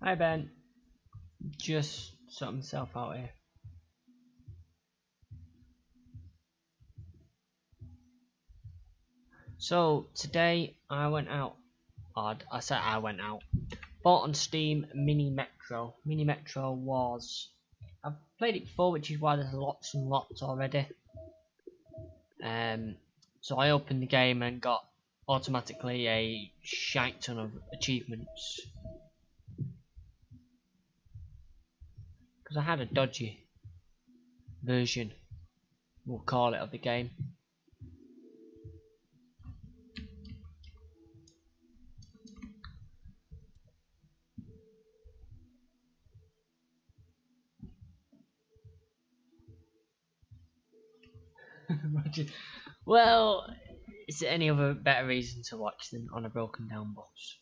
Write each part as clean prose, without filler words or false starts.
Hi Ben, just sort myself out here. So today I went out, I said I went out, bought on Steam Mini Metro. Mini Metro was, I've played it before, which is why there's lots and lots already. So I opened the game and got automatically a shite ton of achievements. Because I had a dodgy version, we'll call it, of the game. Well, is there any other better reason to watch than on a broken down bus?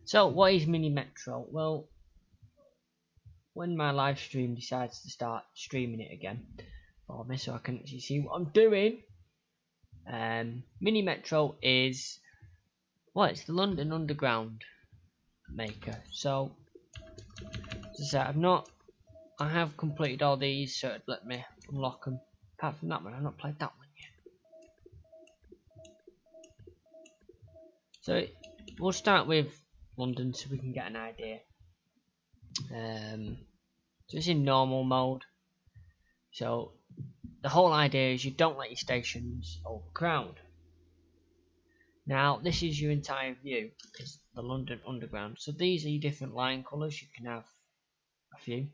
So, what is Mini Metro? Well, when my live stream decides to start streaming it again for me, so I can actually see what I'm doing. Mini Metro is, well, it's the London Underground maker. So, as I said, I have completed all these, so it'd let me unlock them. Apart from that one, I've not played that one yet. So we'll start with London so we can get an idea. So it's in normal mode. So the whole idea is you don't let your stations overcrowd. Now this is your entire view. It's the London Underground. So these are your different line colours. You can have a few.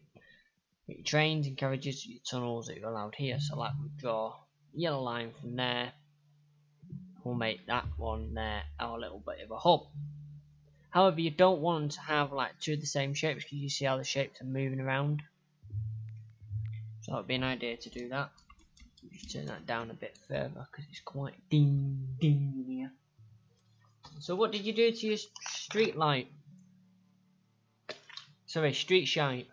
Your trains and carriages, your tunnels that you're allowed here. So like we draw a yellow line from there. We'll make that one there our little bit of a hub. However, you don't want to have like two of the same shapes because you see how the shapes are moving around. So that would be an idea to do that. Just turn that down a bit further because it's quite dim here. So what did you do to your street light? Sorry, street shine.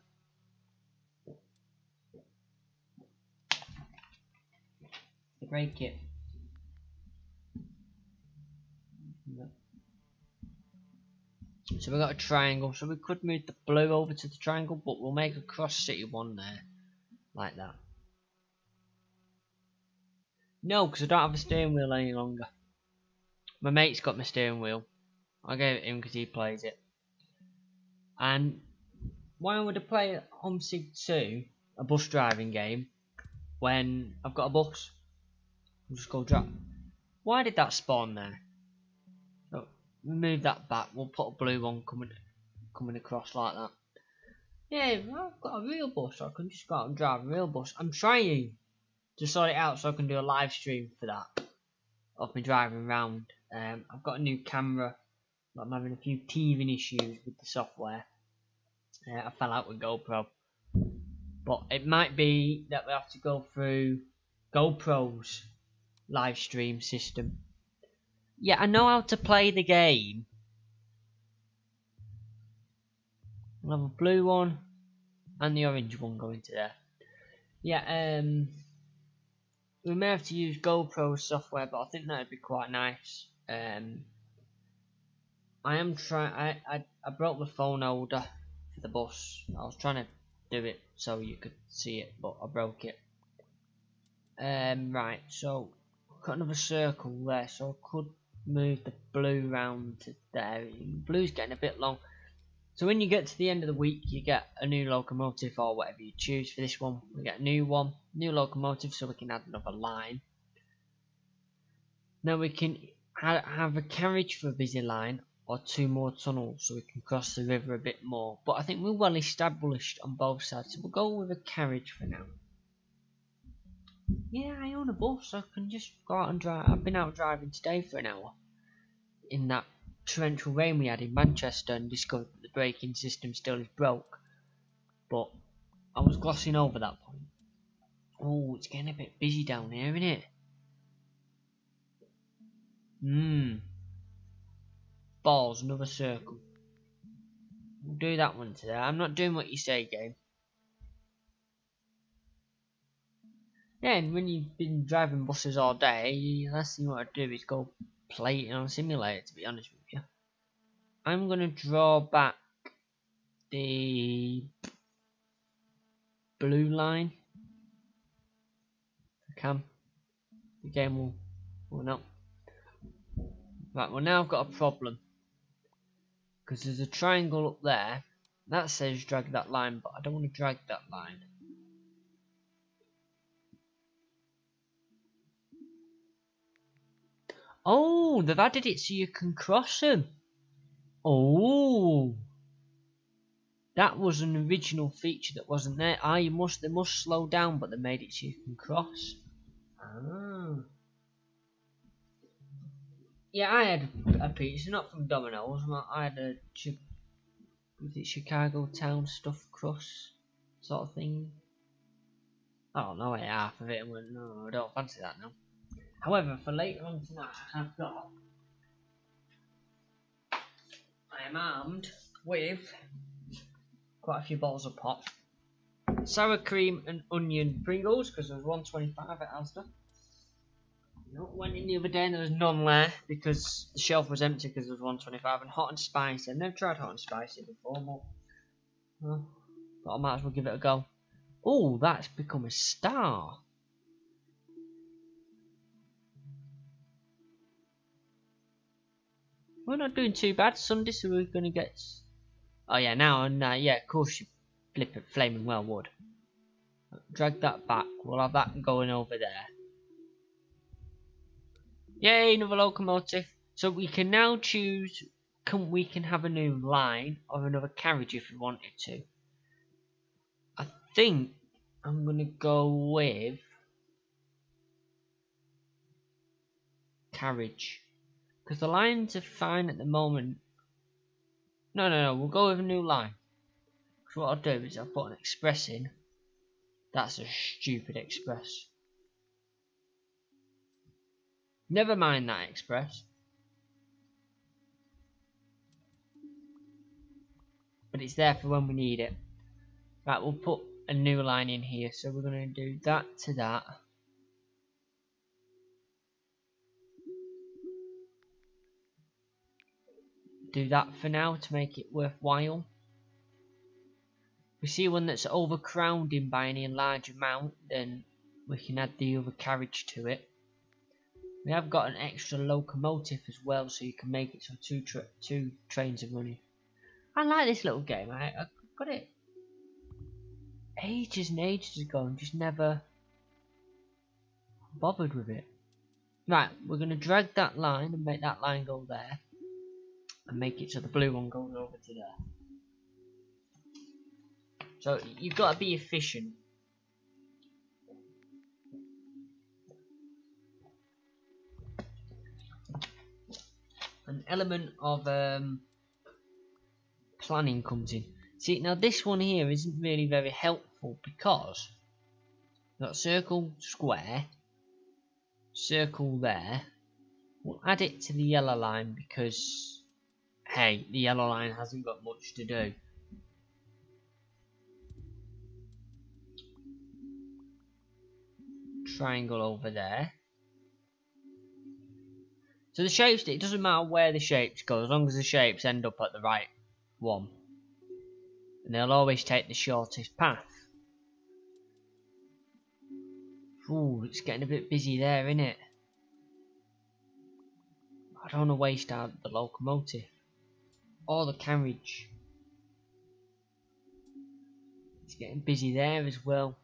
Break it. So we've got a triangle, so we could move the blue over to the triangle, but we'll make a cross city one there, like that. No, because I don't have a steering wheel any longer. My mate's got my steering wheel. I gave it him because he plays it. And why would I play Homesick 2, a bus driving game, when I've got a bus? I'll just go drive. Why did that spawn there? So, move that back. We'll put a blue one coming across like that. Yeah, well, I've got a real bus, so I can just go out and drive a real bus. I'm trying to sort it out so I can do a live stream for that of me driving around. I've got a new camera, but I'm having a few teething issues with the software. I fell out with GoPro, but it might be that we have to go through GoPro's live stream system. Yeah, I know how to play the game. We'll have a blue one and the orange one going to there. Yeah, we may have to use GoPro software, but I think that'd be quite nice. I am trying. I broke the phone holder for the bus. I was trying to do it so you could see it, but I broke it. Right, so I've got another circle there, so I could move the blue round to there. Blue's getting a bit long. So when you get to the end of the week, you get a new locomotive or whatever you choose. For this one, we get a new one, new locomotive, so we can add another line. Now we can have a carriage for a busy line or two more tunnels so we can cross the river a bit more. But I think we're well established on both sides, so we'll go with a carriage for now. Yeah, I own a bus, so I can just go out and drive. I've been out driving today for an hour in that torrential rain we had in Manchester and discovered that the braking system still is broke. But I was glossing over that point. Oh, it's getting a bit busy down here, isn't it? Balls, another circle. We'll do that one today. I'm not doing what you say, game. Yeah, and when you've been driving buses all day, the last thing you want to do is go play it on a simulator, to be honest with you. I'm going to draw back the blue line. I can. The game will not. Right, well now I've got a problem. Because there's a triangle up there. That says drag that line, but I don't want to drag that line. Oh, they've added it so you can cross them. Oh, that was an original feature that wasn't there. Ah, they must slow down, but they made it so you can cross. Ah. Yeah, I had a pizza, not from Domino's. I had a was it Chicago town stuffed crust sort of thing. I don't know, I ate half of it and went, no, I don't fancy that now. However, for later on tonight, I've got. I am armed with quite a few bottles of pop, sour cream and onion Pringles, because there was 125 at Asda. Went in the other day and there was none there because the shelf was empty because there was 125, and hot and spicy. I've never tried hot and spicy before, but I might as well give it a go. Oh, that's become a star. We're not doing too bad Sunday, so we're gonna get. Oh yeah, now and yeah, of course you flip it, flaming well would. Drag that back. We'll have that going over there. Yay, another locomotive. So we can now choose. We can have a new line or another carriage if we wanted to. I think I'm gonna go with carriage. Because the lines are fine at the moment. No, we'll go with a new line. Because what I'll do is I'll put an express in. That's a stupid express. Never mind that express. But it's there for when we need it. Right, we'll put a new line in here. So we're going to do that to that. Do that for now to make it worthwhile. If we see one that's overcrowding by any large amount, then we can add the other carriage to it. We have got an extra locomotive as well, so you can make it so two trains are running. I like this little game. I got it ages and ages ago and just never bothered with it. Right, we're going to drag that line and make that line go there. And make it so the blue one goes over to there. So you've got to be efficient. An element of planning comes in. See, now this one here isn't really very helpful because we've got circle, square, circle there. We'll add it to the yellow line because, hey, the yellow line hasn't got much to do. Triangle over there. So the shapes, it doesn't matter where the shapes go as long as the shapes end up at the right one. And they'll always take the shortest path. Ooh, it's getting a bit busy there, isn't it? I don't want to waste out the locomotive. Or the carriage. It's getting busy there as well.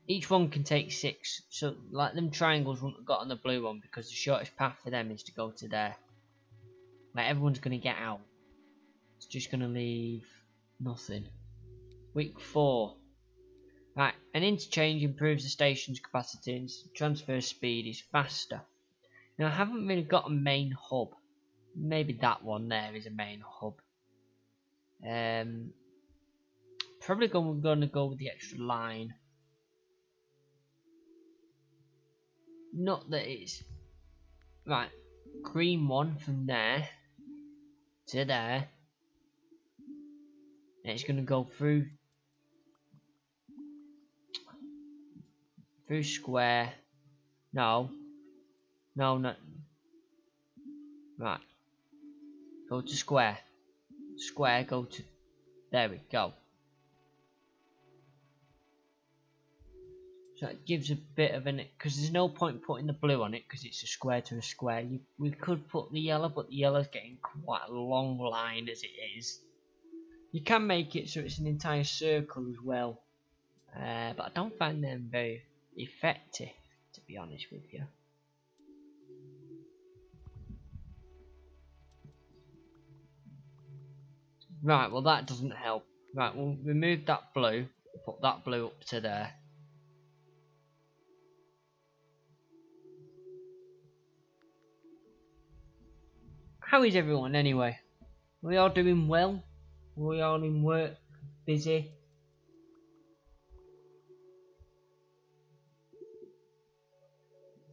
Each one can take 6. So, like them triangles wouldn't have got on the blue one because the shortest path for them is to go to there. Like, everyone's going to get out. It's just going to leave nothing. Week 4. Right, an interchange improves the station's capacity and transfer speed is faster. Now, I haven't really got a main hub. Maybe that one there is a main hub. Probably going to go with the extra line. Not that it's... Right, green one from there to there. And it's going to go through square. No. Right. Go to square. Square, go to... There we go. So it gives a bit of an... Because there's no point putting the blue on it because it's a square to a square. We could put the yellow, but the yellow's getting quite a long line as it is. You can make it so it's an entire circle as well. But I don't find them very effective, to be honest with you. Right, well that doesn't help. Right, we'll remove that blue, put that blue up to there. How is everyone anyway? Are we all doing well? Are we all in work? Busy?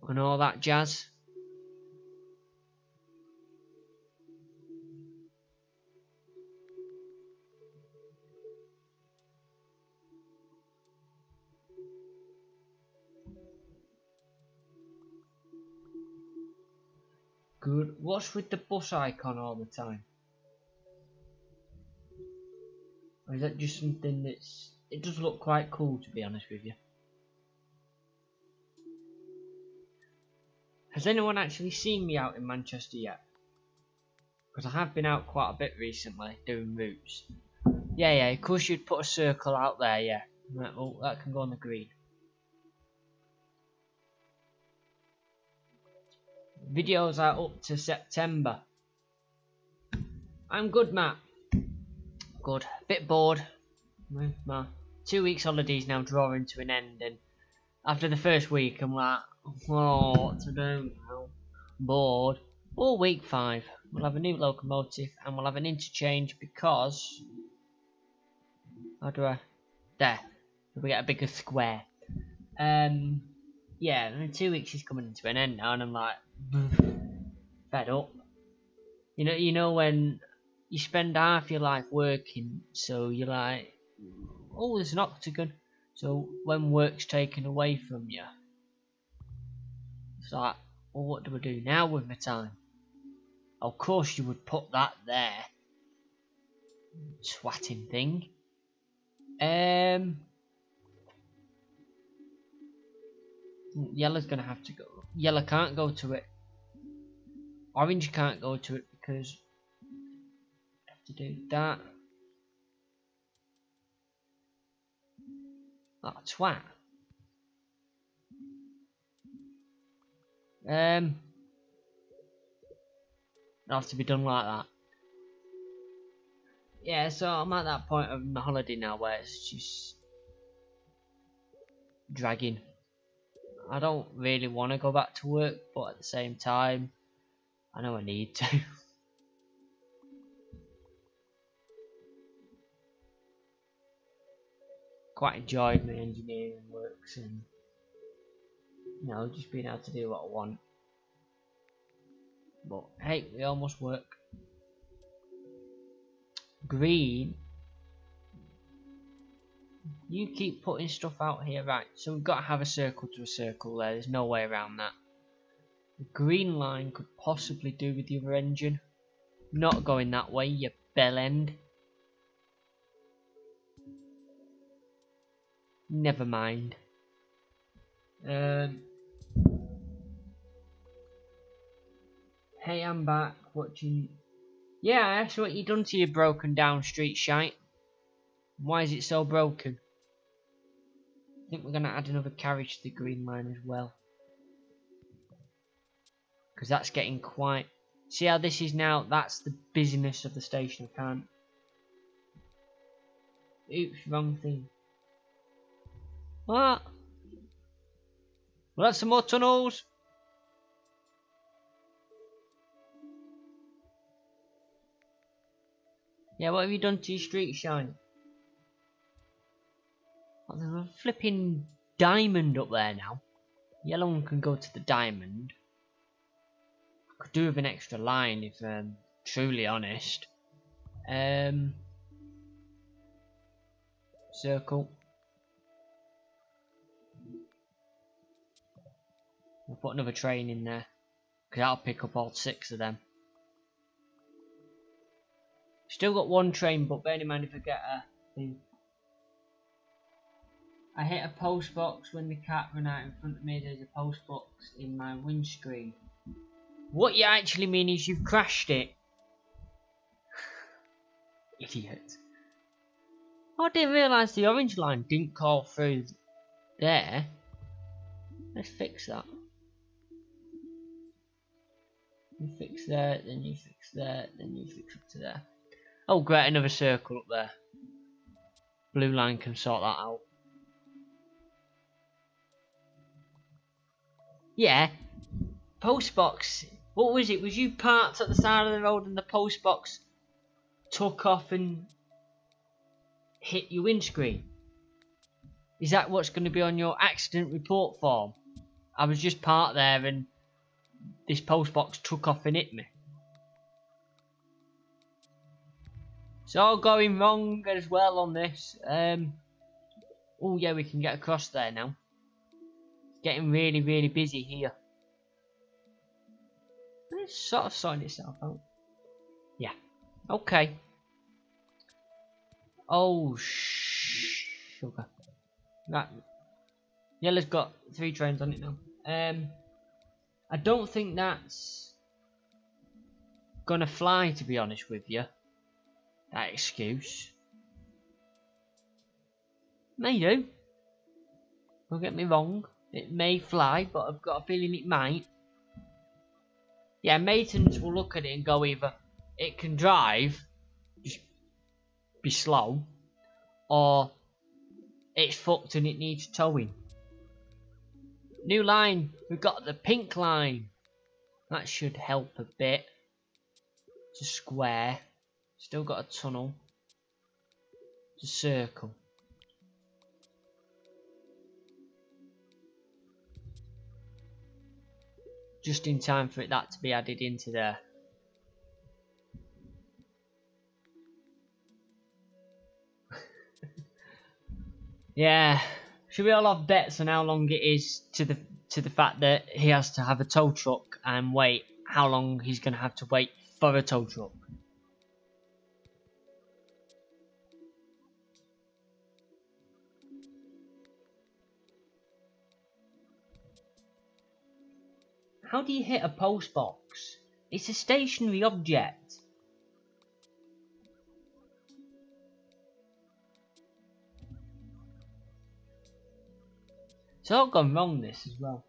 And all that jazz? Good. What's with the bus icon all the time? Or is that just something that's... It does look quite cool, to be honest with you. Has anyone actually seen me out in Manchester yet? Because I have been out quite a bit recently, doing routes. Yeah, of course you'd put a circle out there, yeah. Right, well, that can go on the green. Videos are up to September. I'm good, Matt. Good. Bit bored. My 2 weeks holidays now drawing to an end, and after the first week I'm like, oh, what to do now? Bored. Or week 5, we'll have a new locomotive and we'll have an interchange because... How do I... There. We get a bigger square. Yeah, I mean, 2 weeks is coming to an end now and I'm like... fed up. You know when you spend half your life working, so you're like, oh, there's an octagon. So when work's taken away from you, it's like, well, what do I do now with my time? Of course you would put that there. Swatting thing. Yellow's gonna have to go. Yellow can't go to it. Orange can't go to it because I have to do that. Oh, twat. It'll have to be done like that. Yeah, so I'm at that point of my holiday now where it's just dragging. I don't really want to go back to work, but at the same time, I know I need to. Quite enjoyed my engineering works and, you know, just being able to do what I want. But hey, we almost work. Green. You keep putting stuff out here, right? So we've got to have a circle to a circle there. There's no way around that. The green line could possibly do with the other engine. Not going that way, you bell end. Never mind. Hey, I'm back watching. Yeah, that's what you done to your broken down street shite. Why is it so broken? I think we're gonna add another carriage to the green line as well. Because that's getting quite... See how this is now? That's the busyness of the station. I can't... Oops, wrong thing. What? Well, that's some more tunnels. Yeah, what have you done to your street shine? Oh, there's a flipping diamond up there now. Yellow one can go to the diamond. Could do with an extra line if I'm truly honest. Circle. We'll put another train in there, because that'll pick up all 6 of them. Still got one train, but bear in mind if I get a thing. I hit a post box when the cat ran out in front of me. There's a post box in my windscreen. What you actually mean is you've crashed it. Idiot. I didn't realise the orange line didn't call through there. Let's fix that. You fix there, then you fix there, then you fix up to there. Oh great, another circle up there. Blue line can sort that out. Yeah. Post box. What was it? Was you parked at the side of the road and the post box took off and hit your windscreen? Is that what's going to be on your accident report form? I was just parked there and this post box took off and hit me. It's all going wrong as well on this. Oh yeah, we can get across there now. It's getting really, really busy here. It's sort of sorting itself out. Yeah. Okay. Oh, sugar. Right. Yellow's got 3 trains on it now. I don't think that's gonna fly, to be honest with you. That excuse. May do. Don't get me wrong. It may fly, but I've got a feeling it might. Yeah, maintenance will look at it and go either it can drive, just be slow, or it's fucked and it needs towing. New line, we've got the pink line. That should help a bit. It's a square. Still got a tunnel. It's a circle. Just in time for that to be added into there. Yeah. Should we all have bets on how long it is to the fact that he has to have a tow truck and wait how long he's going to have to wait for a tow truck? How do you hit a post box? It's a stationary object. It's all gone wrong, this as well.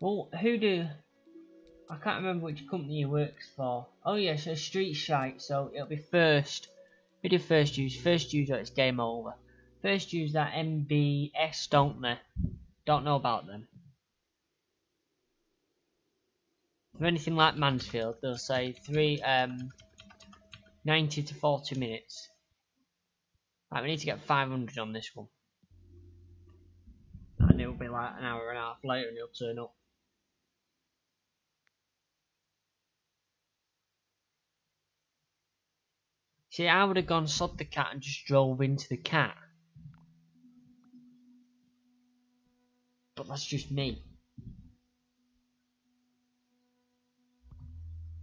Well, I can't remember which company he works for. Oh yeah, so Street Shite, so it'll be first. Who did first use? First use, it's game over. First use that MBS, don't they? Don't know about them. For anything like Mansfield, they'll say 90 to 40 minutes. Right, we need to get 500 on this one. And it'll be like an hour and a half later and he'll turn up. See, I would have gone sod the cat and just drove into the cat. But that's just me.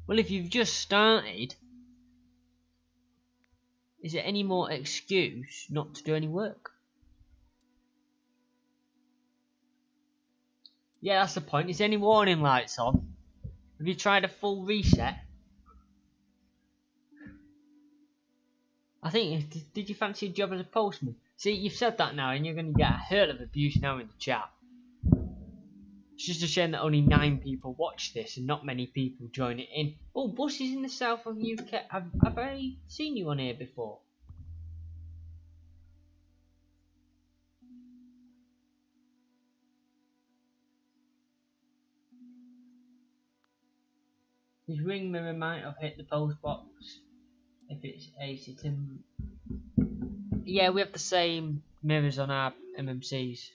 Well, if you've just started, is there any more excuse not to do any work? Yeah, that's the point. Is there any warning lights on? Have you tried a full reset? I think, did you fancy a job as a postman? See, you've said that now and you're going to get a hell of abuse now in the chat. It's just a shame that only 9 people watch this and not many people join it in. Oh, buses in the south of UK. Have I seen you on here before? His ring mirror might have hit the post box if it's AC. Yeah, we have the same mirrors on our MMCs.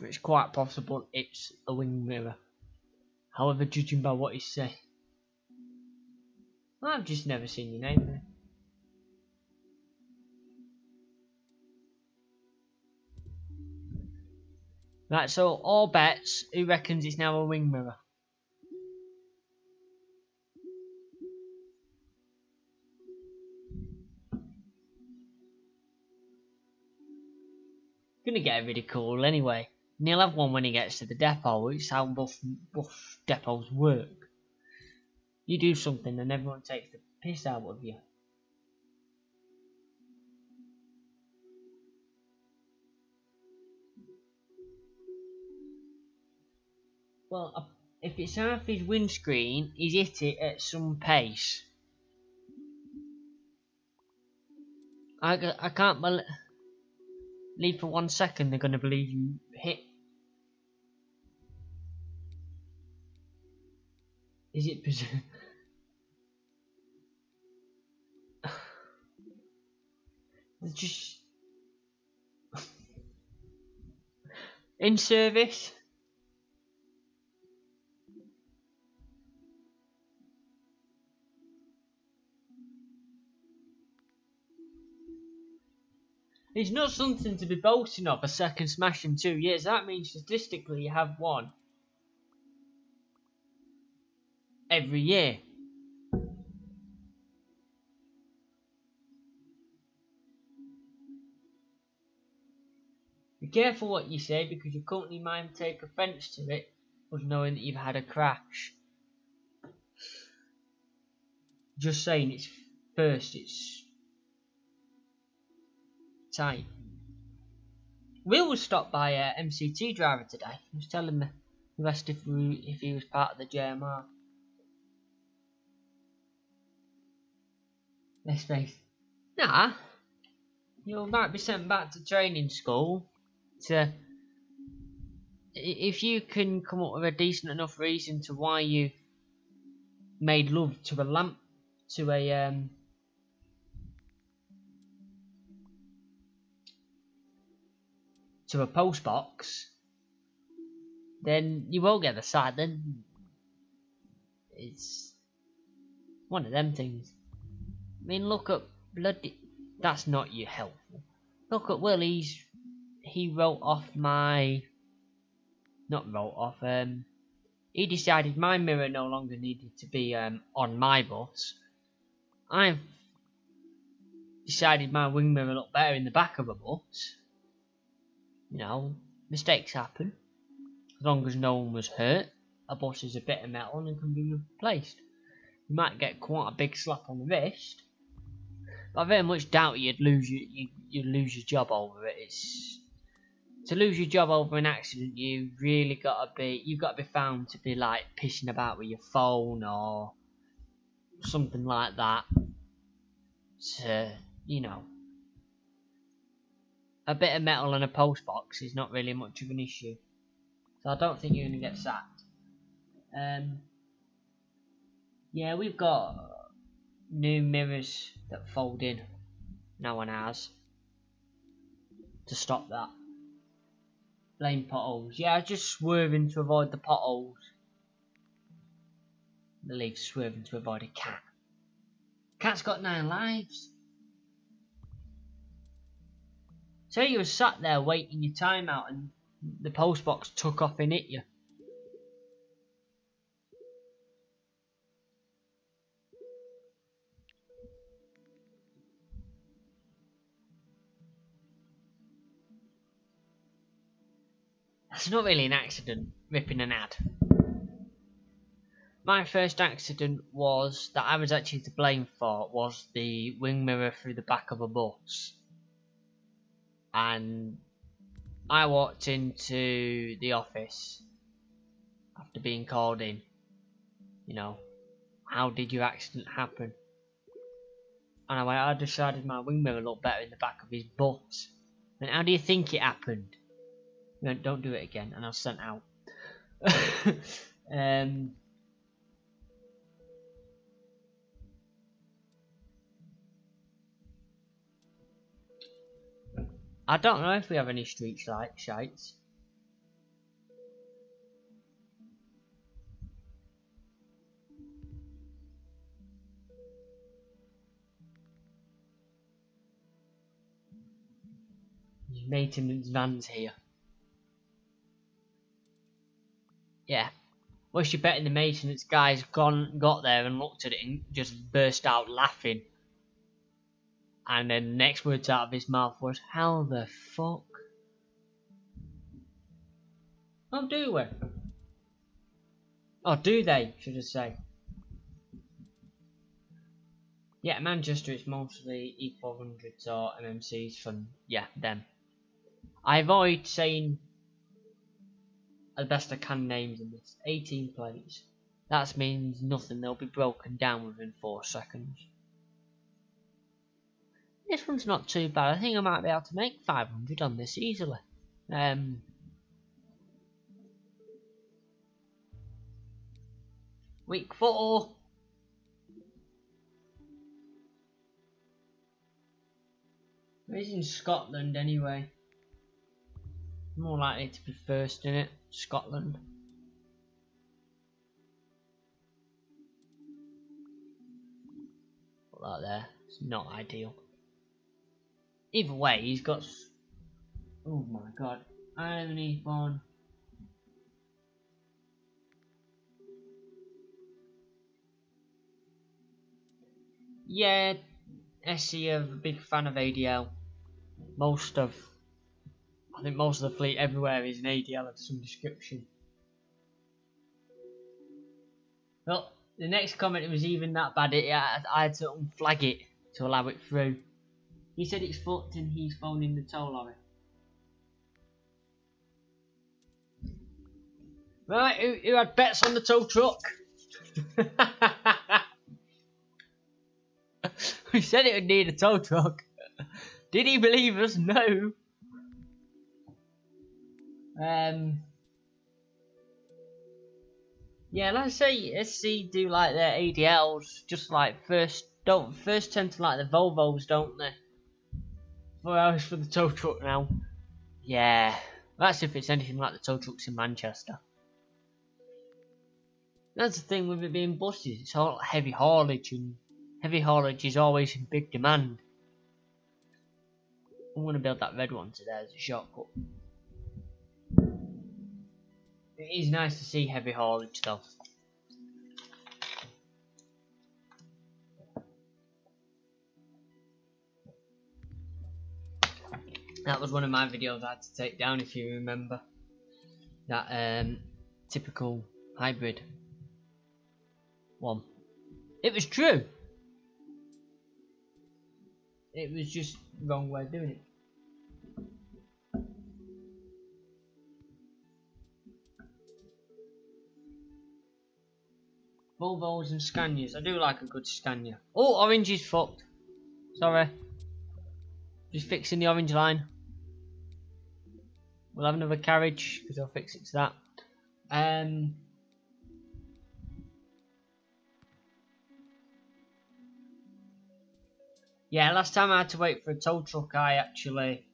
It's quite possible it's a wing mirror. However, judging by what you say. I've just never seen your name there. Right, so all bets, who reckons it's now a wing mirror? gonna get ridiculed anyway. And he'll have one when he gets to the depot. It's how buff depots work. You do something and everyone takes the piss out of you. Well, if it's half his windscreen, he's hit it at some pace. I can't believe for 1 second they're gonna believe you hit. Is it presumed? Just in service. It's not something to be boasting of, a second smash in 2 years. That means statistically you have one every year. Be careful what you say, because your company might take offence to it, of knowing that you've had a crash. Just saying, it's tight. Will was stopped by a MCT driver today. He was telling me, he asked if he was part of the JMR. Let's face it. Nah, you might be sent back to training school. If you can come up with a decent enough reason to why you made love to a lamp, to a post box, then you won't get the side. Then it's one of them things. I mean, look at bloody. That's not you helpful. Look at Will. He wrote off my. Not wrote off. He decided my mirror no longer needed to be on my bus. I've decided my wing mirror looked better in the back of a bus. You know, mistakes happen. As long as no one was hurt, a bus is a bit of metal and can be replaced. You might get quite a big slap on the wrist, but I very much doubt you'd lose your job over it. To lose your job over an accident, you've got to be found to be like pissing about with your phone or something like that. So, you know, a bit of metal and a post box is not really much of an issue. So I don't think you're going to get sacked. Yeah, we've got new mirrors that fold in. No one has. To stop that. Blame potholes. Yeah, I was just swerving to avoid the potholes. The leaves swerving to avoid a cat. Cat's got 9 lives. So you were sat there waiting your time out and the post box took off and hit you. That's not really an accident, ripping an ad. My first accident was that I was actually to blame for was the wing mirror through the back of a bus. And I walked into the office after being called in. You know, how did your accident happen? And I decided my wing mirror looked better in the back of his bus. And how do you think it happened? He went, don't do it again, and I was sent out. I don't know if we have any street shites. Maintenance vans here. Yeah. What's you betting the maintenance guy's got there and looked at it and just burst out laughing? And then the next words out of his mouth was, how the fuck? Oh, do we? Oh, do they, should I say. Yeah, Manchester, it's mostly E400s or MMCs from, yeah, them. I avoid saying the best I can names in this. 18 plates. That means nothing, they'll be broken down within 4 seconds. This one's not too bad, I think I might be able to make 500 on this easily. Week 4. It's in Scotland anyway. More likely to be first in it, Scotland. Put that there, it's not ideal. Either way, he's got... Oh my god, I have an E-Phone. Yeah, SC are a big fan of ADL. I think most of the fleet everywhere is an ADL of some description. Well, the next comment was even that bad, I had to unflag it to allow it through. He said it's fucked and he's phoning the tow lorry. Right, who had bets on the tow truck? We said it would need a tow truck. Did he believe us? No. Yeah, let's say SC do like their ADLs, just like first tend to like the Volvos, don't they? 4 hours for the tow truck now. Yeah, that's if it's anything like the tow trucks in Manchester. That's the thing with it being buses, it's all heavy haulage, and heavy haulage is always in big demand. I'm going to build that red one today as a shortcut. It is nice to see heavy haulage though. That was one of my videos I had to take down, if you remember. That typical hybrid one. It was true. It was just the wrong way of doing it. Volvos and Scanias. I do like a good Scania. Oh, orange is fucked. Sorry. Just fixing the orange line. We'll have another carriage because I'll fix it to that. Yeah, last time I had to wait for a tow truck, I actually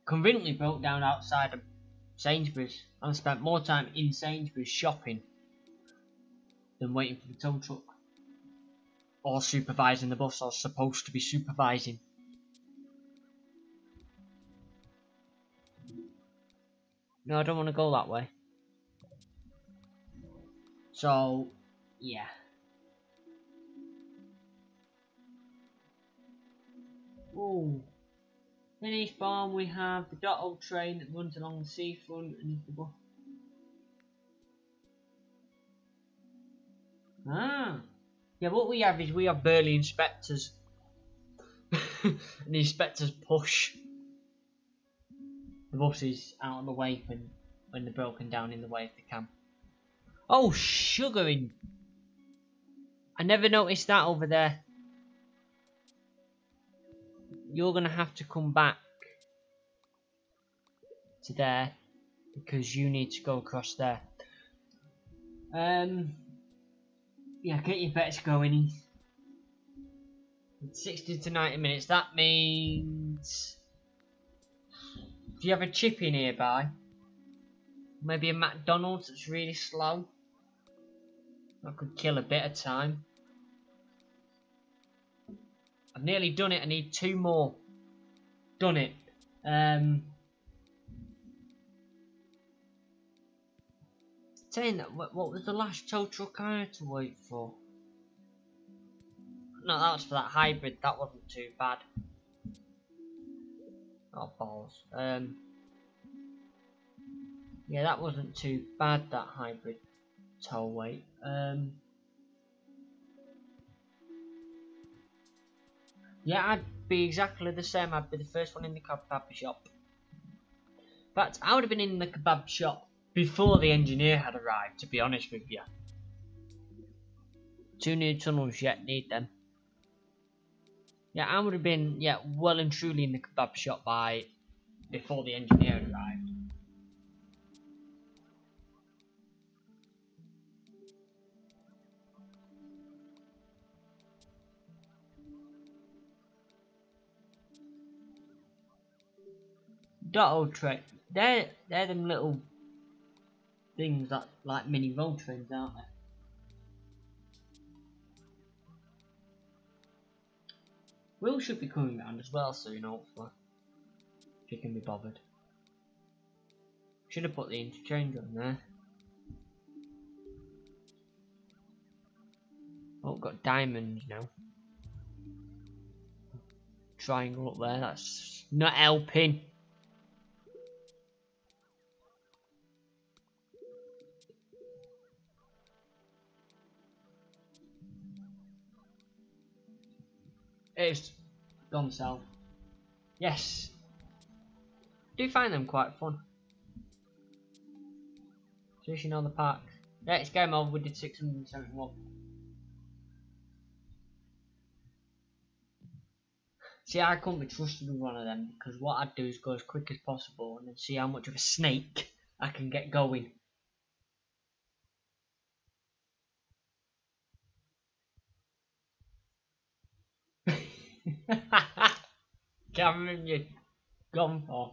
conveniently broke down outside of Sainsbury's. And I spent more time in Sainsbury's shopping than waiting for the tow truck. Or supervising the bus I was supposed to be supervising. No, I don't want to go that way. So, yeah. Oh, in East Farm we have the Dotto train that runs along the seafront and is the bus. Ah, yeah. What we have is we have burly inspectors, and the inspectors push the buses out of the way when they're broken down in the way if they can. Oh, sugaring! I never noticed that over there. You're gonna have to come back to there because you need to go across there. Yeah, get your bets going. It's 60 to 90 minutes. That means, do you have a chippy nearby? Maybe a McDonald's that's really slow. That could kill a bit of time. I've nearly done it. I need 2 more. Done it. Saying that, what was the last tow truck I had to wait for? No, that was for that hybrid. That wasn't too bad. Oh balls. Yeah, that wasn't too bad, that hybrid toll weight. Yeah, I'd be exactly the same. I'd be the first one in the kebab shop. In fact, I would have been in the kebab shop before the engineer had arrived, to be honest with you. 2 new tunnels yet, need them. Yeah, I would have been, yeah, well and truly in the kebab shop before the engineer had arrived. Dotto train, they're them little things that like mini road trains, aren't they? Will should be coming round as well soon, hopefully. If he can be bothered. Should have put the interchange on there. Oh, got diamonds now. Triangle up there, that's not helping. It's gone south. Yes. I do find them quite fun. Especially on the parks. Yeah, it's game over, we did 671. See, I couldn't be trusted with one of them because what I'd do is go as quick as possible and then see how much of a snake I can get going. Cameron, you're gone for.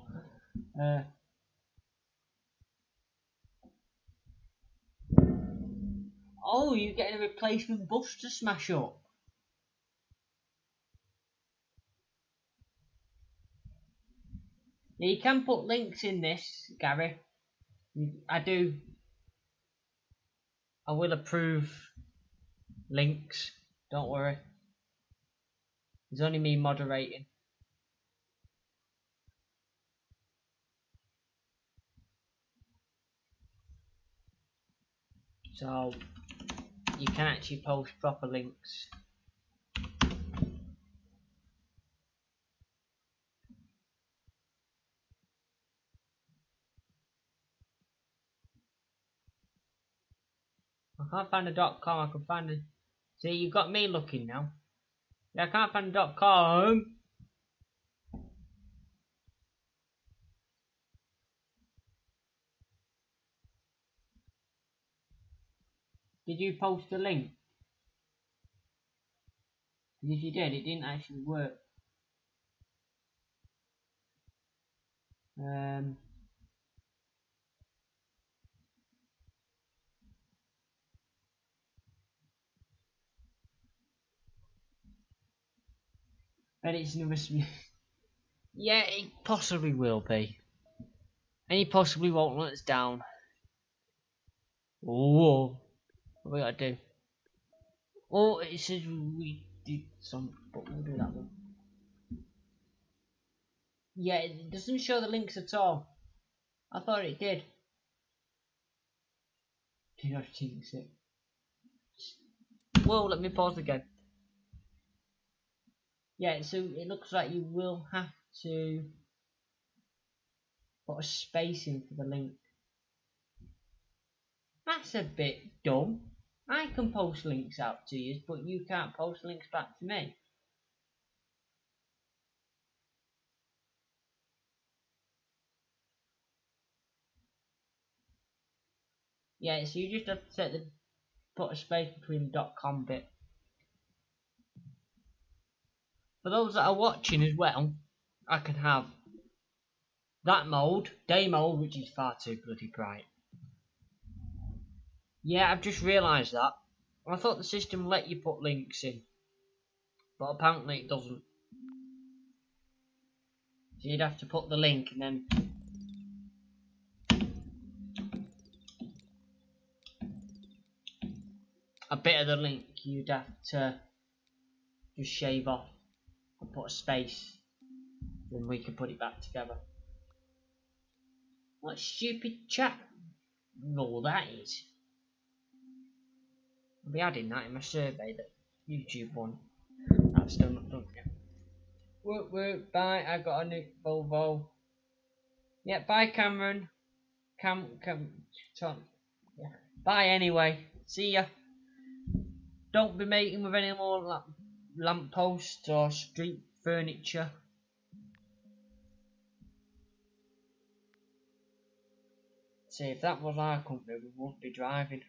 Oh, you're getting a replacement bus to smash up. Yeah, you can put links in this, Gary. I will approve links. Don't worry. It's only me moderating. So you can actually post proper links. I can't find a .com. I can find a. See, you've got me looking now. Yeah, I can't find a .com. Did you post a link? If you did, it didn't actually work. And it's never. Yeah, it possibly will be. And he possibly won't let us down. Oh, what we gotta do? Oh, it says we did some, but we'll do that one. Yeah, it doesn't show the links at all. I thought it did. Did I jinx it? Whoa, let me pause again. Yeah, so it looks like you will have to put a space in for the link. That's a bit dumb. I can post links out to you, but you can't post links back to me. Yeah, so you just have to put a space between the .com bit. For those that are watching as well, I can have that mode, day mode, which is far too bloody bright. Yeah, I've just realised that. I thought the system let you put links in, but apparently it doesn't. So you'd have to put the link and then a bit of the link you'd have to just shave off and put a space, then we can put it back together. What stupid chat all that is. I'll be adding that in my survey that YouTube won. That's still not done yet. Work, bye. I got a new Volvo. Yeah, bye, Cameron. Tom. Yeah. Bye anyway. See ya. Don't be mating with any more lampposts or street furniture. See, if that was our company, we wouldn't be driving.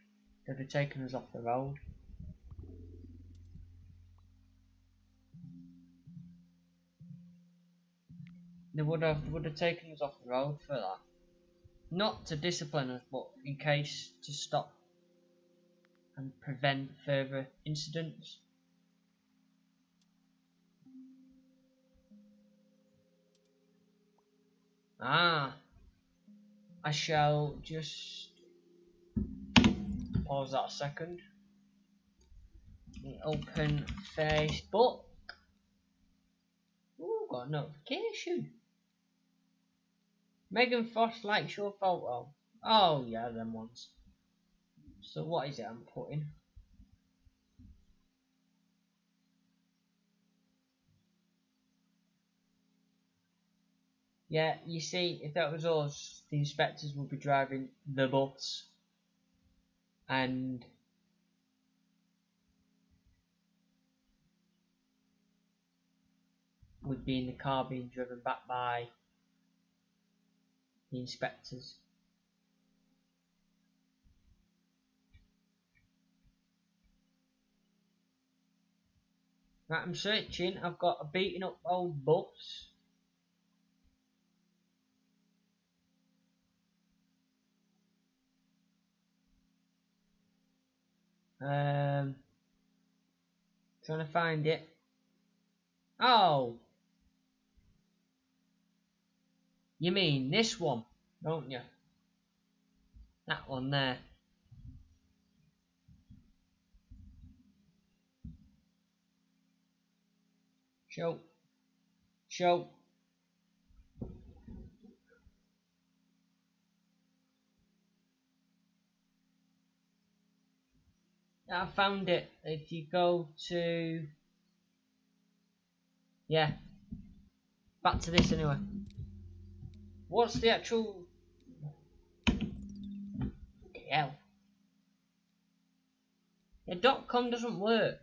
They'd have taken us off the road. They would have taken us off the road for that. Not to discipline us, but in case to stop and prevent further incidents. Ah, I shall just pause that a second. Open Facebook. Ooh, got a notification. Megan Frost likes your photo. Oh yeah, them ones. So what is it I'm putting? Yeah, you see, if that was us, the inspectors would be driving the bus. And would be in the car being driven back by the inspectors. Right, I'm searching. I've got a beaten up old bus. Trying to find it. Oh, you mean this one, don't you? That one there. Show. I found it. If you go to, yeah, back to this anyway. What's the actual? Hell. Yeah, .com doesn't work.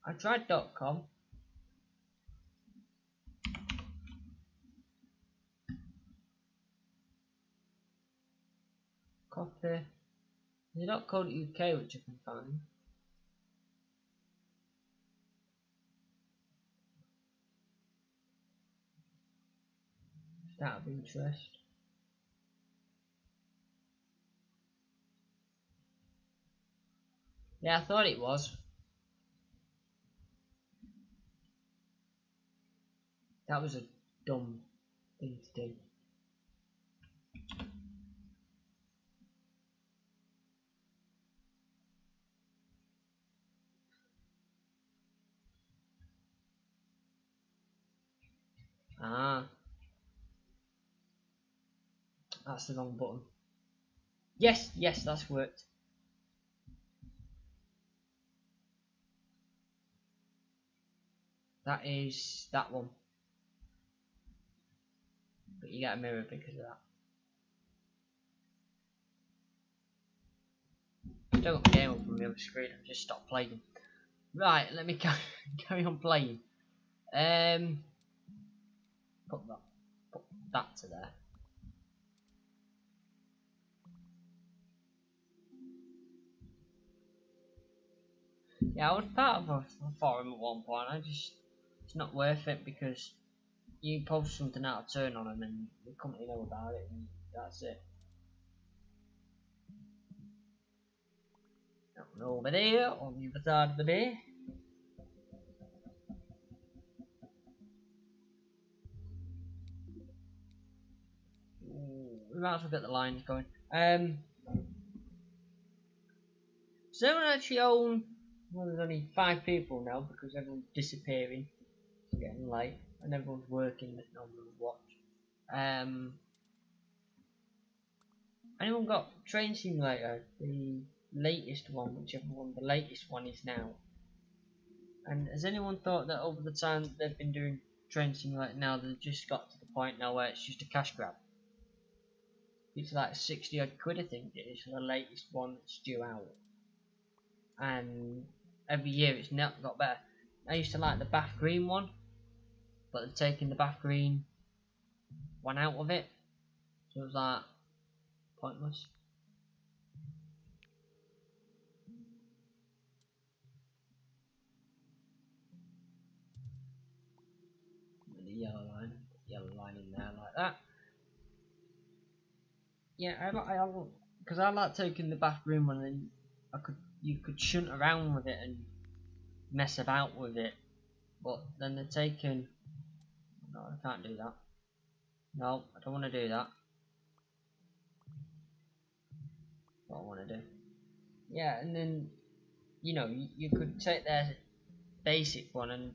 I tried .com. Copy. There's .co.uk which I can find. Just out of interest. Yeah, I thought it was. That was a dumb thing to do. Ah, that's the wrong button. Yes, that's worked. That is that one. But you get a mirror because of that. Still got the game up on the other screen, I've just stopped playing. Right, let me carry on playing. Put that to there. Yeah, I was part of a forum at one point. It's not worth it because you post something out of turn on them and the company know about it and that's it. Over there on the other side of the bay. We might as well get the lines going. Does anyone actually own? Well, there's only 5 people now because everyone's disappearing. It's getting late and everyone's working that no one will watch. Anyone got Train Simulator, the latest one, whichever one the latest one is now? And has anyone thought that over the time that they've been doing Train Simulator now, they've just got to the point now where it's just a cash grab? It's like 60 odd quid, I think it is, for the latest one that's due out. And every year it's not got better. I used to like the Bath Green one, but they've taken the Bath Green one out of it, so it was like pointless. With the yellow line in there like that. Yeah, because I like taking the Bath Green one, and you could shunt around with it and mess about with it, but then they're taking. No, I can't do that. No, I don't want to do that. What I want to do. Yeah, and then you could take their basic one and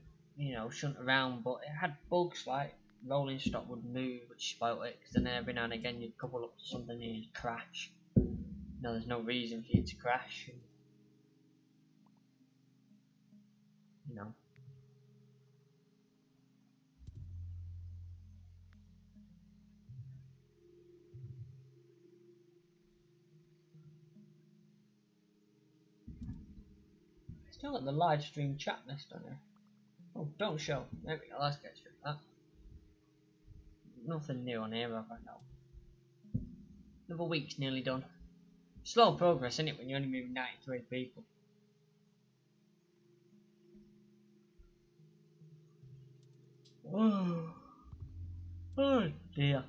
shunt around, but it had bugs like rolling stock would move, which spoilt it. Because then every now and again you'd couple up to something and you'd crash. No, there's no reason for you to crash. You know. Still got the live stream chat list on here. Oh, don't show. There we go. Let's get straight to that. Nothing new on here, have I? No. Another week's nearly done. Slow progress, isn't it, when you're only moving 93 people? Oh dear.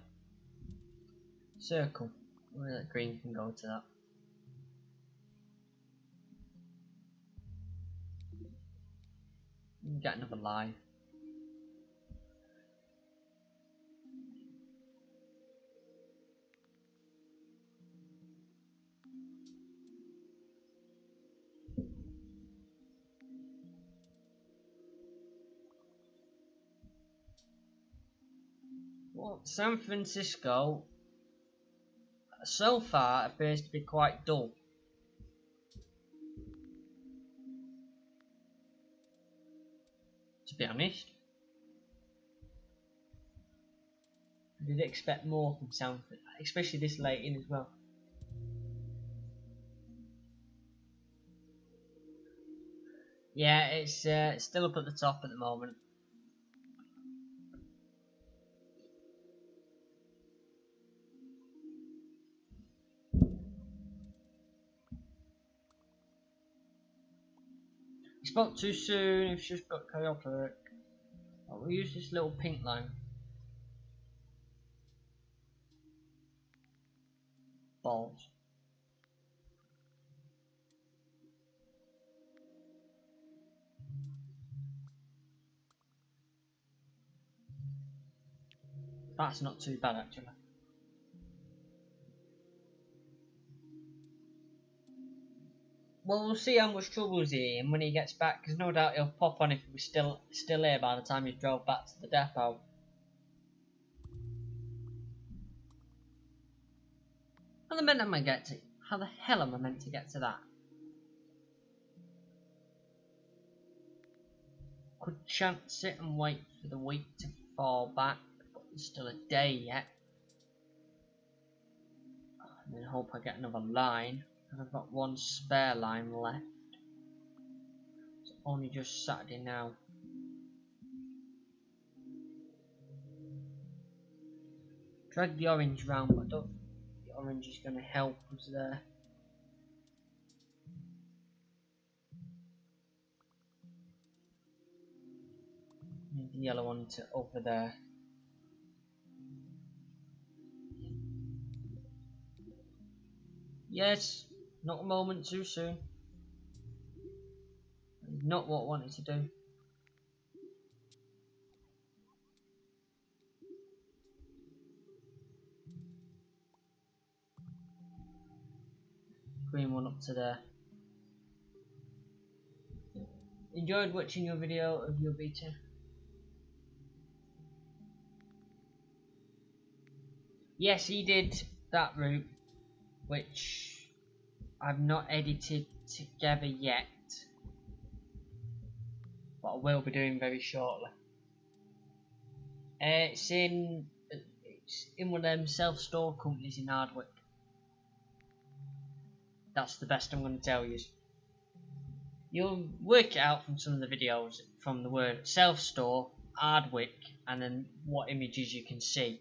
Circle. Where that green can go to that. Get another line. Well, San Francisco so far appears to be quite dull. To be honest, I did expect more from San Francisco, especially this late in as well. Yeah, it's still up at the top at the moment. You spoke too soon. It's just got chaotic. Oh, we'll use this little pink line. Balls. That's not too bad actually. Well, we'll see how much trouble he's in when he gets back, because no doubt he'll pop on if he was still here by the time he drove back to the depot. How the hell am I get to? How the hell am I meant to get to that? Could chance it and wait for the week to fall back, but there's still a day yet. And then hope I get another line, because I've got one spare line left. It's only just Saturday now. Drag the orange round, but I don't think the orange is going to help us there. Need the yellow one to over there. Yes, not a moment too soon. Not what I wanted to do. Green one up to there. Enjoyed watching your video of your beta. Yes, he did that route. which I've not edited together yet, but I will be doing very shortly. It's in one of them self-store companies in Hardwick. That's the best I'm going to tell you. You'll work it out from some of the videos, from the word self-store, Hardwick, and then what images you can see.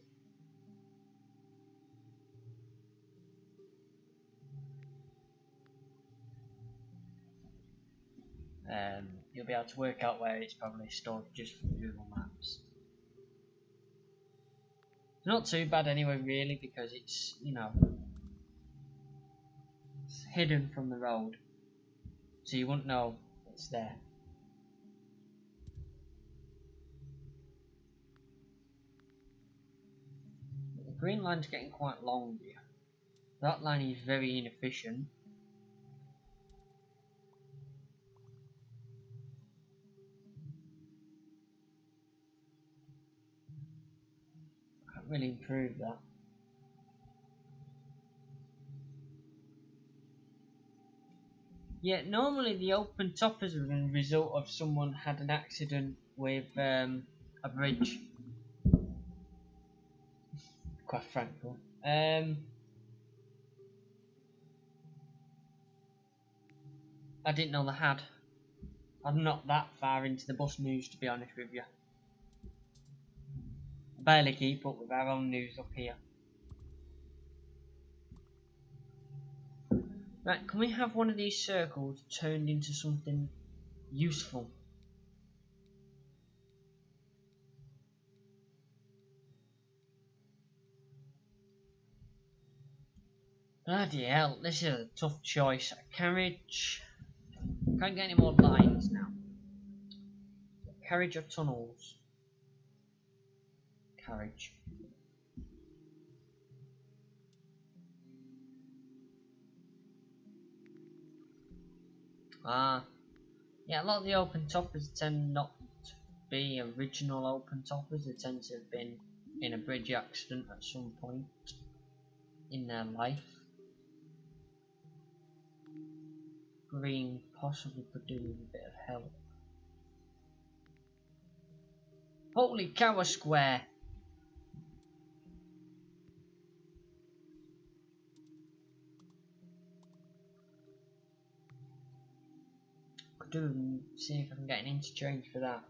You'll be able to work out where it's probably stored just from Google Maps. It's not too bad anyway, really, because it's, you know, it's hidden from the road, so you wouldn't know it's there. The green line's getting quite long here. That line is very inefficient. Can't really improve that. Yeah, normally the open toppers are a result of someone had an accident with a bridge. Quite frankly. I didn't know they had. I'm not that far into the bus news, to be honest with you. I barely keep up with our own news up here. Right, can we have one of these circles turned into something useful? Bloody hell, this is a tough choice. Carriage. Can't get any more lines now. Carriage or tunnels? Carriage. Yeah, a lot of the open toppers tend not to be original open toppers. They tend to have been in a bridge accident at some point in their life. Green possibly could do with a bit of help. Holy cow, a square! Could do and see if I can get an interchange for that.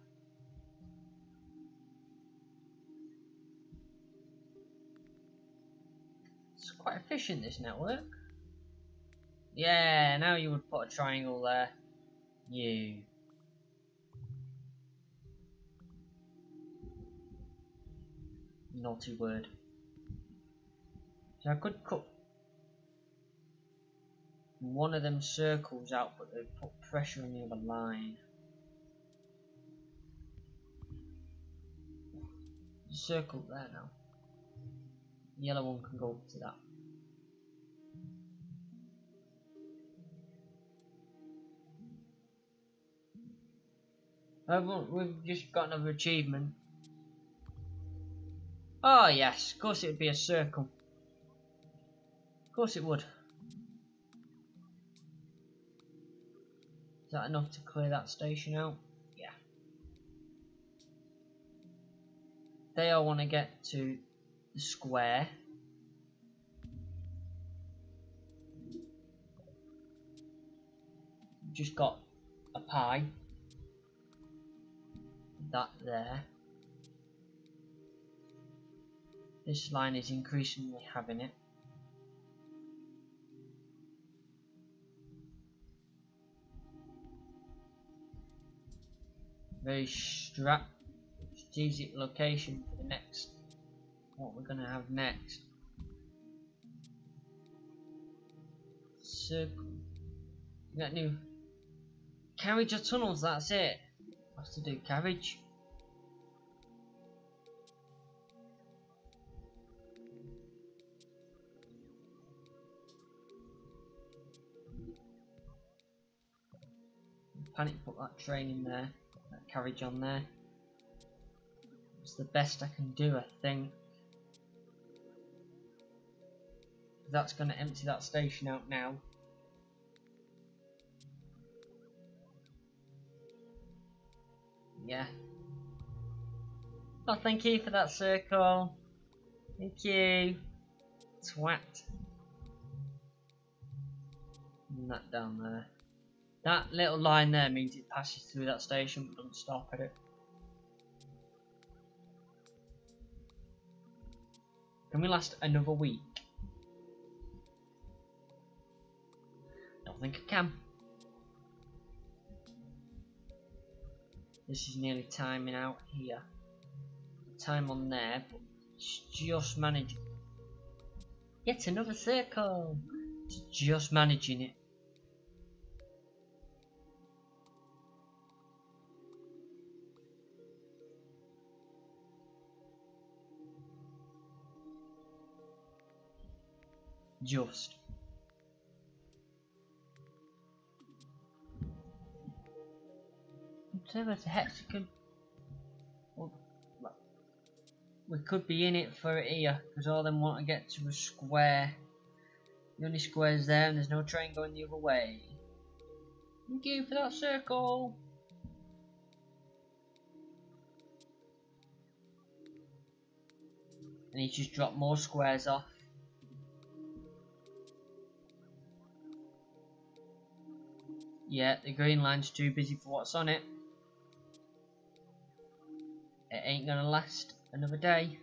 It's quite efficient, this network. Yeah, now you would put a triangle there. You. Naughty word. So I could cut one of them circles out, but they put pressure on the other line. Circle there now. The yellow one can go up to that. We've just got another achievement. Oh yes, of course it would be a circle. Of course it would. Is that enough to clear that station out? Yeah. They all want to get to the square. Just got a pie. That there. This line is increasingly having it. Very strategic location for the next, what we're going to have next. Circle. We got new carriage or tunnels, that's it. What's to do carriage? Panic put that train in there, that carriage on there. It's the best I can do, I think. That's going to empty that station out now. Yeah. Oh, thank you for that circle. Thank you. Twat. And that down there. That little line there means it passes through that station but doesn't stop at it. Can we last another week? Don't think I can. This is nearly timing out here. Time on there, but it's just managing. Yet another circle. It's just managing it. Just. So there's a hexagon. Well, we could be in it for it here, because all them want to get to a square. The only square's there and there's no train going the other way. Thank you for that circle. And he's just dropped more squares off. Yeah, the green line's too busy for what's on it. It ain't gonna last another day.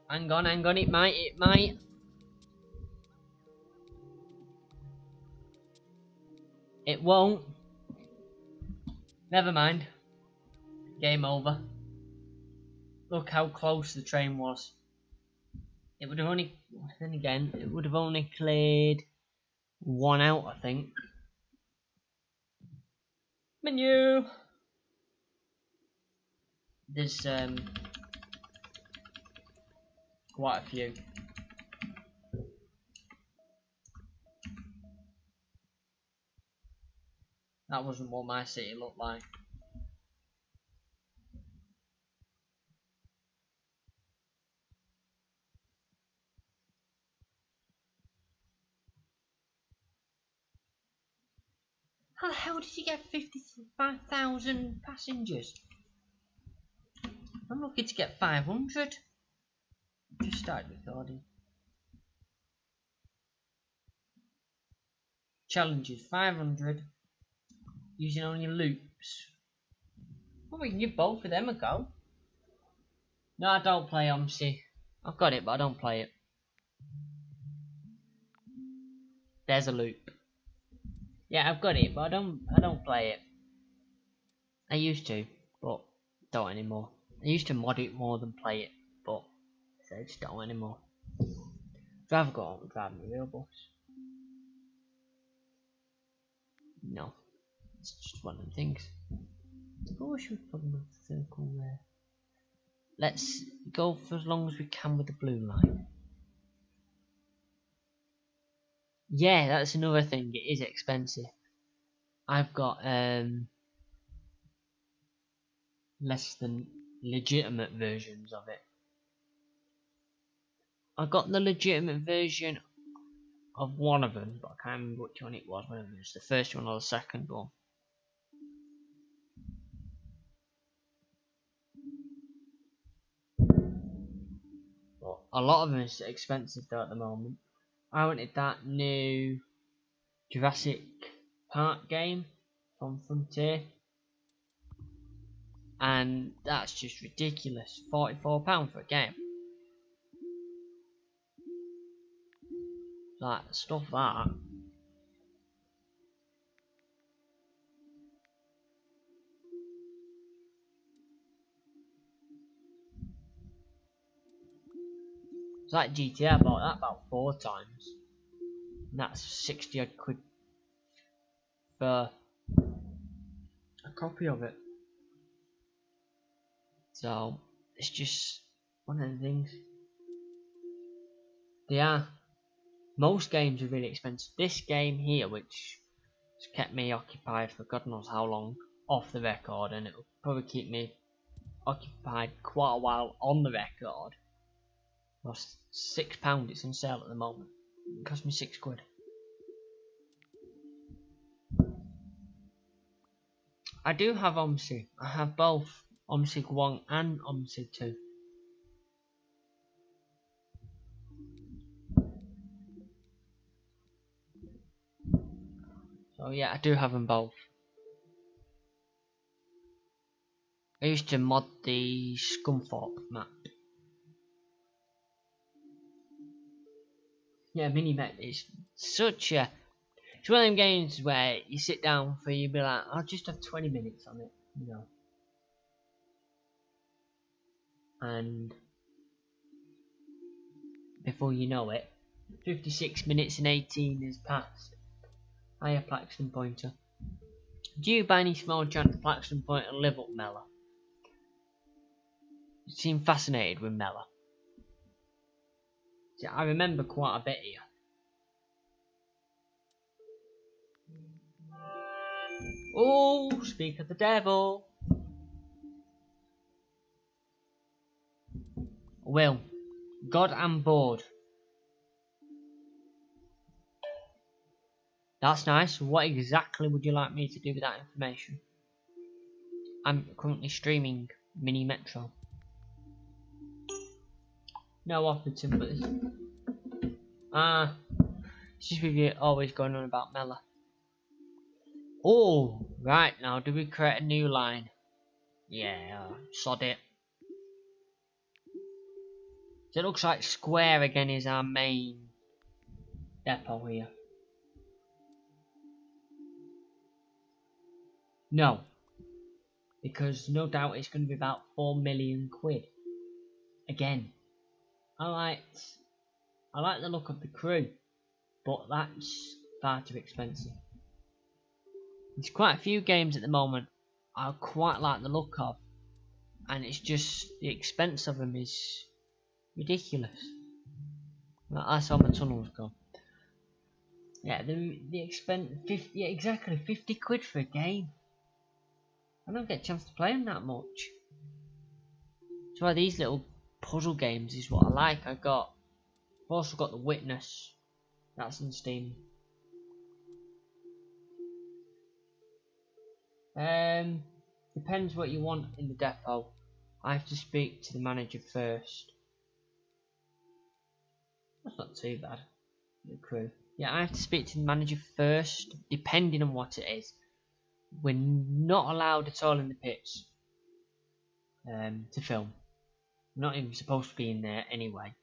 Hang on, it might. It won't. Never mind. Game over. Look how close the train was. It would have only, then again, it would have only cleared one out, I think. Menu. There's quite a few. That wasn't what my city looked like. How the hell did you get 55,000 passengers? I'm lucky to get 500. Just started recording. Challenges 500. Using only loops. Well, we can give both of them a go. No, I don't play OMSI. I've got it, but I don't play it. There's a loop. Yeah, I've got it, but I don't play it. I used to, but don't anymore. I used to mod it more than play it, but I just don't anymore. I've got on driving a real bus. No, it's just one of them things. Oh, I should probably move the circle there. Let's go for as long as we can with the blue line. Yeah, that's another thing. It is expensive. I've got less than legitimate versions of it. I got the legitimate version of one of them, but I can't remember which one it was. Whether it was the first one or the second one. But a lot of them is expensive though at the moment. I wanted that new Jurassic Park game from Frontier, and that's just ridiculous. £44 for a game. Like stuff that. It's like GTA. I bought that about 4 times. And that's 60 odd quid for a copy of it. So it's just one of the things. They are. Most games are really expensive. This game here, which has kept me occupied for God knows how long off the record, and it will probably keep me occupied quite a while on the record. Cost £6. It's on sale at the moment. It cost me £6. I do have OMSI. I have both OMSI 1 and OMSI 2. So yeah, I do have them both. I used to mod the Scunthorpe map. Yeah, Mini-Met is such a... It's one of them games where you sit down for, you be like, I'll just have 20 minutes on it, you know. And before you know it, 56 minutes and 18 has passed. Hiya, Plaxton Pointer. Do you by any small chance Plaxton Pointer live up Mella? You seem fascinated with Mella. See, I remember quite a bit here. Oh, speak of the devil. Will, God, I'm bored. That's nice. What exactly would you like me to do with that information? I'm currently streaming Mini Metro. No Offerton, but this... it's just with you always going on about Mella. Oh, right, now do we create a new line? Yeah, sod it. So it looks like Square again is our main depot here. No, because no doubt it's going to be about 4 million quid. Again, I like the look of the crew, but that's far too expensive. There's quite a few games at the moment I quite like the look of, and it's just the expense of them is ridiculous. That's how my tunnel's gone. Yeah, the expense, 50, yeah, exactly, 50 quid for a game. I don't get a chance to play them that much. That's why these little puzzle games is what I like. I've also got The Witness. That's on Steam. Depends what you want in the depot. I have to speak to the manager first. That's not too bad. The crew. Yeah, I have to speak to the manager first, depending on what it is. We're not allowed at all in the pits to film. We're not even supposed to be in there anyway.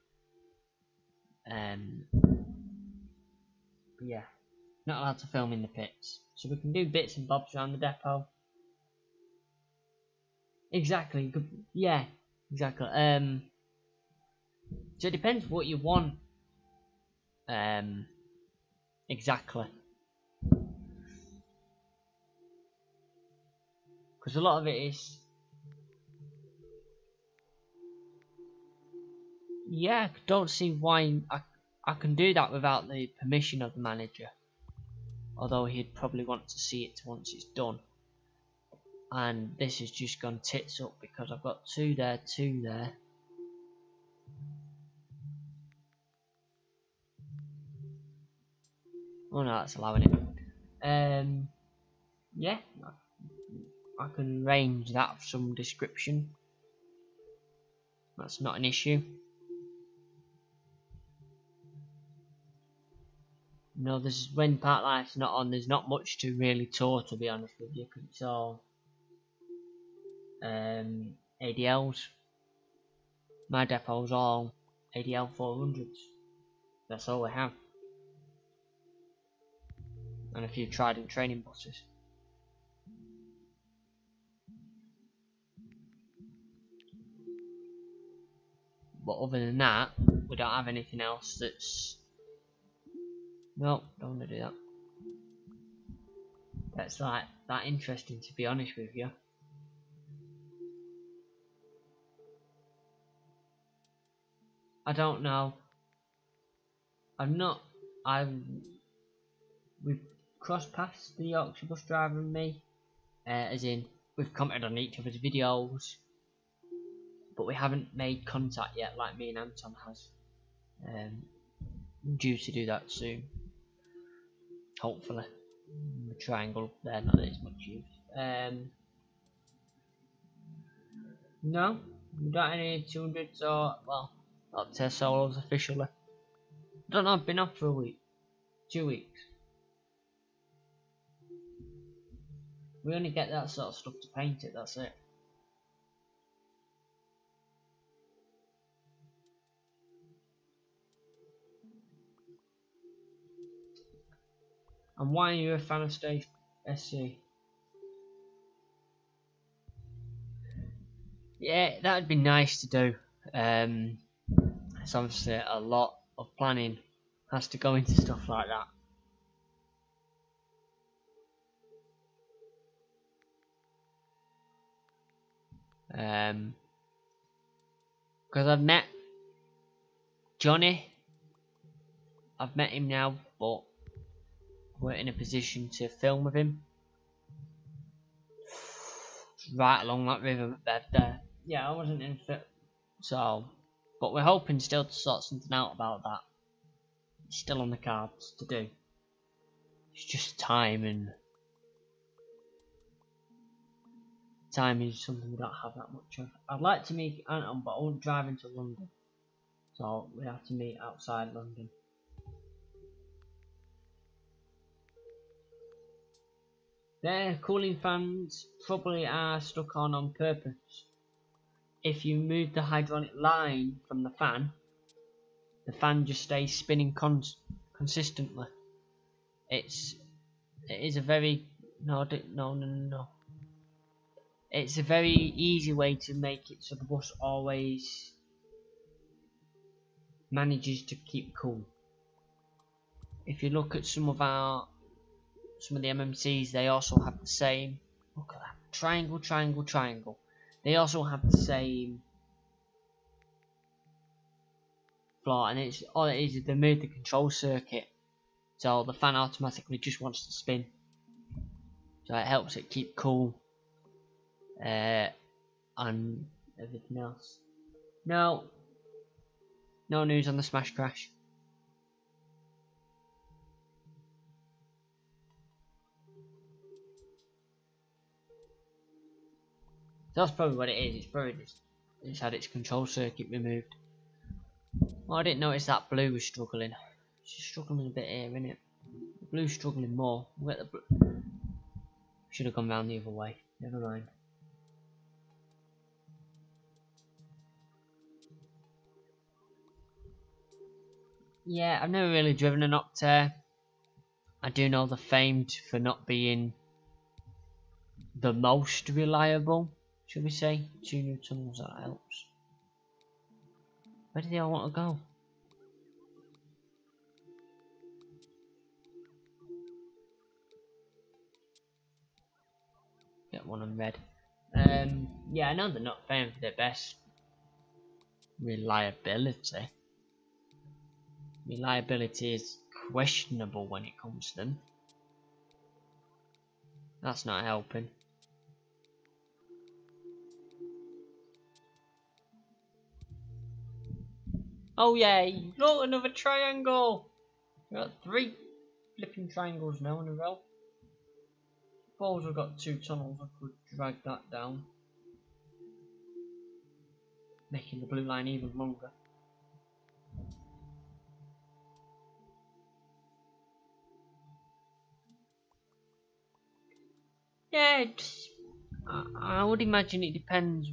But yeah, not allowed to film in the pits. So we can do bits and bobs around the depot. Exactly. Yeah, exactly. So it depends what you want. Exactly. Because a lot of it is... Yeah, I don't see why I can do that without the permission of the manager. Although he'd probably want to see it once it's done. And this has just gone tits up because I've got 2 there, 2 there. Oh no, that's allowing it. Yeah, I can arrange that of some description. That's not an issue. No, there's when Park Life's not on, there's not much to really tour, to be honest with you, because it's all ADLs. My depot's all ADL 400s. That's all we have. And a few Trident training buses. But other than that, we don't have anything else that's... No, don't want to do that. That's like that interesting, to be honest with you. I don't know. We've crossed paths, the Yorkshire bus driver and me. As in, we've commented on each other's videos. but we haven't made contact yet like me and Anton has. Due to do that soon, hopefully. The triangle there, not that it's much use. No, we don't have any 200s or, well, not test solos officially. I don't know, I've been off for a week, 2 weeks. We only get that sort of stuff to paint it, that's it. And why are you a fan of Stage SC? Yeah, that would be nice to do. It's obviously a lot of planning has to go into stuff like that. Because I've met Johnny, I've met him now, but we're in a position to film with him. Right along that river bed there. Yeah, I wasn't in fit, so, but we're hoping still to sort something out about that. It's still on the cards to do. It's just time, and time is something we don't have that much of. I'd like to meet Anton, but I won't drive into London, so we have to meet outside London. Their cooling fans probably are stuck on purpose. If you move the hydraulic line from the fan just stays spinning consistently. It is a very no. It's a very easy way to make it so the bus always manages to keep cool. If you look at some of the MMCs, they also have the same. Look at that, triangle, triangle, triangle. They also have the same flaw, and it's all it is they move the control circuit, so the fan automatically just wants to spin. So it helps it keep cool, and everything else. No news on the smash crash. That's probably what it is. It's probably it's had its control circuit removed. Well, I didn't notice that blue was struggling. She's struggling a bit here, innit? The blue's struggling more. We'll get the blue. Should have gone round the other way. Never mind. Yeah, I've never really driven an Optare. I do know they're famed for not being the most reliable, should we say. 2 new tunnels, that helps. Where do they all want to go? Get one on red. Yeah, I know they're not famed for their best reliability. Reliability is questionable when it comes to them. That's not helping. Oh yay! Look, another triangle! We've got 3 flipping triangles now in a row. Suppose we've got 2 tunnels, I could drag that down. Making the blue line even longer. Yeah, I would imagine it depends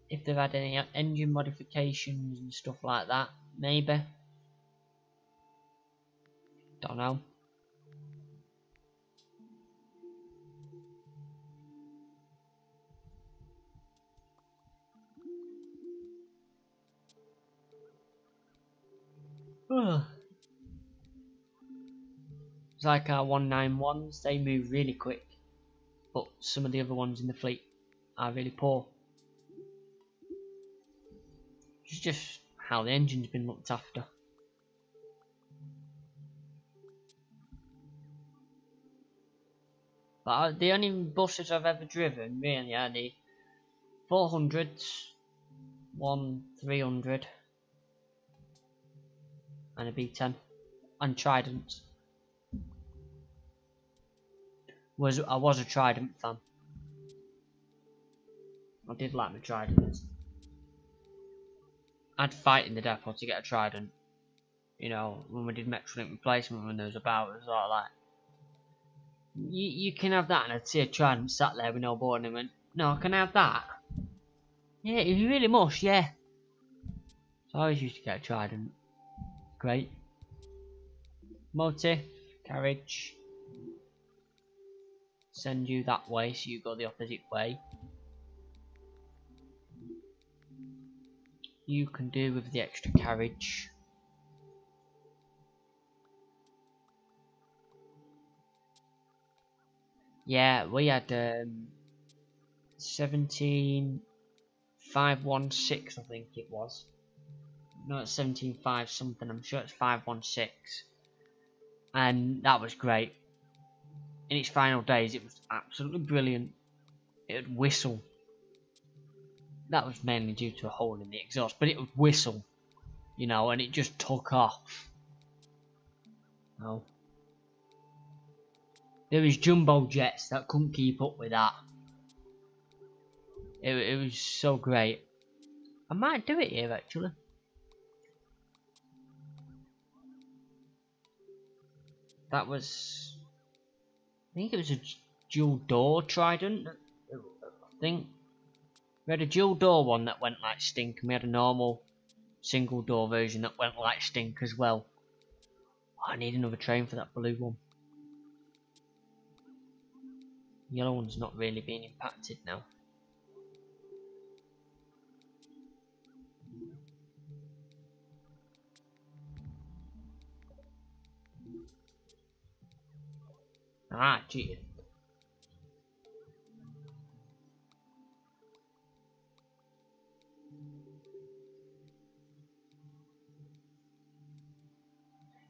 if they've had any engine modifications and stuff like that. Maybe. Don't know. It's like our 191s, they move really quick, but some of the other ones in the fleet are really poor. It's just how the engine's been looked after. But the only buses I've ever driven really are the 400s, one 300 and a B10 and tridents. I was a trident fan. I did like my tridents. I'd fight in the depot to get a trident. You know, when we did Metrolink replacement, when there was about, it was like you can have that, and I'd see a trident sat there with no board, and I went, no, can I have that? Yeah, if you really must, yeah. So I always used to get a trident. Great. Motive, carriage. Send you that way, so you go the opposite way. You can do with the extra carriage. Yeah, we had 17516, I think it was. No, it's 175 something. I'm sure it's 516, and that was great. In its final days, it was absolutely brilliant. It would whistle. That was mainly due to a hole in the exhaust, but it would whistle, you know, and it just took off. Oh. There was jumbo jets that couldn't keep up with that. It was so great. I might do it here actually. That was, I think it was a dual door trident. I think we had a dual door one that went like stink, and we had a normal single door version that went like stink as well. Oh, I need another train for that blue one. The yellow one's not really being impacted now. Ah, cheated.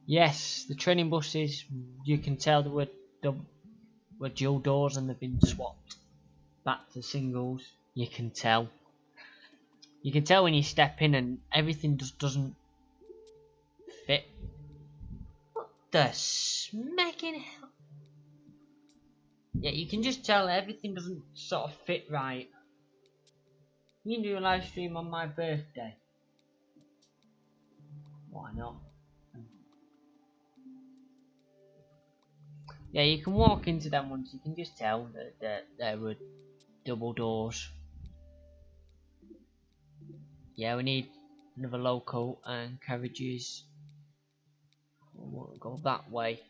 Yes, the training buses, you can tell they were dual doors and they've been swapped back to singles. You can tell. You can tell when you step in and everything just doesn't fit. What the smacking hell? Yeah, you can just tell everything doesn't sort of fit right. You can do a live stream on my birthday. Why not? Yeah, you can walk into them ones, you can just tell that there were double doors. Yeah, we need another loco and carriages. We'll go that way.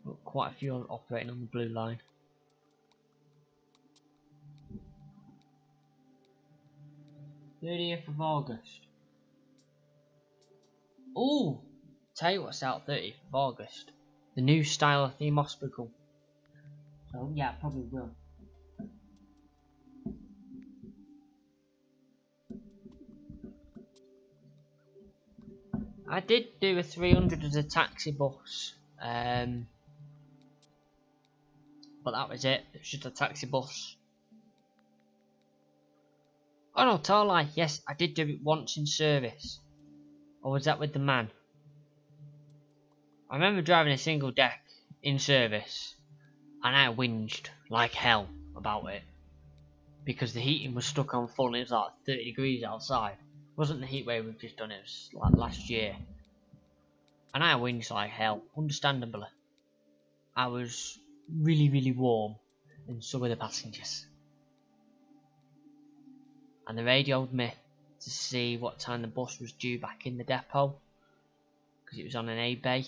Got quite a few operating on the blue line. "30th of August. Oh, tell you what's out 30th of August. The new style of theme hospital. So yeah, probably will. I did do a 300 as a taxi bus, but that was it. It was just a taxi bus. Oh no, tell a lie. Yes, I did do it once in service. Or was that with the man? I remember driving a single deck in service, and I whinged like hell about it because the heating was stuck on full and it was like 30 degrees outside. It wasn't the heat wave we've just done, it was like last year. And I whinged like hell, understandably. I was really warm, and so were the passengers. And they radioed me to see what time the bus was due back in the depot, because it was on an A bay.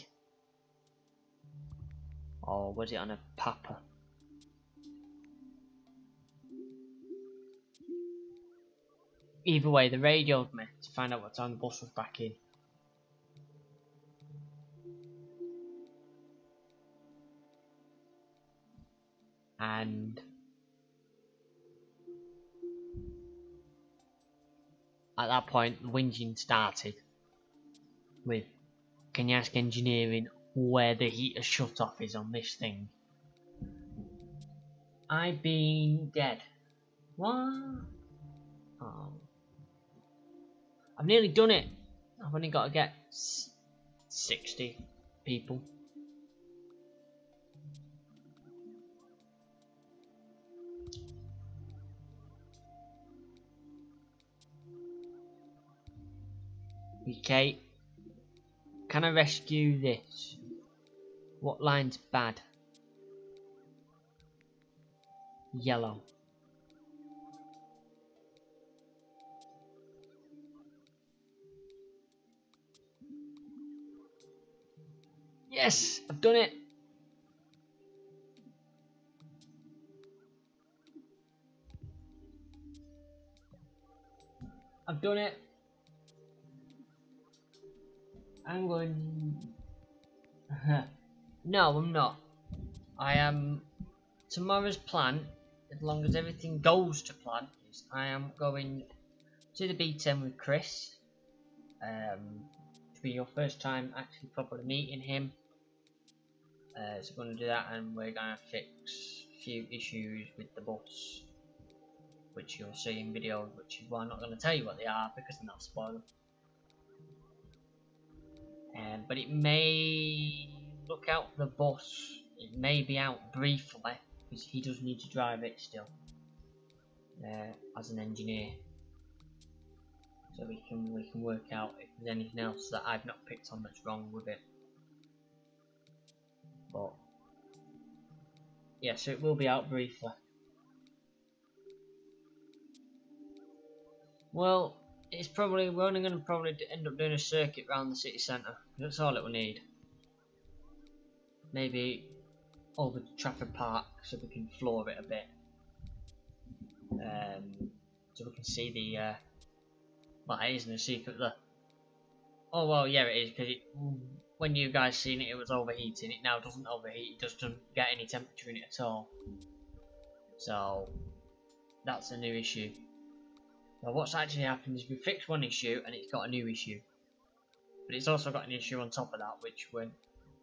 Or was it on a Papa? Either way, they radioed me to find out what time the bus was back in. And at that point, the whinging started with, "Can you ask engineering where the heater shut off is on this thing?" I've been dead. What? Oh. I've nearly done it. I've only got to get 60 people. Okay. Can I rescue this? What line's bad? Yellow. Yes, I've done it. I've done it. I'm going. No, I'm not. I am. Tomorrow's plan, as long as everything goes to plan, is I am going to the B10 with Chris. To be your first time actually properly meeting him. So we're going to do that, and we're going to fix a few issues with the bus, which you'll see in videos, which is why I'm not going to tell you what they are because they're not spoiled. But it may look out for the bus. It may be out briefly because he does need to drive it still as an engineer. So we can work out if there's anything else that I've not picked on that's wrong with it. But yeah, so it will be out briefly. Well, it's probably we're only going to probably end up doing a circuit around the city centre. That's all it will need. Maybe over to Trafford Park so we can floor it a bit. So we can see the. Well, it isn't a secret there. Oh well, yeah, it is because when you guys seen it, it was overheating. It now doesn't overheat. It just doesn't get any temperature in it at all. So that's a new issue. Well, what's actually happened is we fixed one issue and it's got a new issue, but it's also got an issue on top of that which we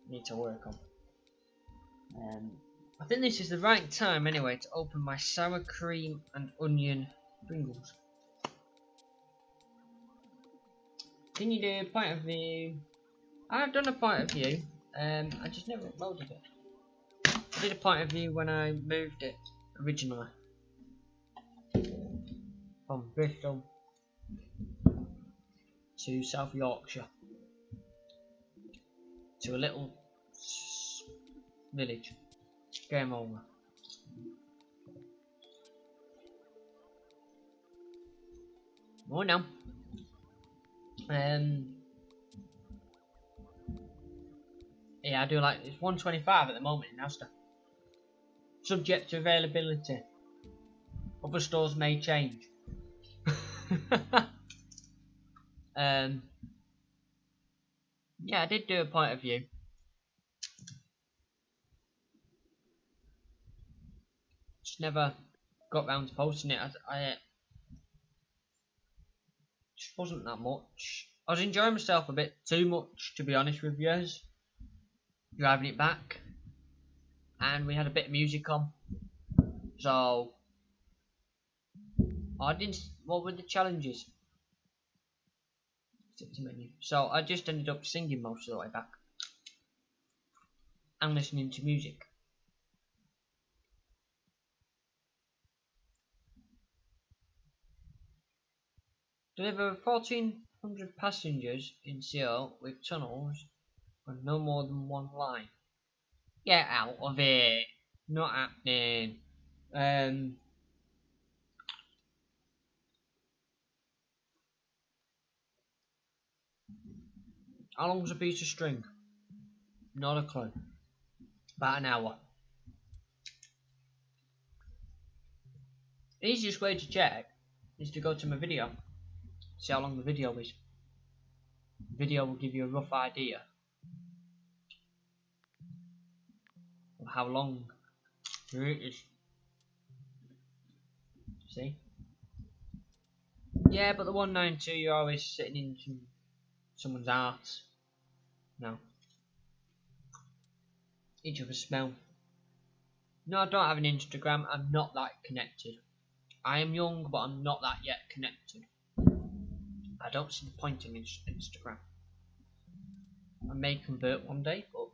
need to work on. I think this is the right time anyway to open my sour cream and onion Pringles. Can you do a point of view? I've done a point of view. I just never uploaded it. I did a point of view when I moved it originally from Bristol to South Yorkshire to a little village. Game over. Oh no. Yeah, I do like it's 125 at the moment in Asda. Subject to availability. Other stores may change. Yeah, I did do a point of view. Just never got round to posting it. I just wasn't that much. I was enjoying myself a bit too much, to be honest with you. Driving it back, and we had a bit of music on. So I didn't. What were the challenges? So I just ended up singing most of the way back and listening to music. Deliver 1,400 passengers in Seoul with tunnels and no more than one line. Get out of it! Not happening. How long's a piece of string? Not a clue. About an hour. The easiest way to check is to go to my video. See how long the video is. The video will give you a rough idea of how long it is. See? Yeah, but the 192 you're always sitting into someone's arse. No. Each of us smell. No, I don't have an Instagram. I'm not that connected. I am young, but I'm not that yet connected. I don't see the point in Instagram. I may convert one day, but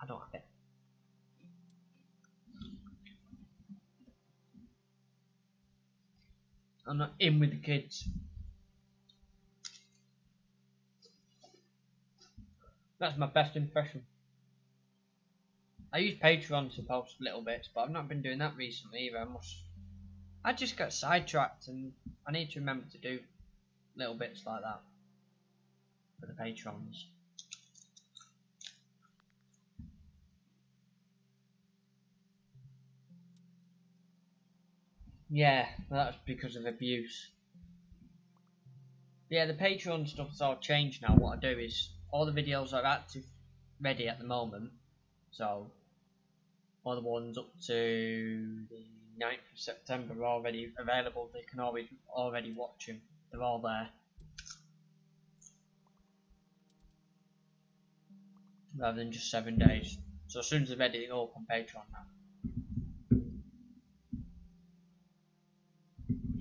I don't have it. I'm not in with the kids. That's my best impression. I use Patreon to post little bits, but I've not been doing that recently either. I just got sidetracked, and I need to remember to do little bits like that for the patrons. Yeah, well, that's because of abuse. Yeah, the Patreon stuff's all changed now. What I do is all the videos are active, ready at the moment. So all the ones up to the 9th of September are already available. They can already watch them. They're all there. Rather than just 7 days. So as soon as they're ready, they go up on Patreon now.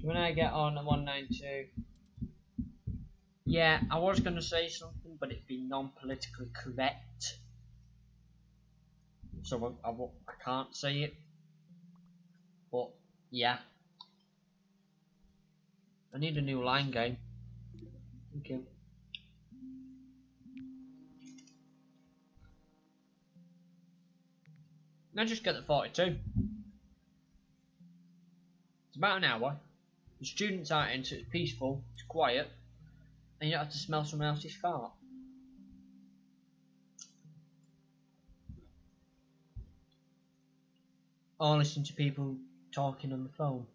So when I get on at 192, yeah, I was going to say something, but it'd be non-politically correct. So I can't say it. But yeah. I need a new line game. Thank you. Now just get the 42. It's about an hour. The students aren't in, so it's peaceful, it's quiet, and you don't have to smell someone else's fart. Or listen to people talking on the phone.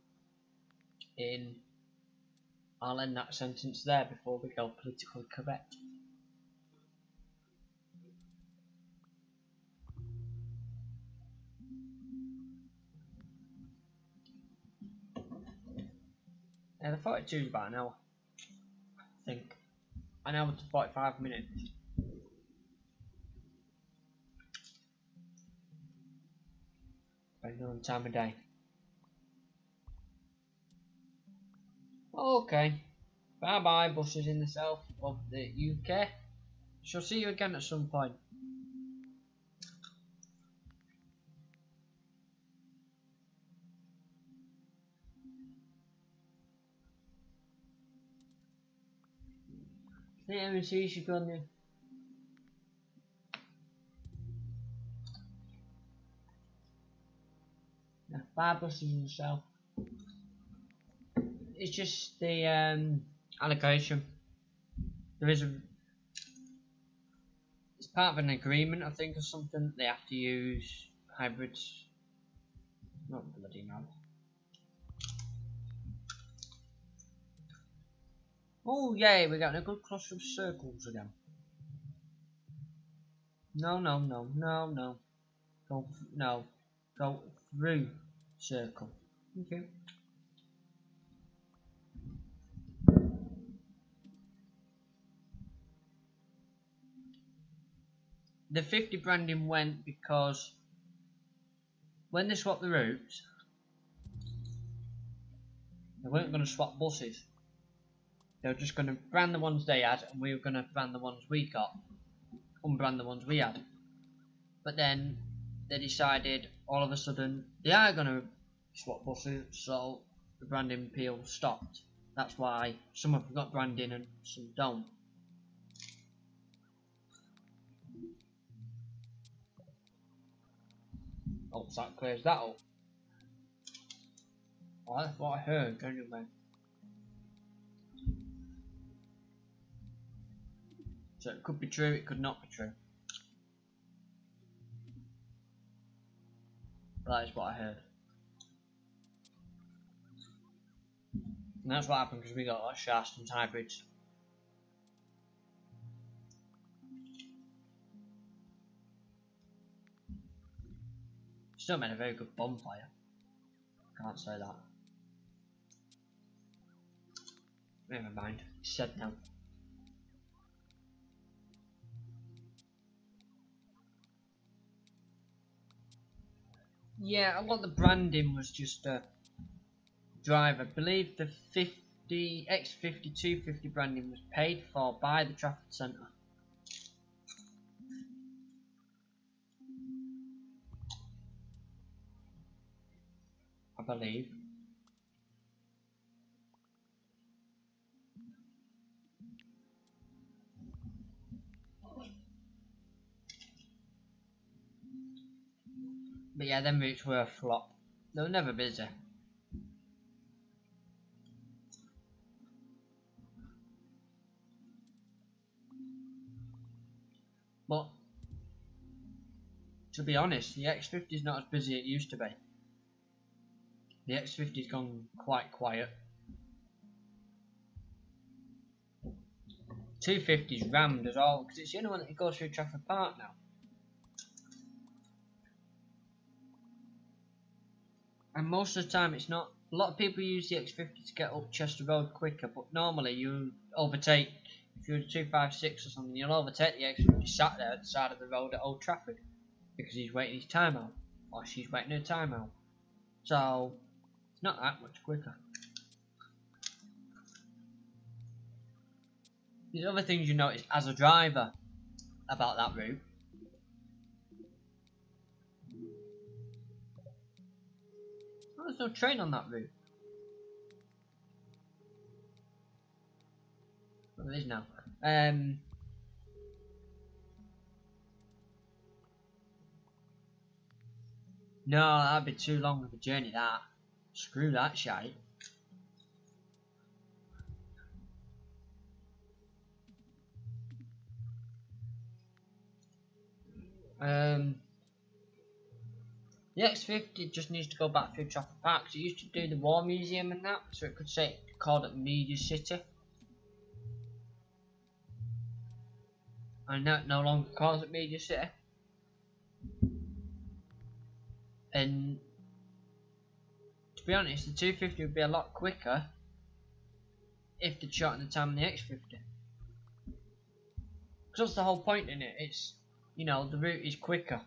I'll end that sentence there before we go politically correct. Yeah, the 42 is about an hour, I think. An hour to 45 minutes. Depending on the time of day. Okay. Bye bye, buses in the south of the UK. Shall see you again at some point. Let me see, she's gone there. Yeah, 5 buses in the south. It's just the allocation. There is it's part of an agreement, I think, or something. They have to use hybrids. Not bloody no. Oh yay, we're getting a good cluster of circles again. No. Go through circle. Okay. The 50 branding went because when they swapped the routes, they weren't going to swap buses. They were just going to brand the ones they had, and we were going to brand the ones we got, unbrand the ones we had. But then they decided all of a sudden they are going to swap buses, so the branding peel stopped. That's why some have got branding and some don't. Oh, so that clears that up. Well, that's what I heard anyway. So it could be true, it could not be true. That is what I heard. And that's what happened because we got a lot of Sharston's hybrids. Still made a very good bonfire. Can't say that. Never mind. It's said now. Yeah, a lot of the branding was just a drive. I believe the 50 X50 250 branding was paid for by the Trafford Centre. I believe. But yeah, them routes were a flop. They were never busy. But to be honest, the X50 is not as busy as it used to be. The X50's gone quite quiet. 250's rammed as well, because it's the only one that goes through Trafford Park now. And most of the time it's not. A lot of people use the X50 to get up Chester Road quicker, but normally you overtake, if you're a 256 or something, you'll overtake the X50 sat there at the side of the road at Old Trafford, because he's waiting his time out, or she's waiting her time out. So, it's not that much quicker. There's other things you notice as a driver about that route. Oh, there's no train on that route. Well, there is now. No, that'd be too long of a journey, that. Screw that shite. The X50 just needs to go back through Trafford Park, because it used to do the War Museum and that, so it could say called it Media City. And now it no longer calls it Media City. And to be honest, the 250 would be a lot quicker if they'd shortened the time on the X50. Because that's the whole point in it. It's, you know, the route is quicker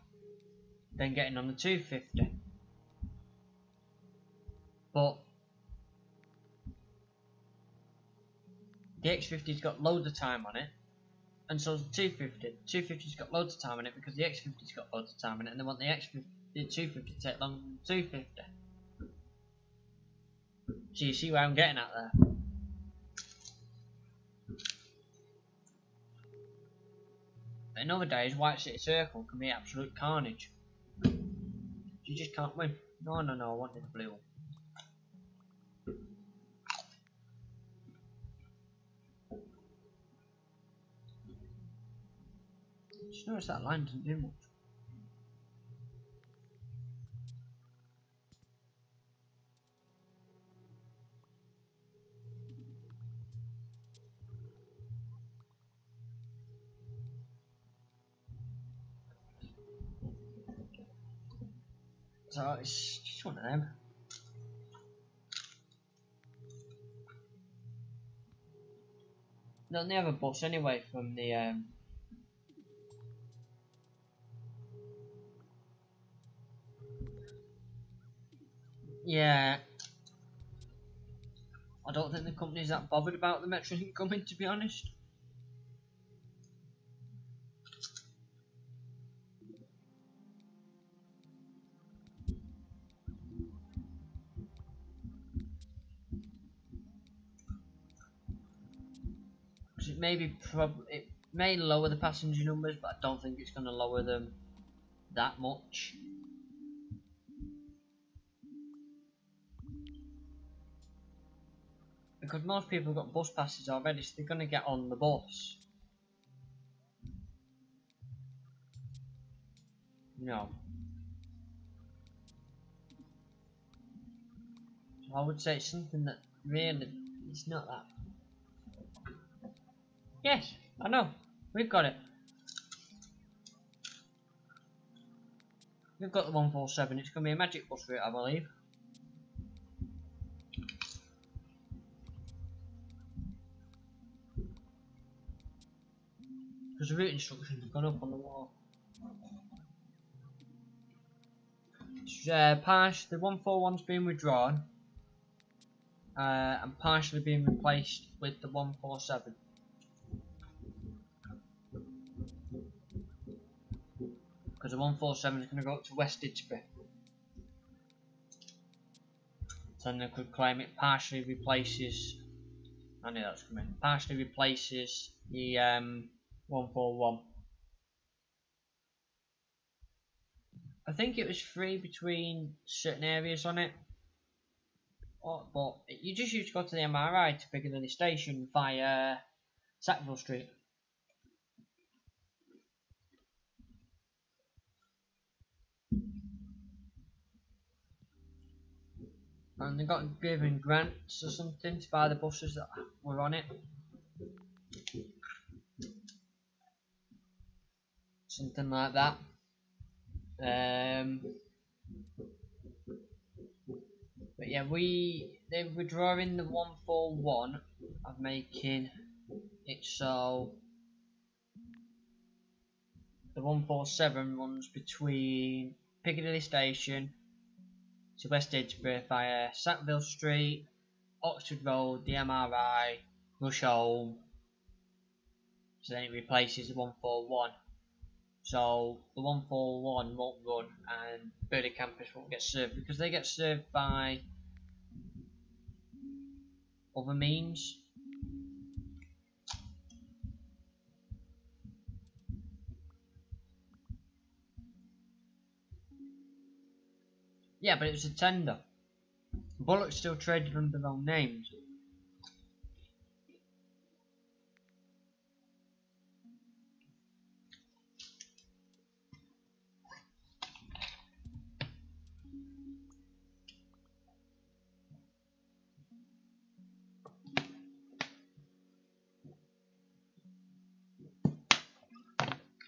than getting on the 250. But the X50's got loads of time on it, and so's the 250. The 250's got loads of time on it because the X50's got loads of time on it, and they want the 250 to take longer than the 250. So you see where I'm getting at there. In other days, White City Circle can be absolute carnage. You just can't win. No, I wanted the blue one. Just notice that line doesn't do much. So it's just one of them. They only have a bus anyway from the yeah. I don't think the company's that bothered about the Metrolink coming, to be honest. Because it may lower the passenger numbers, but I don't think it's going to lower them that much. Because most people have got bus passes already, so they're going to get on the bus. No. So I would say it's something that really, it's not that. Yes, I know. We've got it. We've got the 147. It's going to be a magic bus route, I believe. Because the route instructions have gone up on the wall. The 141's been withdrawn and partially being replaced with the 147. Because the 147 is going to go up to West Didsbury. So then they could claim it partially replaces. I knew that was coming. Partially replaces the 141. I think it was free between certain areas on it. But you just used to go to the MRI to Piccadilly Station via Sackville Street. And they got given grants or something to buy the buses that were on it. Something like that. But yeah, they're withdrawing the 141 of making it so the 147 runs between Piccadilly Station to West Didsbury via Sackville Street, Oxford Road, the MRI, Rush Home. So then it replaces the 141. So the 141 won't run and Burley campus won't get served because they get served by other means. Yeah, but it was a tender. Bullock still traded under their own names.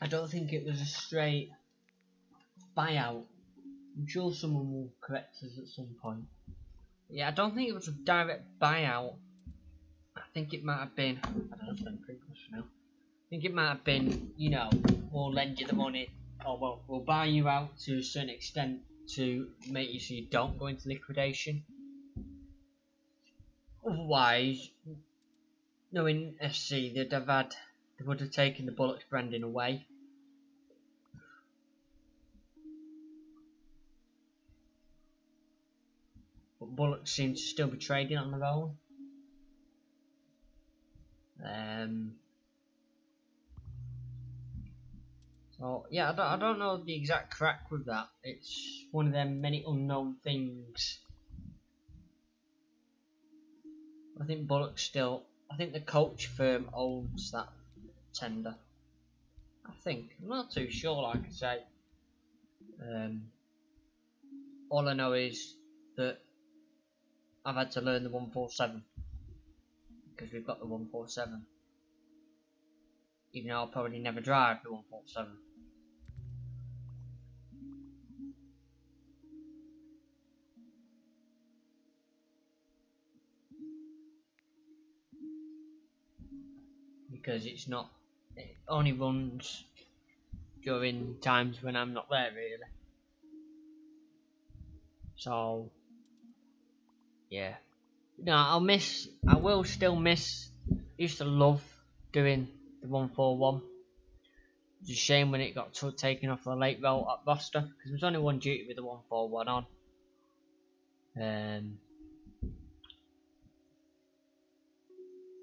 I don't think it was a straight buyout. I'm sure someone will correct us at some point. Yeah, I don't think it was a direct buyout. I think it might have been. I don't know if I'm Pringles for now. I think it might have been, you know, we'll lend you the money, or well, we'll buy you out to a certain extent to make you so you don't go into liquidation. Otherwise, knowing FC, they would have taken the Bullocks branding away. But Bullocks seem to still be trading on their own. So yeah, I don't know the exact crack with that. It's one of them many unknown things. I think Bullock still. I think the coach firm owns that tender. I think. I'm not too sure, like I say. All I know is that I've had to learn the 147 because we've got the 147. Even though I'll probably never drive the 147. Because it only runs during times when I'm not there really. So yeah. No, I will still miss. I used to love doing the 141. It's a shame when it got taken off the late route at Roster because there was only one duty with the 141 on.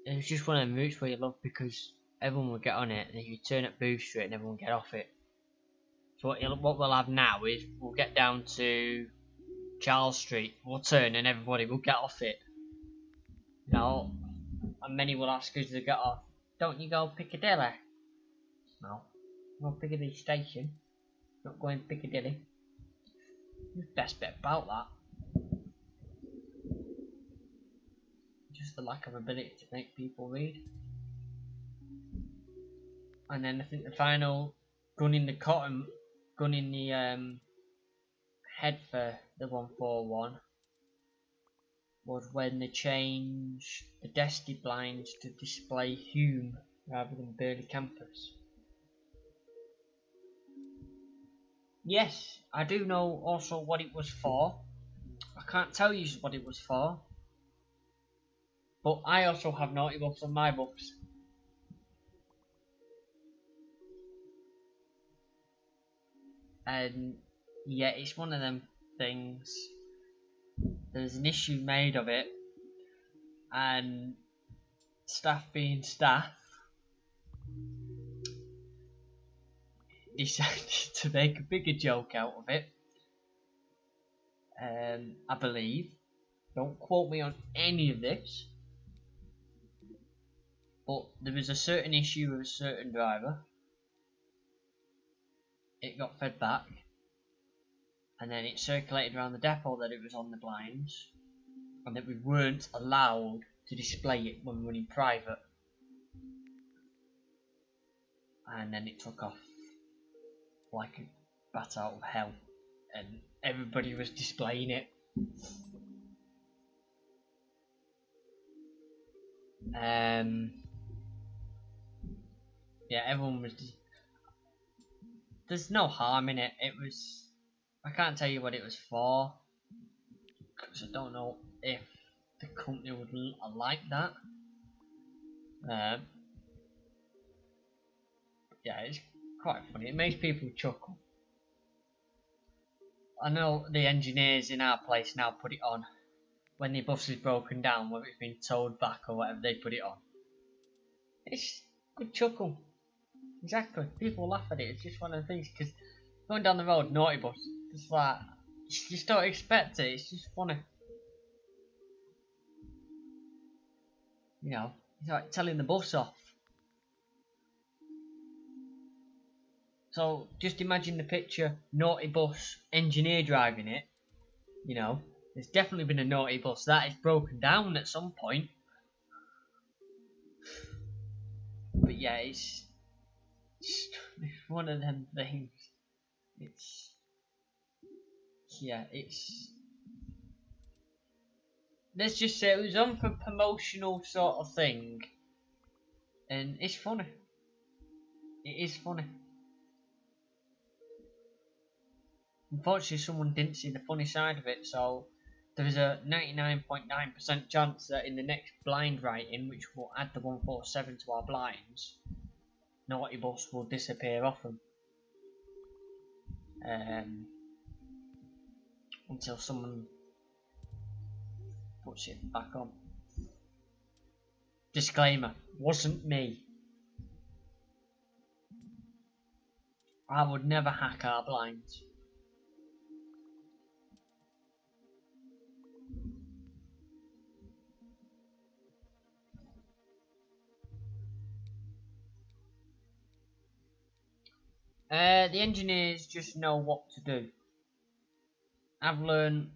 It was just one of them routes where you love because everyone would get on it and then you turn at Booth Street and everyone would get off it. So what we'll have now is we'll get down to Charles Street, we'll turn and everybody will get off it. You know, and many will ask us to get off. Don't you go Piccadilly? No. Go Piccadilly Station. Not going Piccadilly. The best bit about that. Just the lack of ability to make people read. And then I think the final gun in the head for the 141 was when they changed the Desti blinds to display Hume rather than Burley campus. Yes, I do know also what it was for. I can't tell you what it was for. But I also have naughty buffs on my buffs. And yeah, it's one of them things. There's an issue made of it, and staff being staff decided to make a bigger joke out of it. I believe. Don't quote me on any of this. But there was a certain issue with a certain driver. It got fed back. And then it circulated around the depot that it was on the blinds. And that we weren't allowed to display it when we were in private. And then it took off like a bat out of hell. And everybody was displaying it. Yeah, everyone was. There's no harm in it. It was. I can't tell you what it was for, because I don't know if the company would like that. Yeah, it's quite funny. It makes people chuckle. I know the engineers in our place now put it on when the bus is broken down, whether it's been towed back or whatever. They put it on. It's good chuckle. Exactly. People laugh at it. It's just one of the things, because going down the road, naughty bus, it's like, you just don't expect it. It's just funny. You know, it's like telling the bus off. So just imagine the picture, naughty bus, engineer driving it. You know, there's definitely been a naughty bus that is broken down at some point. But yeah, it's one of them things. Let's just say it was on for promotional sort of thing. And it's funny. It is funny. Unfortunately, someone didn't see the funny side of it, so there is a 99.9% chance that in the next blind writing, which will add the 147 to our blinds, naughty bus will disappear off them. Until someone puts it back on. Disclaimer, wasn't me. I would never hack our blinds. The engineers just know what to do. I've learned,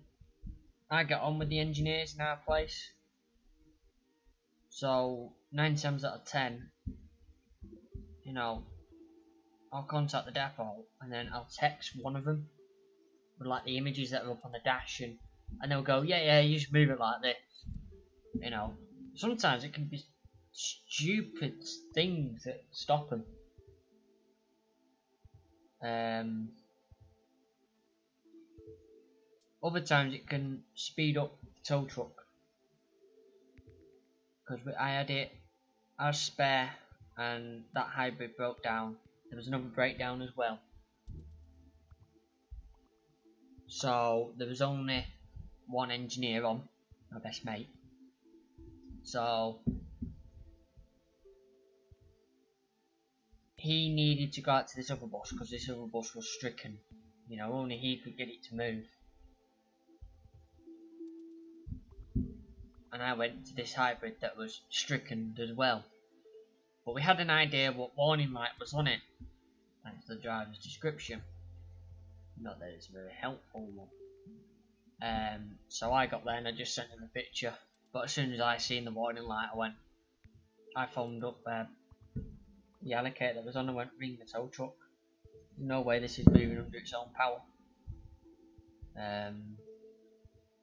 I get on with the engineers in our place. So 9 times out of 10, you know, I'll contact the depot and then I'll text one of them with like the images that are up on the dash, and they'll go, yeah, you just move it like this. You know, sometimes it can be stupid things that stop them. Other times it can speed up the tow truck, because I had it as spare and that hybrid broke down. There was another breakdown as well, so there was only one engineer on, my best mate. So he needed to go out to this other bus because this other bus was stricken. You know, only he could get it to move. And I went to this hybrid that was stricken as well. But we had an idea what warning light was on it, thanks to the driver's description. Not that it's a very helpful one. So I got there and I just sent him a picture. But as soon as I seen the warning light, I phoned up the allocator that was on and went, ring the tow truck. There's no way this is moving under its own power.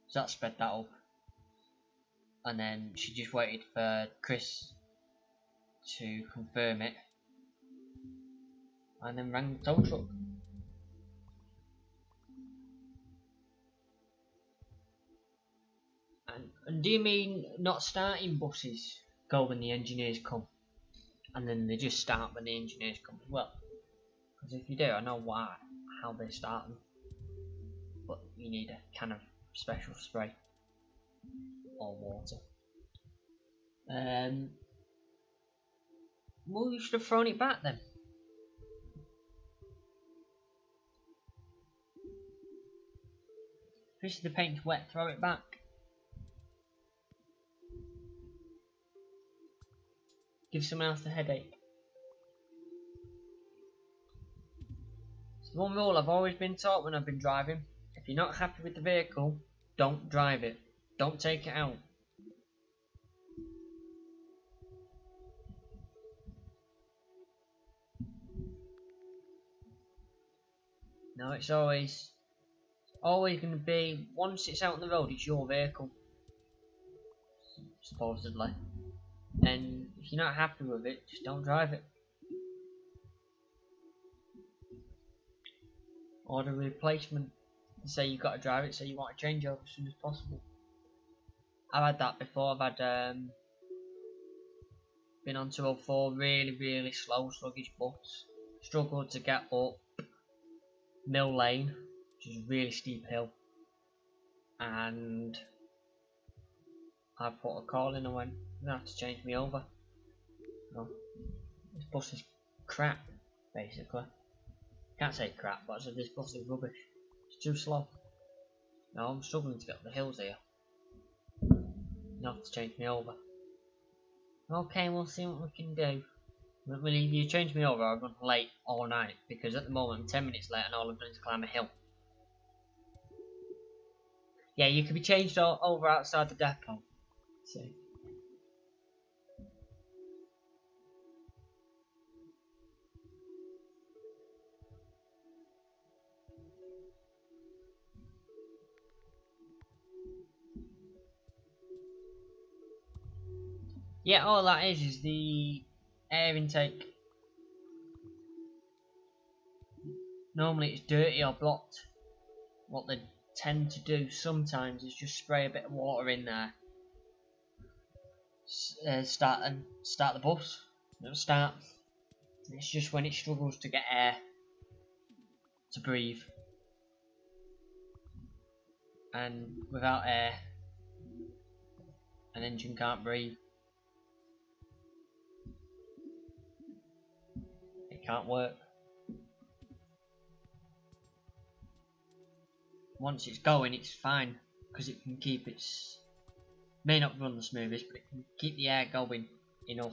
So that sped that up. And then she just waited for Chris to confirm it, and then rang the tow truck. And do you mean not starting buses go when the engineers come, and then they just start when the engineers come as well? Because if you do, I know how they start them, but you need a kind of special spray or water. Well, you should have thrown it back then. If the paint's wet, throw it back. Give someone else a headache. It's one rule I've always been taught when I've been driving. If you're not happy with the vehicle, don't drive it. Don't take it out. No, it's always going to be, once it's out on the road, it's your vehicle, supposedly. And if you're not happy with it, just don't drive it. Order a replacement. Say you've got to drive it, so you want to change over as soon as possible. I've had that before. I've had been on 204, really slow, sluggish bus. Struggled to get up Mill Lane, which is a really steep hill, and I put a call in and went, "You have to change me over. No, this bus is crap, basically. Can't say crap, but I said this bus is rubbish. It's too slow. No, I'm struggling to get up the hills here. You have to change me over." Okay, we'll see what we can do. Well, if you change me over, I'll run late all night, because at the moment I'm 10 minutes late and all I've done is climb a hill. Yeah, you can be changed over outside the depot. See. Yeah, all that is the air intake. Normally it's dirty or blocked. What they tend to do sometimes is just spray a bit of water in there. Start the bus. It'll start. It's just when it struggles to get air to breathe, and without air, an engine can't breathe. It can't work. Once it's going, it's fine, because it can keep its, may not run the smoothest, but it can keep the air going enough.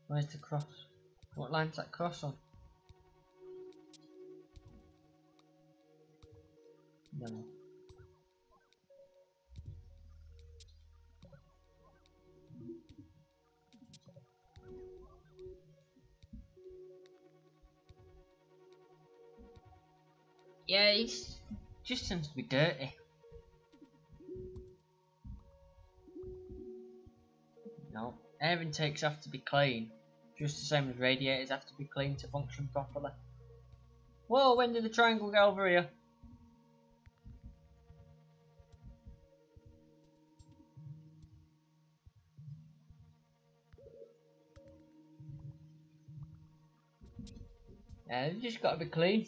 Where's the cross? What line's that cross on? No. Yeah, it just tends to be dirty. No, air intakes have to be clean, just the same as radiators have to be clean to function properly. Whoa, when did the triangle get over here? Yeah, they've just got to be clean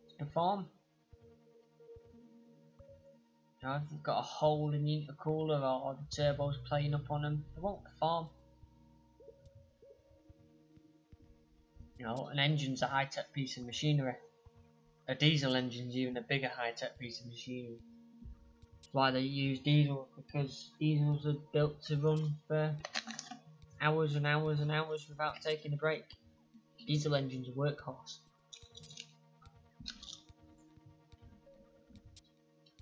to perform. Now, if they've got a hole in the intercooler or the turbo's playing up on them, they won't perform. You know, an engine's a high-tech piece of machinery. A diesel engine's even a bigger high-tech piece of machinery. That's why they use diesel, because diesels are built to run for hours and hours and hours without taking a break. Diesel engines are workhorse.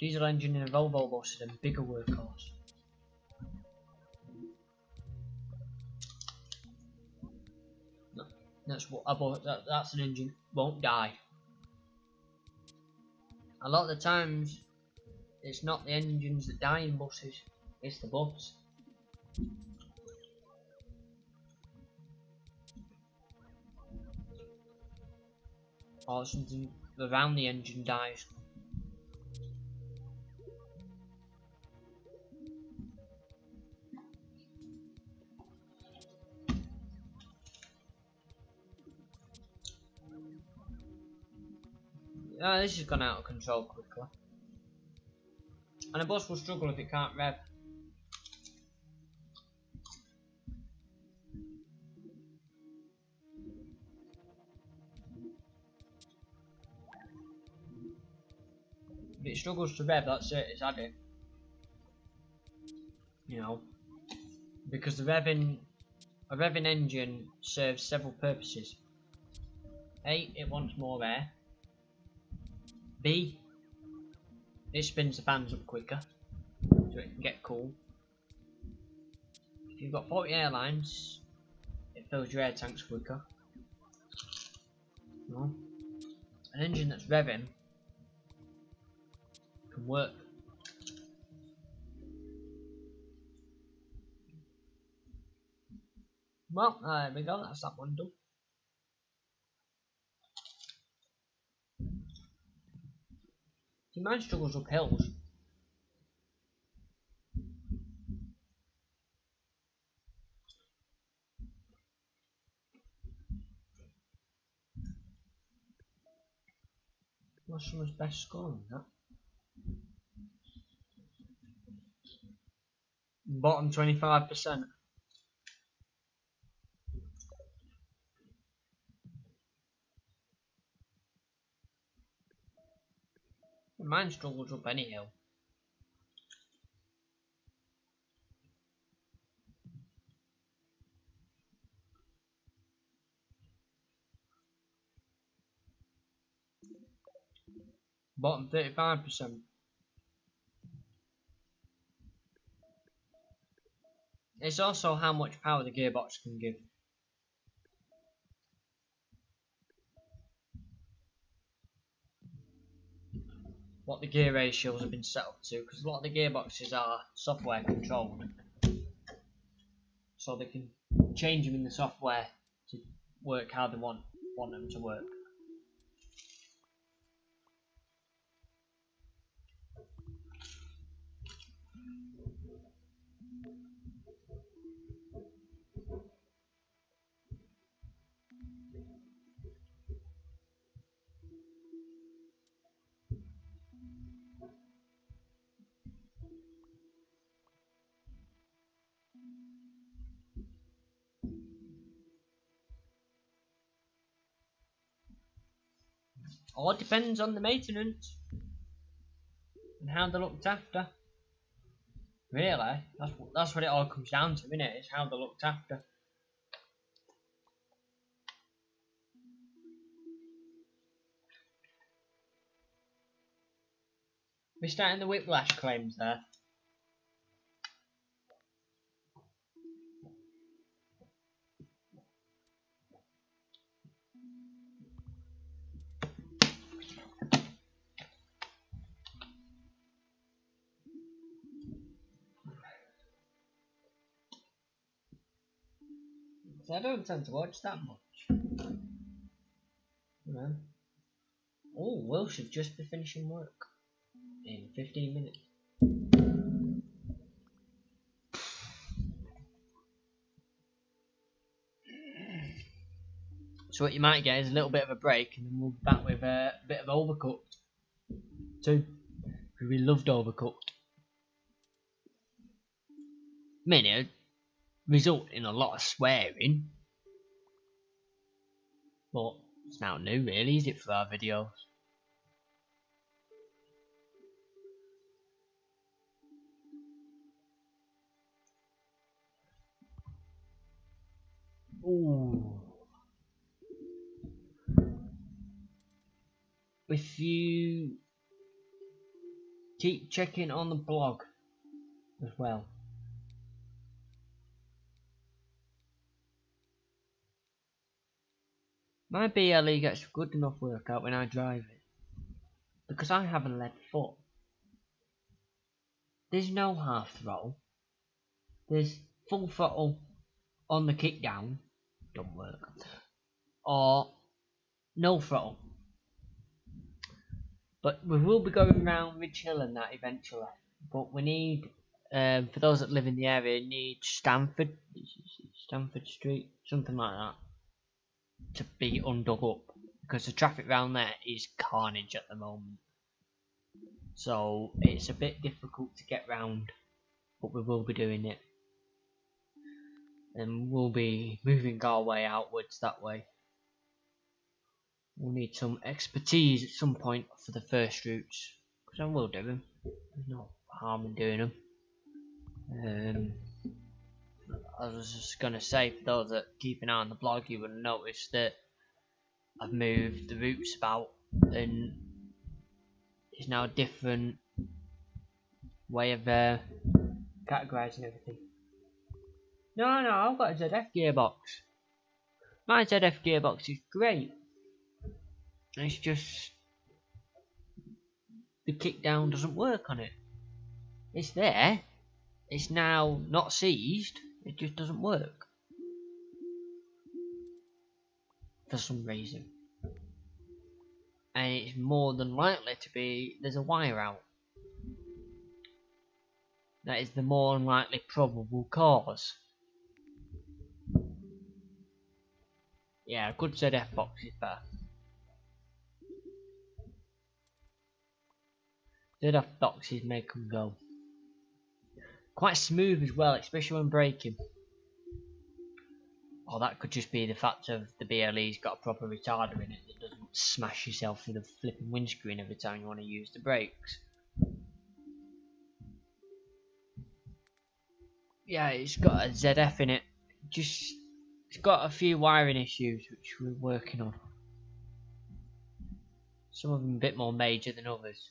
Diesel engine in a Volvo bus is a bigger workhorse. No, that's an engine won't die. A lot of the times It's not the engines that die in buses, it's the bus. Or something around the engine dies. This has gone out of control quickly. And a bus will struggle if it can't rev. If it struggles to rev, that's it, it's had it. You know. Because a revving engine serves several purposes. A, it wants more air. B, it spins the fans up quicker, so it can get cool. If you've got 40 airlines, it fills your air tanks quicker. You know? An engine that's revving can work. Well, there we go, that's that one done. See, mine struggles up hills. What's someone's best score on that? Bottom 25%. Mine struggles up any hill. Bottom 35%. It's also how much power the gearbox can give. What the gear ratios have been set up to, because a lot of the gearboxes are software controlled. So they can change them in the software to work how they want them to work. All depends on the maintenance and how they're looked after. Really, that's what it all comes down to, isn't it? It's how they're looked after. We're starting the whiplash claims there. So I don't tend to watch that much. You know. Oh, Will should just be finishing work in 15 minutes. So what you might get is a little bit of a break, and then we'll be back with a bit of Overcooked too. We loved Overcooked. I mean, it result in a lot of swearing, but it's not new, really, is it, for our videos? Ooh. If you keep checking on the blog as well. My BLE gets good enough workout when I drive it, because I have a lead foot. there's no half throttle. There's full throttle on the kick down, don't work, or no throttle. But we will be going round Ridge Hill and that eventually. But we need, for those that live in the area, need Stamford Street, something like that, to be undug up, because the traffic round there is carnage at the moment. So it's a bit difficult to get round, but we will be doing it. And we'll be moving our way outwards that way. We'll need some expertise at some point for the first routes, because I will do them. There's no harm in doing them. I was just going to say, for those that keep an eye on the blog, you will notice that I've moved the routes about, and it's now a different way of categorising everything. No, I've got a ZF gearbox. My ZF gearbox is great. It's just the kick down doesn't work on it. It's there. It's now not seized. It just doesn't work for some reason. And it's more than likely to be there's a wire out. That is the more unlikely probable cause. Yeah, a good ZF box is better. ZF boxes make them go. Quite smooth as well, especially when braking. Or that could just be the fact of the BLE's got a proper retarder in it that doesn't smash yourself through the flipping windscreen every time you want to use the brakes. Yeah, it's got a ZF in it. Just, it's got a few wiring issues which we're working on. Some of them a bit more major than others.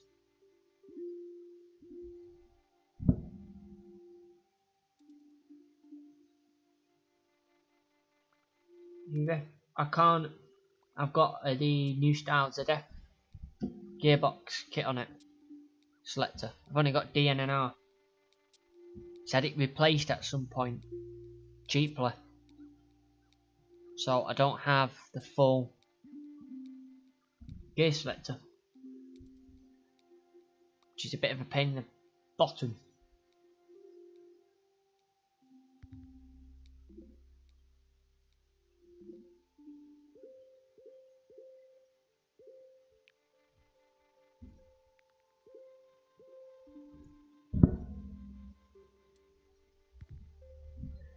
I can't. I've got the new style ZF gearbox kit on it. Selector. I've only got DN and R. It's had it replaced at some point cheaply. So I don't have the full gear selector, which is a bit of a pain in the bottom.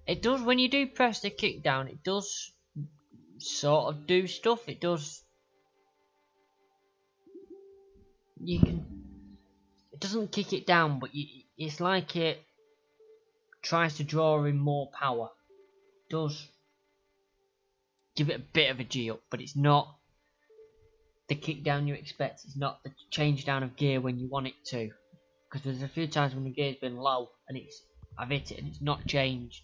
It does, when you do press the kick down, it does sort of do stuff. It does. You can. It doesn't kick it down, but it's like it tries to draw in more power. It does give it a bit of a G up, but it's not the kick down you expect. It's not the change down of gear when you want it to. Because there's a few times when the gear's been low and I've hit it and it's not changed.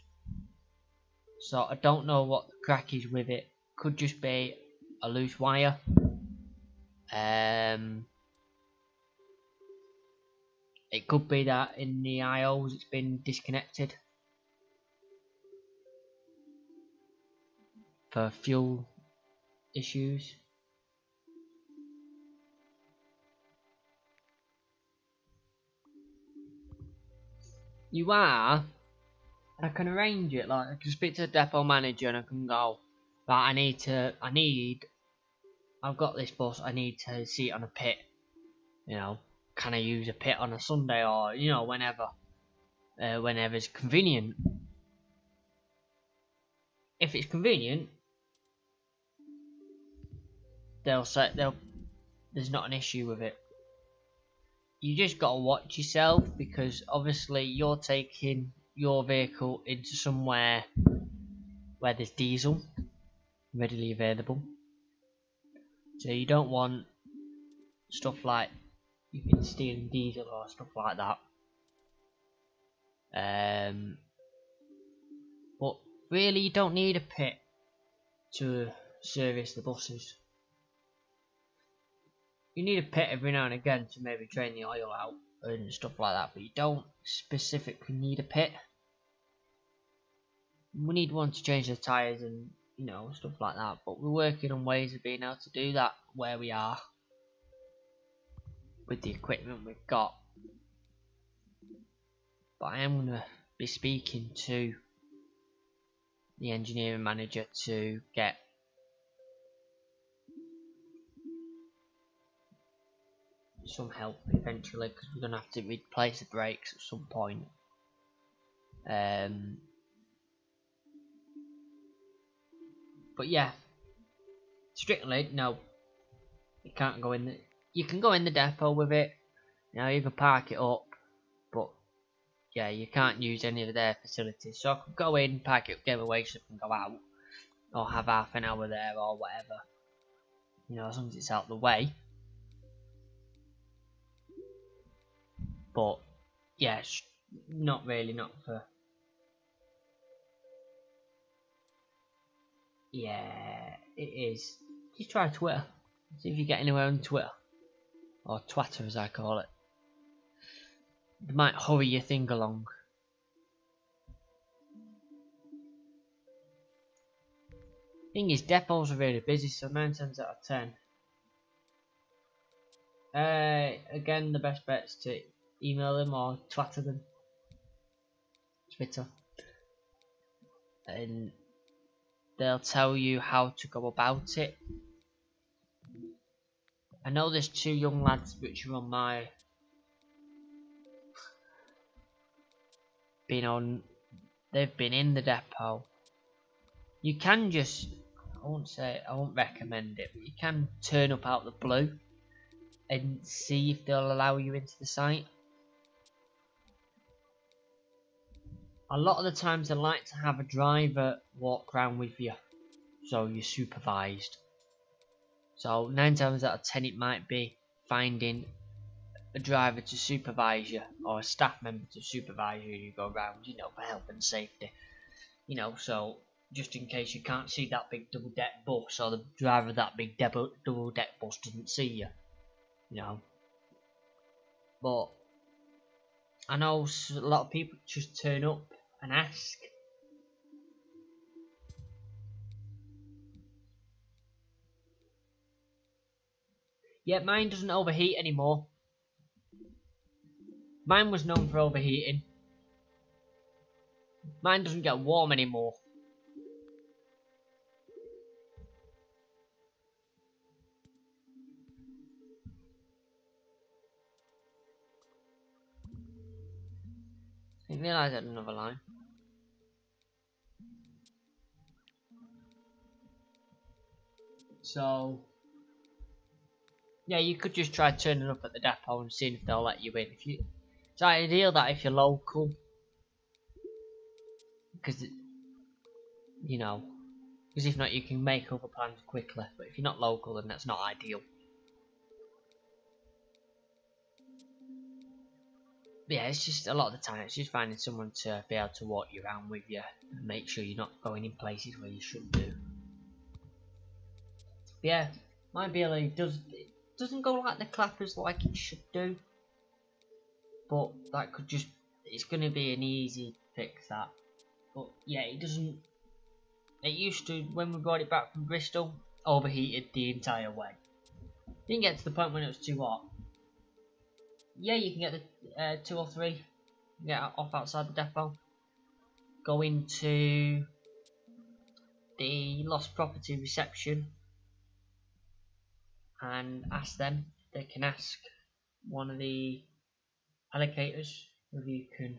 So I don't know what the crack is with it. Could just be a loose wire. It could be that in the IOs it's been disconnected for fuel issues. You are. I can arrange it, like I can speak to the depot manager and I can go, right, I've got this bus, I need to see it on a pit, you know, can I use a pit on a Sunday, or, you know, whenever's convenient. If it's convenient, there's not an issue with it. You just gotta watch yourself, because obviously you're taking your vehicle into somewhere where there's diesel readily available, so you don't want stuff like you've been stealing diesel or stuff like that. But really, you don't need a pit to service the buses. You need a pit every now and again to maybe drain the oil out, and stuff like that, but you don't specifically need a pit. We need one to change the tyres and, you know, stuff like that, but we're working on ways of being able to do that where we are with the equipment we've got. But I am going to be speaking to the engineering manager to get some help eventually, because we're going to have to replace the brakes at some point. But yeah, strictly no, you can't go in the. You can go in the depot with it. You know, you can park it up, but yeah, you can't use any of their facilities. So I could go in, park it up, get away, so I can go out, or have half an hour there, or whatever. You know, as long as it's out of the way. But yeah, not really, not for. Yeah, it is. Just try Twitter. See if you get anywhere on Twitter. Or Twitter as I call it. They might hurry your thing along. Thing is, depots are really busy, so 9 times out of 10. Again, the best bet's to email them or Twitter them. Twitter. And they'll tell you how to go about it. I know there's 2 young lads which are on my they've been in the depot. You can just, I won't recommend it, but you can turn up out the blue and see if they'll allow you into the site. A lot of the times they like to have a driver walk around with you, so you're supervised. So 9 times out of 10 it might be finding a driver to supervise you, or a staff member to supervise you as you go around, you know, for health and safety. You know, so just in case you can't see that big double deck bus, or the driver of that big double deck bus doesn't see you. You know. But I know a lot of people just turn up and ask. Yeah, mine doesn't overheat anymore. Mine was known for overheating. Mine doesn't get warm anymore. I didn't realise I had another line. So yeah, you could just try turning up at the depot and seeing if they'll let you in. It's ideal that if you're local, because you know, because if not, you can make other plans quickly. But if you're not local, then that's not ideal. But yeah, it's just a lot of the time it's just finding someone to be able to walk you around with you and make sure you're not going in places where you shouldn't do. But yeah, my BLA doesn't go like the clappers like it should do, but that could just, it's going to be an easy fix that. But yeah, it doesn't. It used to, when we brought it back from Bristol, overheated the entire way. Didn't get to the point when it was too hot. Yeah, you can get the 2 or 3, get off outside the depot, go into the lost property reception and ask them. They can ask one of the allocators whether you can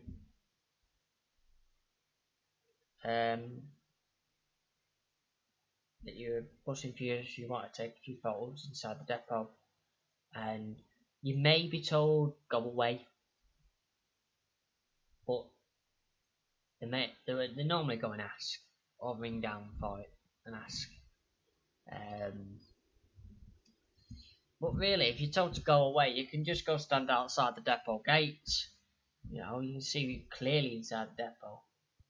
that you're busing for you if you want to take a few photos inside the depot, and you may be told go away, but they normally go and ask or ring down for it and ask. But really, if you're told to go away, you can just go stand outside the depot gates. You know, you can see clearly inside the depot.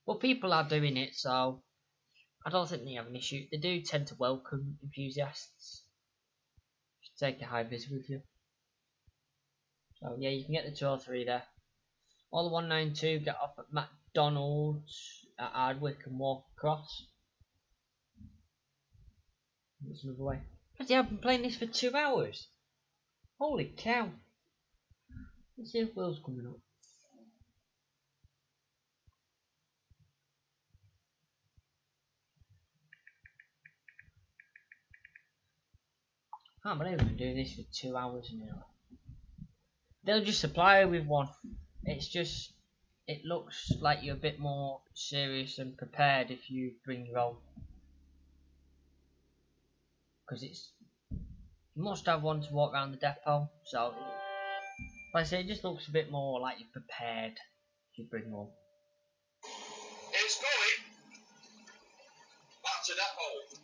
But people are doing it, so I don't think they have an issue. They do tend to welcome enthusiasts. Take a high vis with you. So yeah, you can get the 203 there. All the 192 get off at McDonald's at Ardwick and walk across. That's another way. Bloody hell, I've been playing this for 2 hours. Holy cow. Let's see if Will's coming up. I can't believe I've been doing this for 2 hours now. They'll just supply you with one. It's just, it looks like you're a bit more serious and prepared if you bring your own. Because you must have one to walk around the depot. So, like I say, it just looks a bit more like you're prepared if you bring one. It's going back to depot.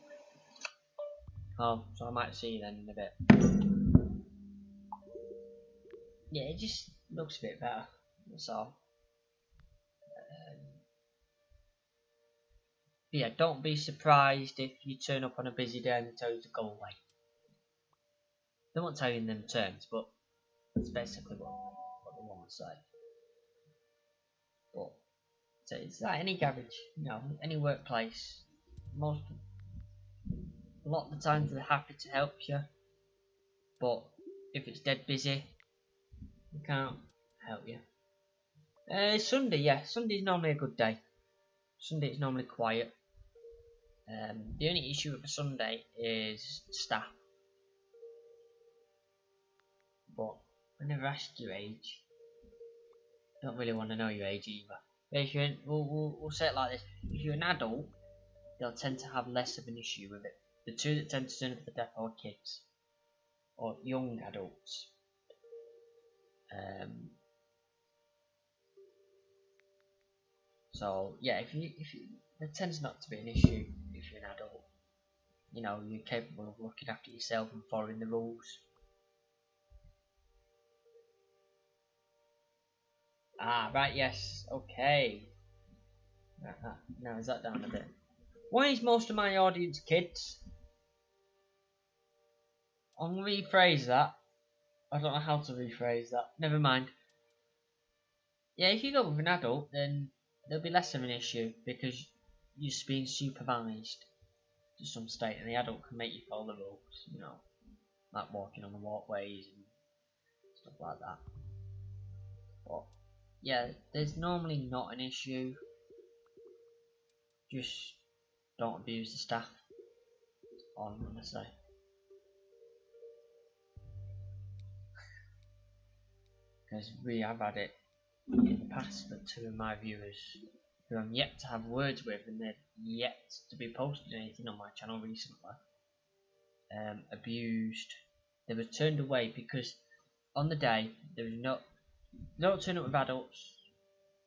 Oh, so I might see you then in a bit. Yeah, it just looks a bit better, that's all. But yeah, don't be surprised if you turn up on a busy day and they tell you to go away. They won't tell you in them terms, but that's basically what they want to say. But so it's like any garage, you know, any workplace. A lot of the times they're happy to help you, but if it's dead busy, they can't help you. Sunday, yeah, Sunday's normally a good day. Sunday is normally quiet. The only issue with a Sunday is staff. But I never asked your age. Don't really want to know your age either. But if you're we'll say it like this: if you're an adult, they'll tend to have less of an issue with it. The two that tend to turn up at the depot are kids or young adults. So yeah, if you there tends not to be an issue if you're an adult. You know, you're capable of looking after yourself and following the rules. Ah, right, yes, okay. Now is that down a bit? Why is most of my audience kids? I'll rephrase that. I don't know how to rephrase that. Never mind. Yeah, if you go with an adult, then there'll be less of an issue because you're being supervised to some state, and the adult can make you follow the rules. You know, like walking on the walkways and stuff like that. But yeah, there's normally not an issue. Just don't abuse the staff. That's all I'm gonna say. Because we have had it in the past that two of my viewers, who I'm yet to have words with, and they're yet to be posted anything on my channel recently, abused. They were turned away because on the day there was no turn up with adults,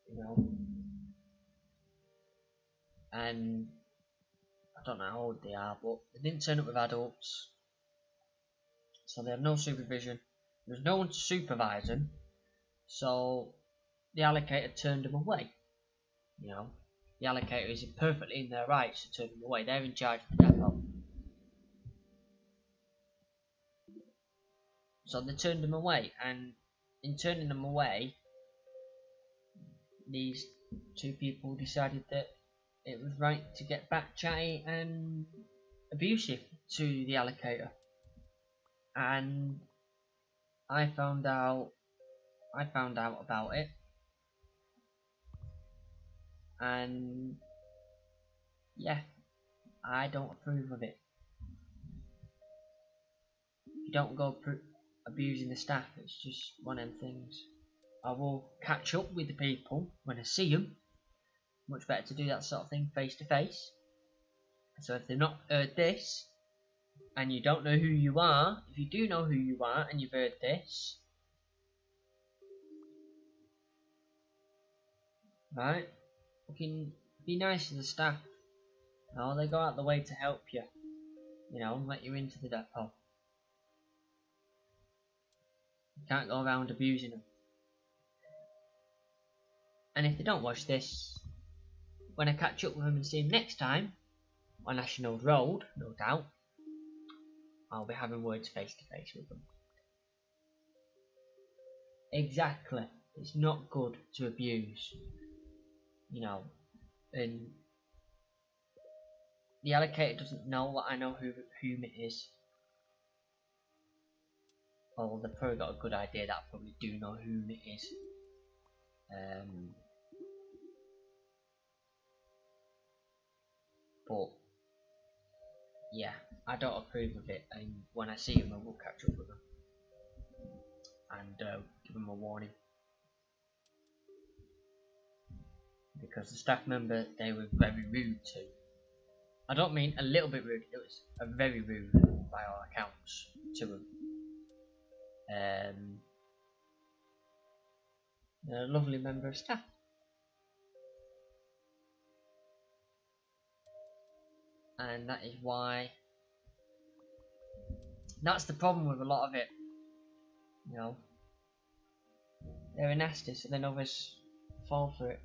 you know, and I don't know how old they are, but they didn't turn up with adults, so they had no supervision. There was no one to supervise them, so the allocator turned them away. You know, the allocator is perfectly in their rights to turn them away. They're in charge of the depot. So they turned them away, and in turning them away, these two people decided that it was right to get back chatty and abusive to the allocator. And I found out about it, and yeah, I don't approve of it. You don't go abusing the staff. It's just one of them things. I will catch up with the people when I see them. Much better to do that sort of thing face to face. So if they've not heard this, and you don't know who you are, if you do know who you are and you've heard this, right, you can be nice to the staff. You know, they go out the way to help you. You know, and let you into the depot. You can't go around abusing them. And if they don't watch this, when I catch up with them and see them next time, on National Road, no doubt, I'll be having words face to face with them. Exactly. It's not good to abuse, you know, and the allocator doesn't know that I know whom it is. Well, they've probably got a good idea that I probably do know whom it is. But yeah, I don't approve of it, and when I see him I will catch up with him and give him a warning. Because the staff member they were very rude to. I don't mean a little bit rude, it was a very rude by all accounts to him. They're a lovely member of staff. And that is why, that's the problem with a lot of it, you know. They're nasty, so then others fall for it.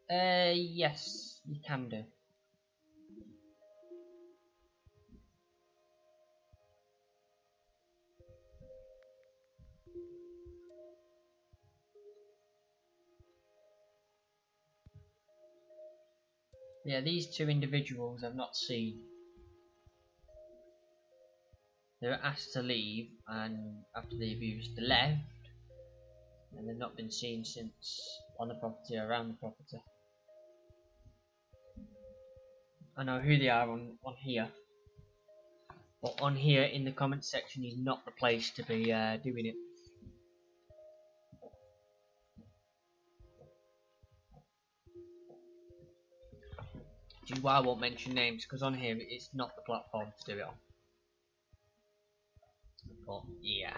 Yes, you can do. Yeah, these two individuals I've not seen. They were asked to leave, and after the abuse, they left, and they've not been seen since on the property or around the property. I know who they are on here, but on here in the comments section is not the place to be doing it. Which is why I won't mention names, because on here it's not the platform to do it on. But yeah,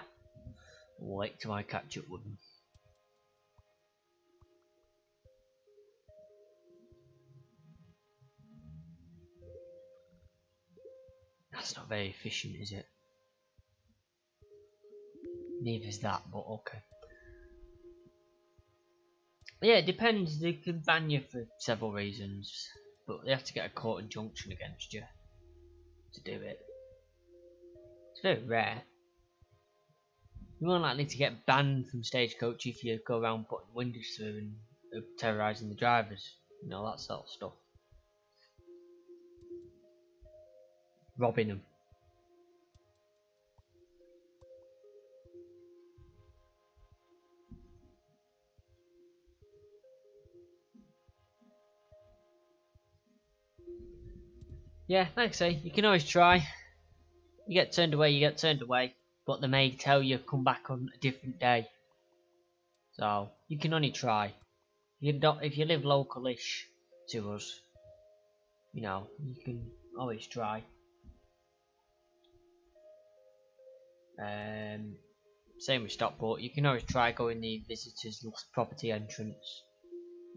wait till I catch up with them. That's not very efficient, is it? Neither is that, but okay. Yeah, it depends. They can ban you for several reasons, but they have to get a court injunction against you to do it. It's very rare. You're more likely to get banned from Stagecoach if you go around putting windows through and terrorising the drivers. You know, that sort of stuff. Robbing them. Yeah, like I say, you can always try. You get turned away, you get turned away. But they may tell you come back on a different day. So, you can only try. If you live localish to us, you know, you can always try. Same with Stockport, you can always try going the visitors property entrance.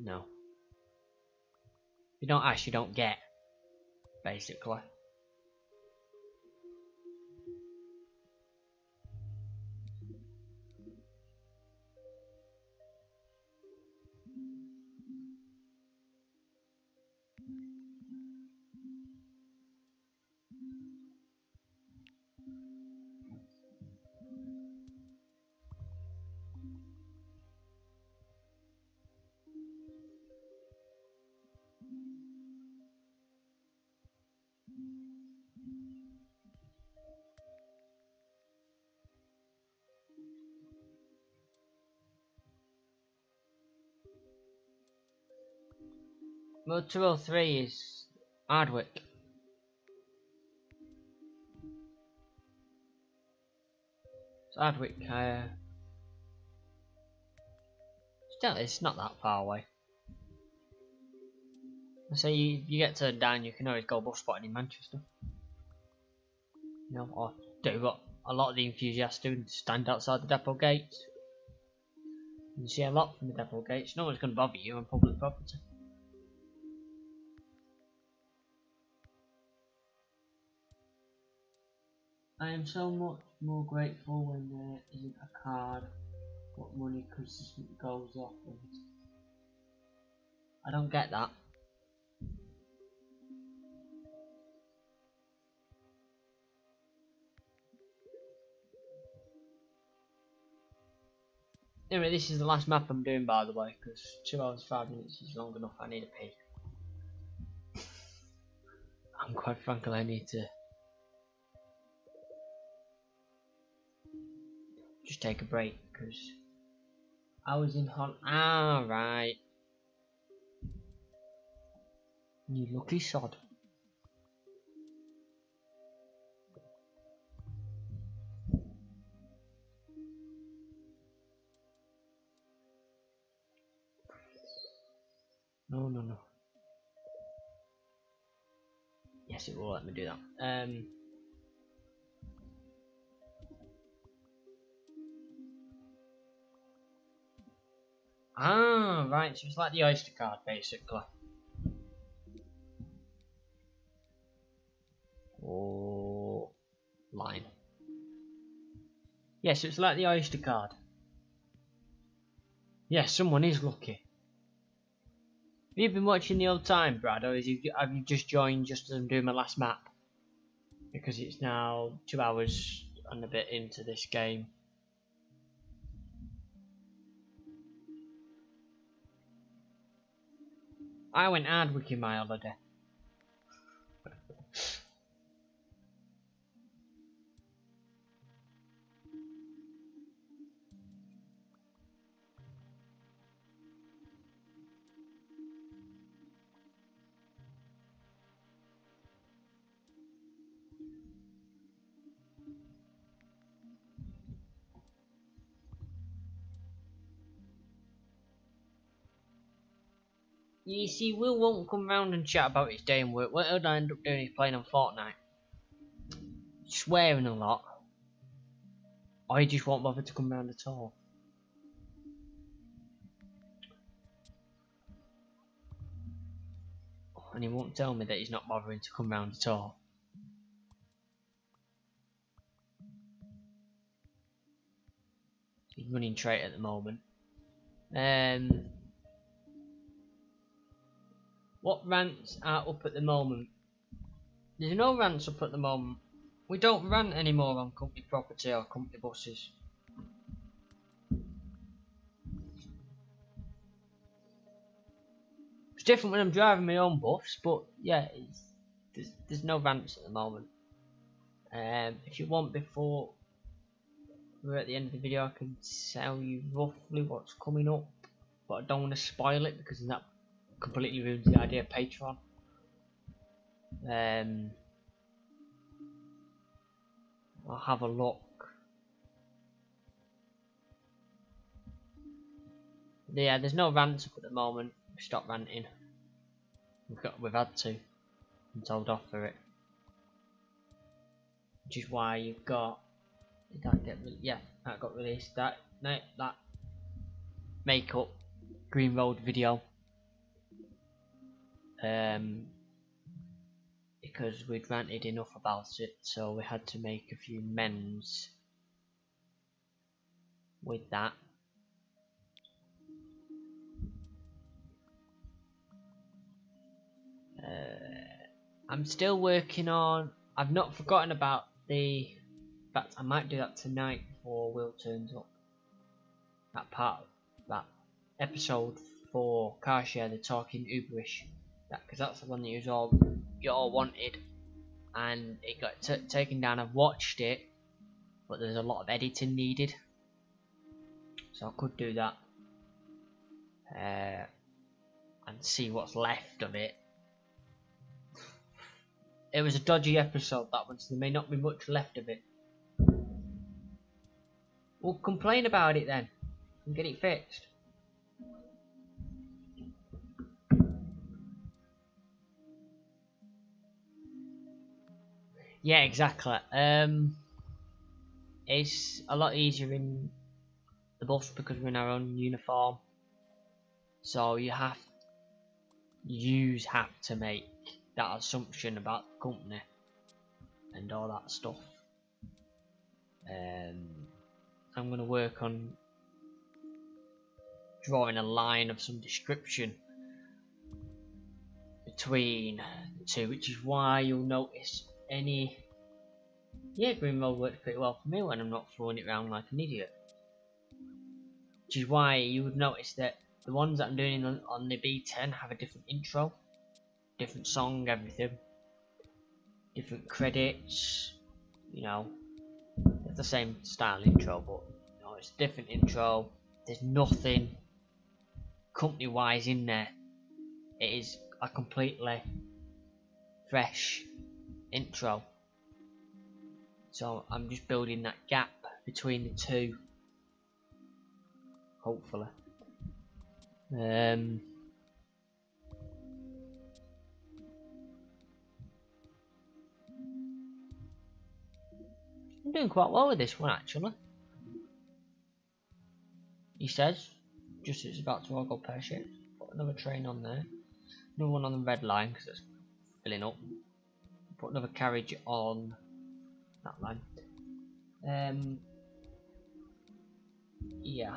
No. If you don't ask, you don't get, basically. Well, 203 is Hardwick. It's Hardwick, still, it's not that far away. So you get turned down, you can always go bus spotting in Manchester. You know, or do what a lot of the enthusiasts do and stand outside the depot gates. You see a lot from the depot gates, no one's going to bother you on public property. I am so much more grateful when there isn't a card, but money consistently goes off. I don't get that. Anyway, this is the last map I'm doing, by the way, because 2 hours 5 minutes is long enough. I need a pee. And quite frankly, I need to just take a break because I was in Holland. Ah, right. You lucky sod. No, no, no. Yes, it will let me do that. Ah, right. So it's like the Oyster card, basically. Oh, line. Yes, it's like the Oyster card. Yes, someone is lucky. Have you been watching the whole time, Brad, or have you just joined just as I'm doing my last map? Because it's now 2 hours and a bit into this game. I went hardwick in my holiday. You see, Will won't come round and chat about his day and work. What he'll end up doing is playing on Fortnite. Swearing a lot. Or he just won't bother to come round at all. And he won't tell me that he's not bothering to come round at all. He's running trait at the moment. What rants are up at the moment? There's no rants up at the moment. We don't rant anymore on company property or company buses. It's different when I'm driving my own bus, but yeah, there's no rants at the moment. If you want, before we're at the end of the video, I can tell you roughly what's coming up, but I don't want to spoil it because that completely ruins the idea of Patreon. I'll have a look. Yeah, there's no rants up at the moment. We've stopped ranting. We've had to. I'm told off for it. Which is why you've got. Did that get? Yeah, that got released. That makeup Green Road video. Because we'd ranted enough about it, so we had to make a few amends with that. I'm still working on. I've not forgotten about the. In fact, I might do that tonight before Will turns up. That part, that episode for Car Share, the talking Uberish. Because that's the one that you all wanted, and it got taken down. I've watched it, but there's a lot of editing needed, so I could do that and see what's left of it. It was a dodgy episode, that one, so there may not be much left of it. We'll complain about it then and get it fixed. Yeah, exactly. It's a lot easier in the bus because we're in our own uniform, so you have to make that assumption about the company and all that stuff. I'm going to work on drawing a line of some description between the two, which is why you'll notice any. Yeah, Green Road works pretty well for me when I'm not throwing it around like an idiot. which is why you would notice that the ones that I'm doing on the B10 have a different intro, different song, everything, different credits, you know, it's the same style intro, but you know, it's a different intro. There's nothing company wise in there. It is a completely fresh intro, so I'm just building that gap between the two, hopefully. I'm doing quite well with this one actually. He says, just as it's about to go pear shaped. Put another train on there. Another one on the red line because it's filling up. Put another carriage on that line. Yeah.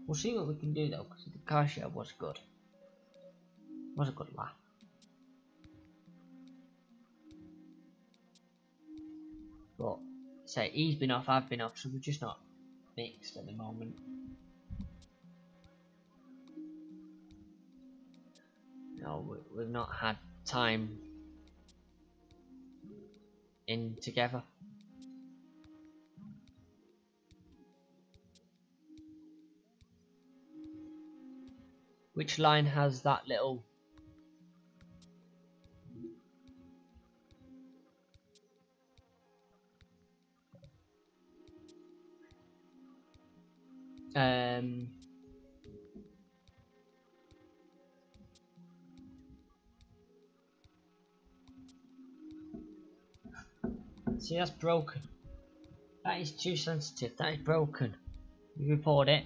We'll see what we can do though, because the car share was good. Was a good laugh. But say he's been off, I've been off, so we're just not mixed at the moment. No, we've not had time in together. Which line has that little see, that's broken. That is too sensitive. That is broken. You report it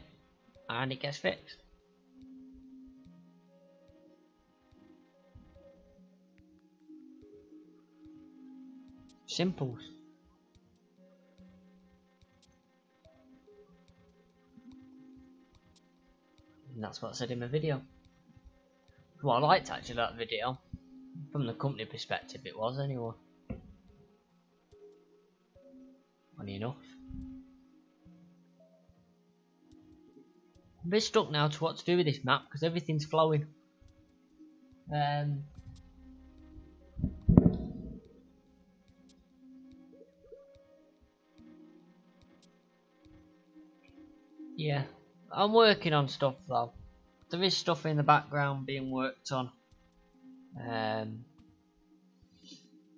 and it gets fixed. Simples. And that's what I said in my video. Well, I liked actually that video. From the company perspective it was anyway. Funny enough. I'm a bit stuck now to what to do with this map because everything's flowing. Yeah, I'm working on stuff though. There is stuff in the background being worked on.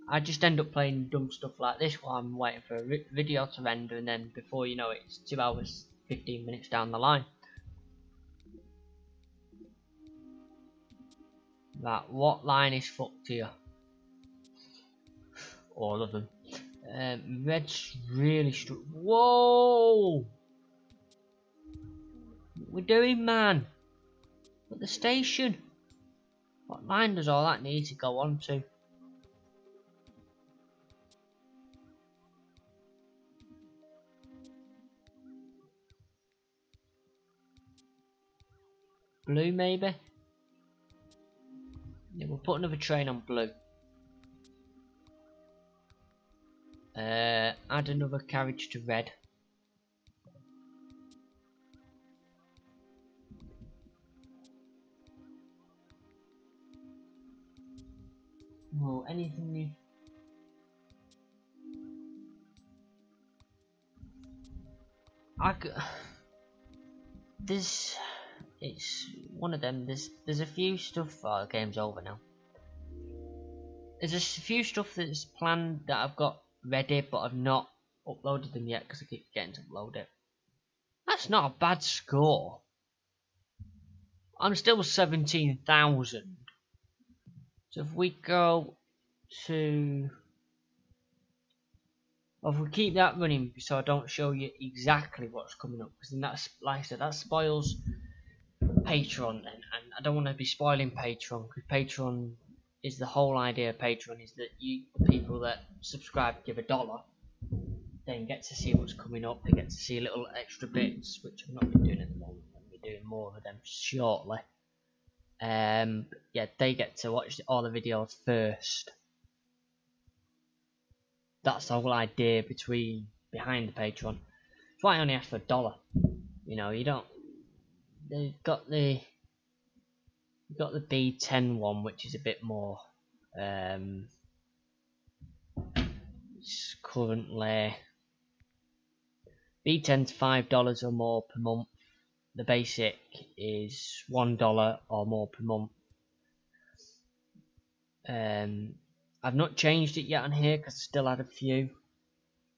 I just end up playing dumb stuff like this while I'm waiting for a video to render, and then before you know it, it's 2 hours 15 minutes down the line. That what line is fucked here? All of them. Red's really whoa! What we're doing, man? At the station. What line does all that need to go on to? Blue, maybe? Yeah, we'll put another train on blue. Add another carriage to red. Well, anything new? It's one of them. There's a few stuff. Oh, the game's over now. There's a few stuff that's planned that I've got ready, but I've not uploaded them yet because I keep forgetting to upload it. That's not a bad score. I'm still 17,000. So if we go to, well, if we keep that running, so I don't show you exactly what's coming up, because then that's, like I said, that spoils Patreon, and I don't want to be spoiling Patreon, because Patreon is the whole idea of Patreon is that you, the people that subscribe, give $1, then get to see what's coming up. They get to see little extra bits, which I've not been doing at the moment. I'll be doing more of them shortly. Yeah, they get to watch all the videos first. That's the whole idea behind the Patreon. why I only asked for $1. You know, you don't. They've got the B10 one, which is a bit more. It's currently B10's $5 or more per month. The basic is $1 or more per month. I've not changed it yet on here because I still had a few,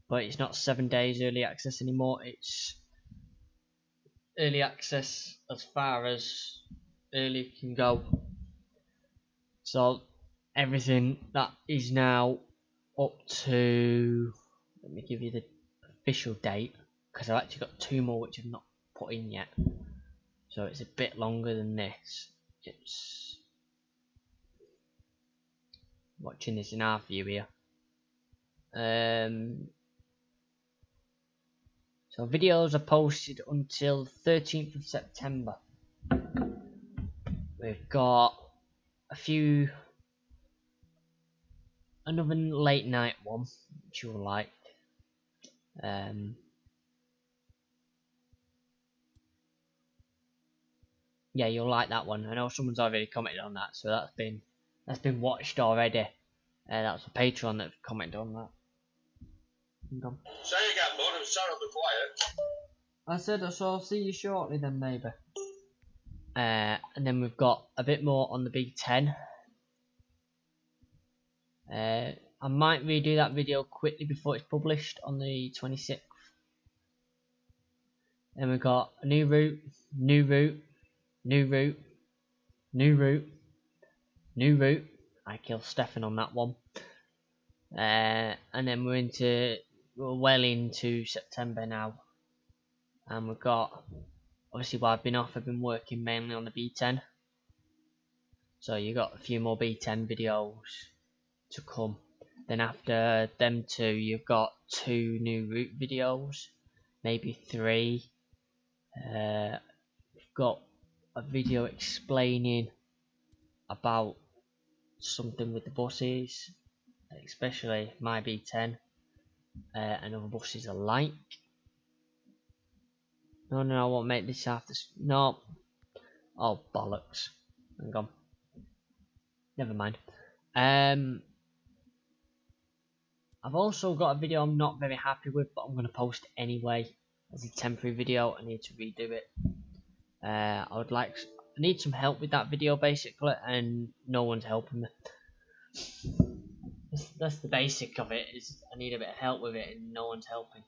but it's not 7 days early access anymore. It's early access as far as early can go. So everything that is now up to, let me give you the official date, because I've actually got 2 more which I've not put in yet, so it's a bit longer than this. It's watching this in our view here. So videos are posted until 13th of September. We've got another late night one which you'll like. Yeah, you'll like that one. I know someone's already commented on that, so that's been watched already. That's a Patreon that commented on that. Say again, bud. I'm terribly quiet. I said I'll see you shortly then, maybe. And then we've got a bit more on the B10. I might redo that video quickly before it's published on the 26th. Then we've got a new route, new route, new route, new route, new route. I killed Stefan on that one. And then we're well into September now. And we've got, obviously while I've been off, I've been working mainly on the B10. So you got a few more B10 videos to come. Then after them 2, you've got 2 new route videos, maybe 3. We've got a video explaining about something with the buses, especially my B10 and other buses alike. No, I won't make this after. No. Oh, bollocks. Hang on. Never mind. I've also got a video I'm not very happy with, but I'm going to post anyway as a temporary video. I need to redo it. I need some help with that video basically, and no one's helping me. That's the basic of it, is I need a bit of help with it and no one's helping.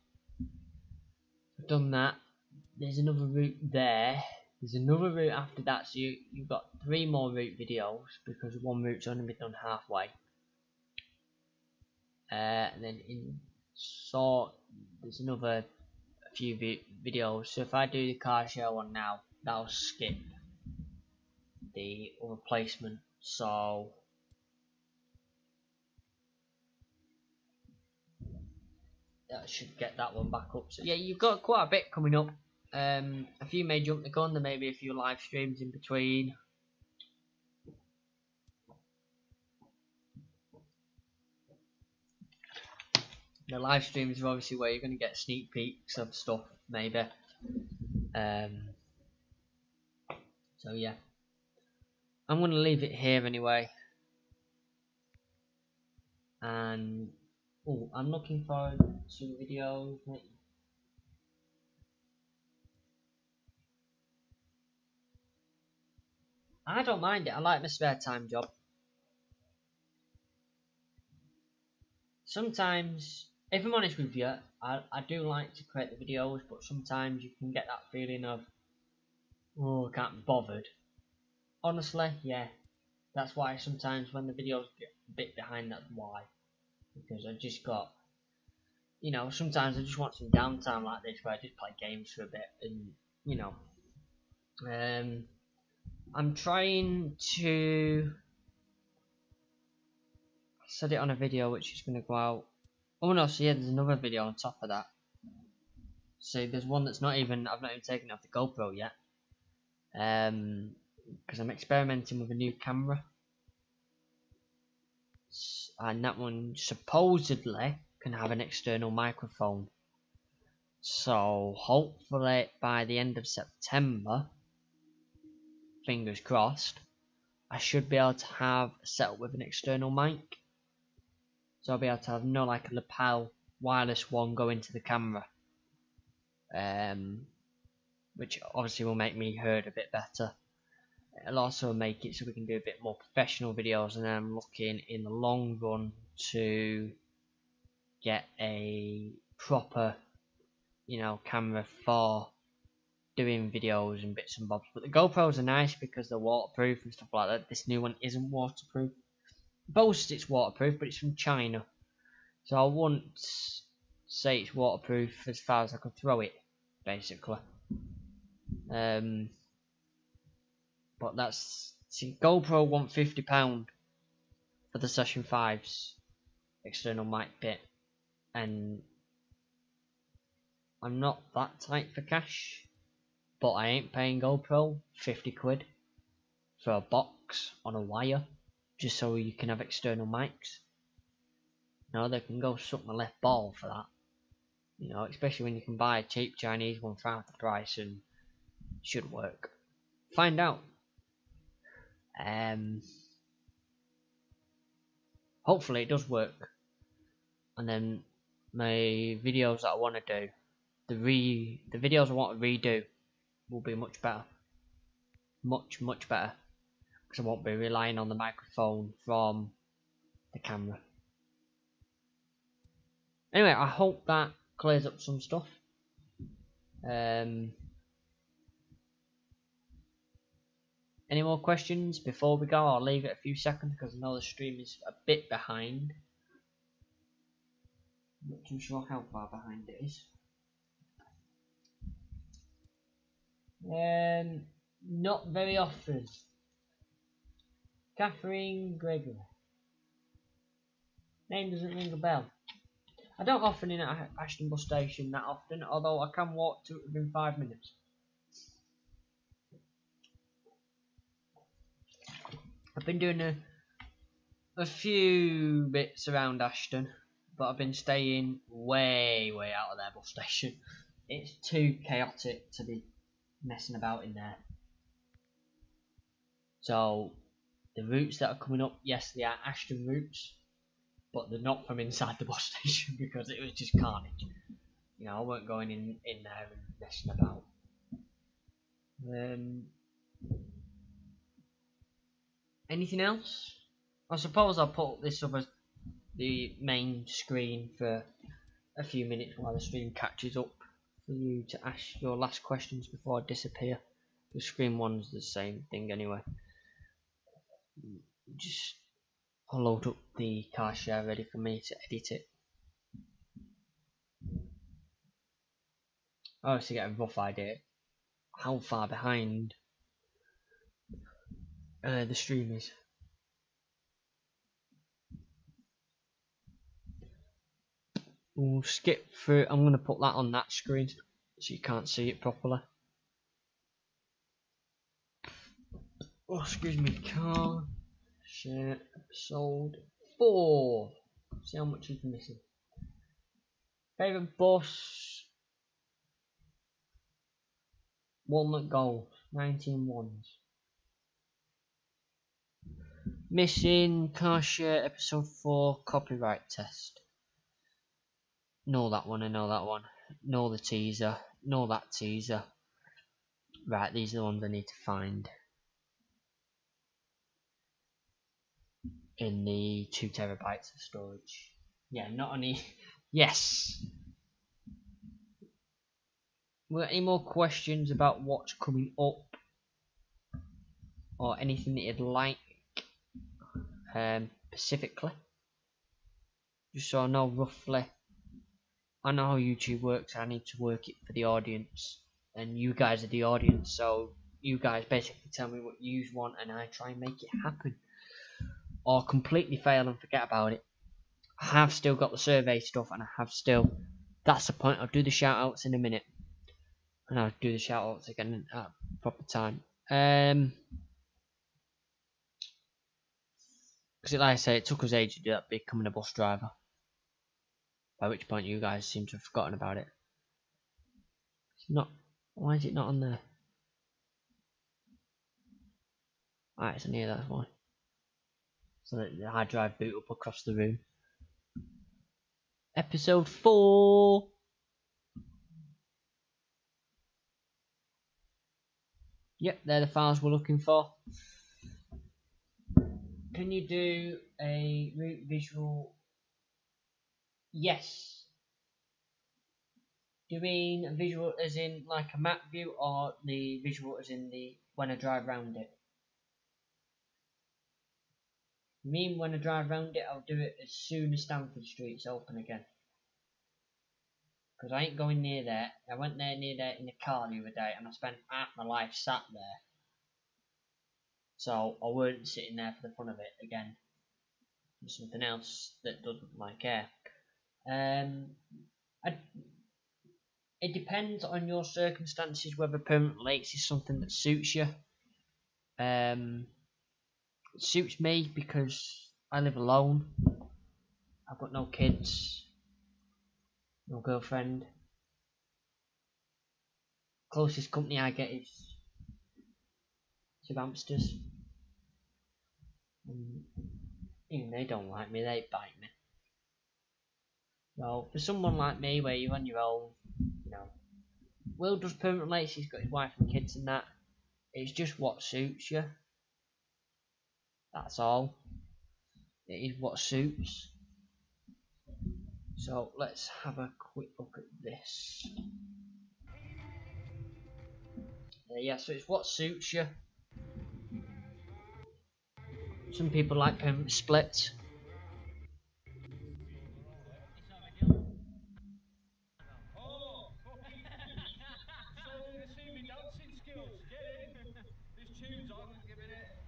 I've done that. There's another route there. There's another route after that, so you've got 3 more route videos because one route's only been done halfway. And then there's a few videos. So if I do the car share one now, that'll skip the replacement. So that should get that one back up. So yeah, you've got quite a bit coming up. A few may jump the gun. There may be a few live streams in between. The live streams are obviously where you're going to get sneak peeks of stuff, maybe. So yeah, I'm going to leave it here anyway. And I'm looking forward to videos. I don't mind it. I like my spare time job. Sometimes, if I'm honest with you, I do like to create the videos, but sometimes you can get that feeling of, oh, I can't be bothered. Honestly, yeah. That's why sometimes when the videos get a bit behind, that's why. Because I just got, you know, sometimes I just want some downtime like this where I just play games for a bit and, you know. I'm trying to set it on a video which is going to go out. Oh no, so yeah, there's another video on top of that. So there's one that's I've not even taken it off the GoPro yet. Because I'm experimenting with a new camera. And that one supposedly can have an external microphone. So hopefully by the end of September, fingers crossed, I should be able to have a setup with an external mic. So I'll be able to have like a lapel wireless one going to the camera. Which obviously will make me heard a bit better. It'll also make it so we can do a bit more professional videos, and then I'm looking in the long run to get a proper, camera for doing videos and bits and bobs. But the GoPros are nice because they're waterproof and stuff like that. This new one isn't waterproof. It boasts it's waterproof, but it's from China, so I wouldn't say it's waterproof as far as I could throw it, basically. But that's, see, GoPro want £50 for the Session 5's external mic bit, and I'm not that tight for cash, but I ain't paying GoPro 50 quid for a box on a wire just so you can have external mics. No, they can go suck my left ball for that. Especially when you can buy a cheap Chinese one for half the price, and it should work. Find out. Hopefully it does work, and then my videos that I want to do, the videos I want to redo, will be much better, much better, because I won't be relying on the microphone from the camera. Anyway, I hope that clears up some stuff. Any more questions before we go? I'll leave it a few seconds because I know the stream is a bit behind. Not too sure how far behind it is. Not very often. Catherine Gregory. Name doesn't ring a bell. I don't often in at Ashton bus station that often, although I can walk to it within 5 minutes. I've been doing a few bits around Ashton, but I've been staying way out of their bus station. It's too chaotic to be messing about in there. So the routes that are coming up, yes, they are Ashton routes, but they're not from inside the bus station because it was just carnage. I weren't going in there and messing about. Anything else? I suppose I'll put this up as the main screen for a few minutes while the stream catches up, for you to ask your last questions before I disappear. The screen one's the same thing anyway. I'll load up the car share ready for me to edit it. I also get a rough idea how far behind the stream is. We'll skip through. I'm going to put that on that screen so you can't see it properly. Oh, excuse me. Car share episode 4. See how much is missing. Favourite bus. Walnut Gold. 19 ones. Missing car share episode 4 copyright test. Know that one, I know that one. Know the teaser. Know that teaser. Right, these are the ones I need to find. In the 2 terabytes of storage. Yeah, not only. Yes! Any more questions about what's coming up? Or anything that you'd like? Specifically? Just so I know roughly. I know how YouTube works. I need to work it for the audience. And you guys are the audience, so you guys basically tell me what you want and I try and make it happen. Or completely fail and forget about it. I have still got the survey stuff, and I have still. That's the point. I'll do the shout outs in a minute. And I'll do the shout outs again at proper time. Because like I say, it took us ages to do that becoming a bus driver. By which point you guys seem to have forgotten about it. It's not. Why is it not on there? Alright, it's near that one. So that the hard drive boot up across the room. Episode 4. Yep, they're the files we're looking for. Can you do a root visual? Yes. Do you mean a visual as in like a map view, or the visual as in the when I drive round it? You mean when I drive round it, I'll do it as soon as Stamford Street's open again. Because I ain't going near there. I went near there in the car the other day, and I spent half my life sat there. So I weren't sitting there for the fun of it again. There's something else that doesn't like air. It depends on your circumstances whether permanent lakes is something that suits you. It suits me because I live alone. I've got no kids, no girlfriend. Closest company I get is two hamsters. Even they don't like me, they bite me. So for someone like me, where you're on your own, you know, Will does permanent lakes. He's got his wife and kids and that. It's just what suits you. That's all. It is what suits. So let's have a quick look at this. Yeah, so it's what suits you. Some people like permanent splits.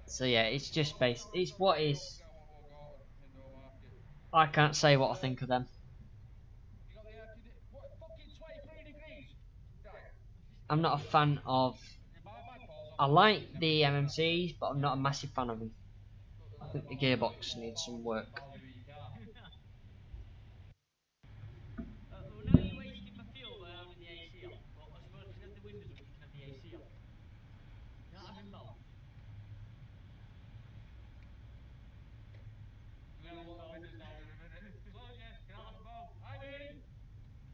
So yeah, it's just based. It's what is. I can't say what I think of them. I'm not a fan of. I like the MMCs, but I'm not a massive fan of them. I think the gearbox needs some work. Well, now you're wasting my fuel by having the AC on, but I suppose you can have the windows up, you can have the AC on. You're not having both. We're gonna lock the windows down in a minute. Close, yeah, can I have them both? I mean,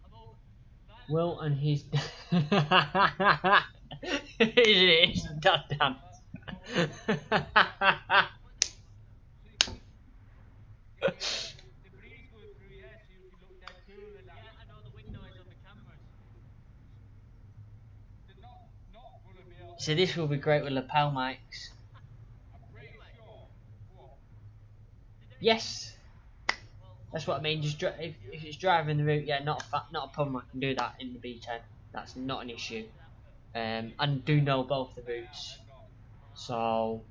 I'm over. Right. Will and his. It's that dance. The breeze going through, yeah, so you can look dead cool and that. Yeah, I know the wind noise on the cameras. They're not gonna be able to. So this will be great with lapel mics. I'm pretty sure. What? Yes, that's what I mean. Just if it's driving the route, yeah, not a problem. I can do that in the B10. That's not an issue. And do know both the routes, so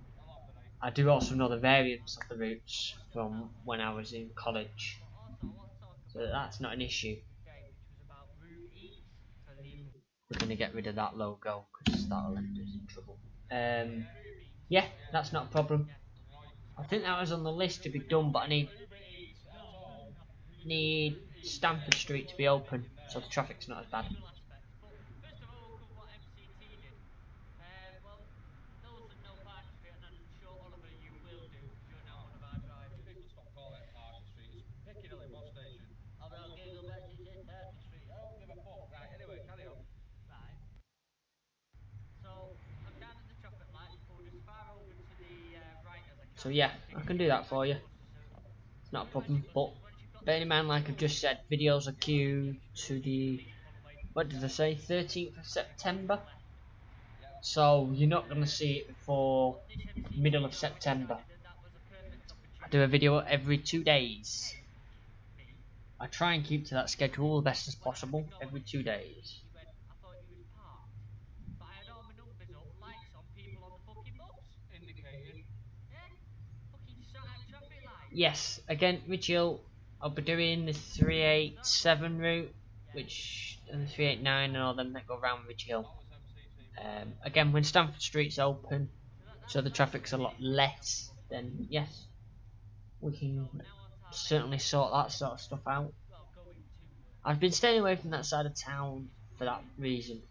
I do also know the variants of the routes from when I was in college. So that's not an issue. We're gonna get rid of that logo because that'll end us in trouble. Yeah, that's not a problem. I think that was on the list to be done, but I need Stamford Street to be open, so the traffic's not as bad. First of all, we'll cover what MCT did. Well, those that know Parker Street, and I'm sure Oliver you will do because you're now one of our drivers. People stop calling it Parker Street. It's Piccadilly bus station. I'll Google that it says Parker Street. I don't give a fuck. Right, anyway, carry on. Right. So I'm down at the traffic lights, pulled as far over to the right as I can. So yeah, I can do that for you. It's not a problem, but bear in mind, like I've just said, videos are queued to the, what did I say, 13th of September? So you're not going to see it before middle of September. I do a video every 2 days. I try and keep to that schedule the best as possible, every 2 days. I thought you was parked, but I had all my numbers up, lights on, people on the fucking bus. Indicated. Yeah, fucking sat at traffic lights. Yes, again, Richie, I'll be doing the 387 route, which and the 389 and all them that go round Ridge Hill. Again, when Stamford Street's open, so the traffic's a lot less, then yes, we can certainly sort that sort of stuff out. I've been staying away from that side of town for that reason.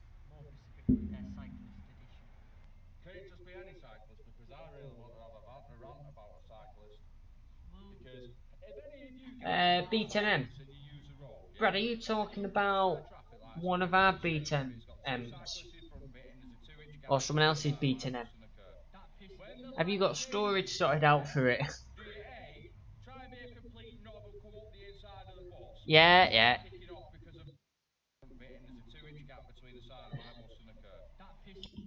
cyclist edition. Can it just be any cyclist? Because I really want to have a rant about a cyclist. Well, Because if any of you guys are B10M. cyclists and you use a road, yeah, Brad, are you talking about traffic lights one on of it, our it's the same. B10Ms? It's got two cyclists in front of it, and there's a 2-inch gap Or someone between the else's sideline B10M? bus and the curb. that pisses When me the off. Have you light got storage sorted out for it? do you A, try and be a complete knob and come up the inside of the bus, Yeah, and then yeah. start kicking off because of bit and there's a 2-inch gap between the sideline bus and the curb. That pisses.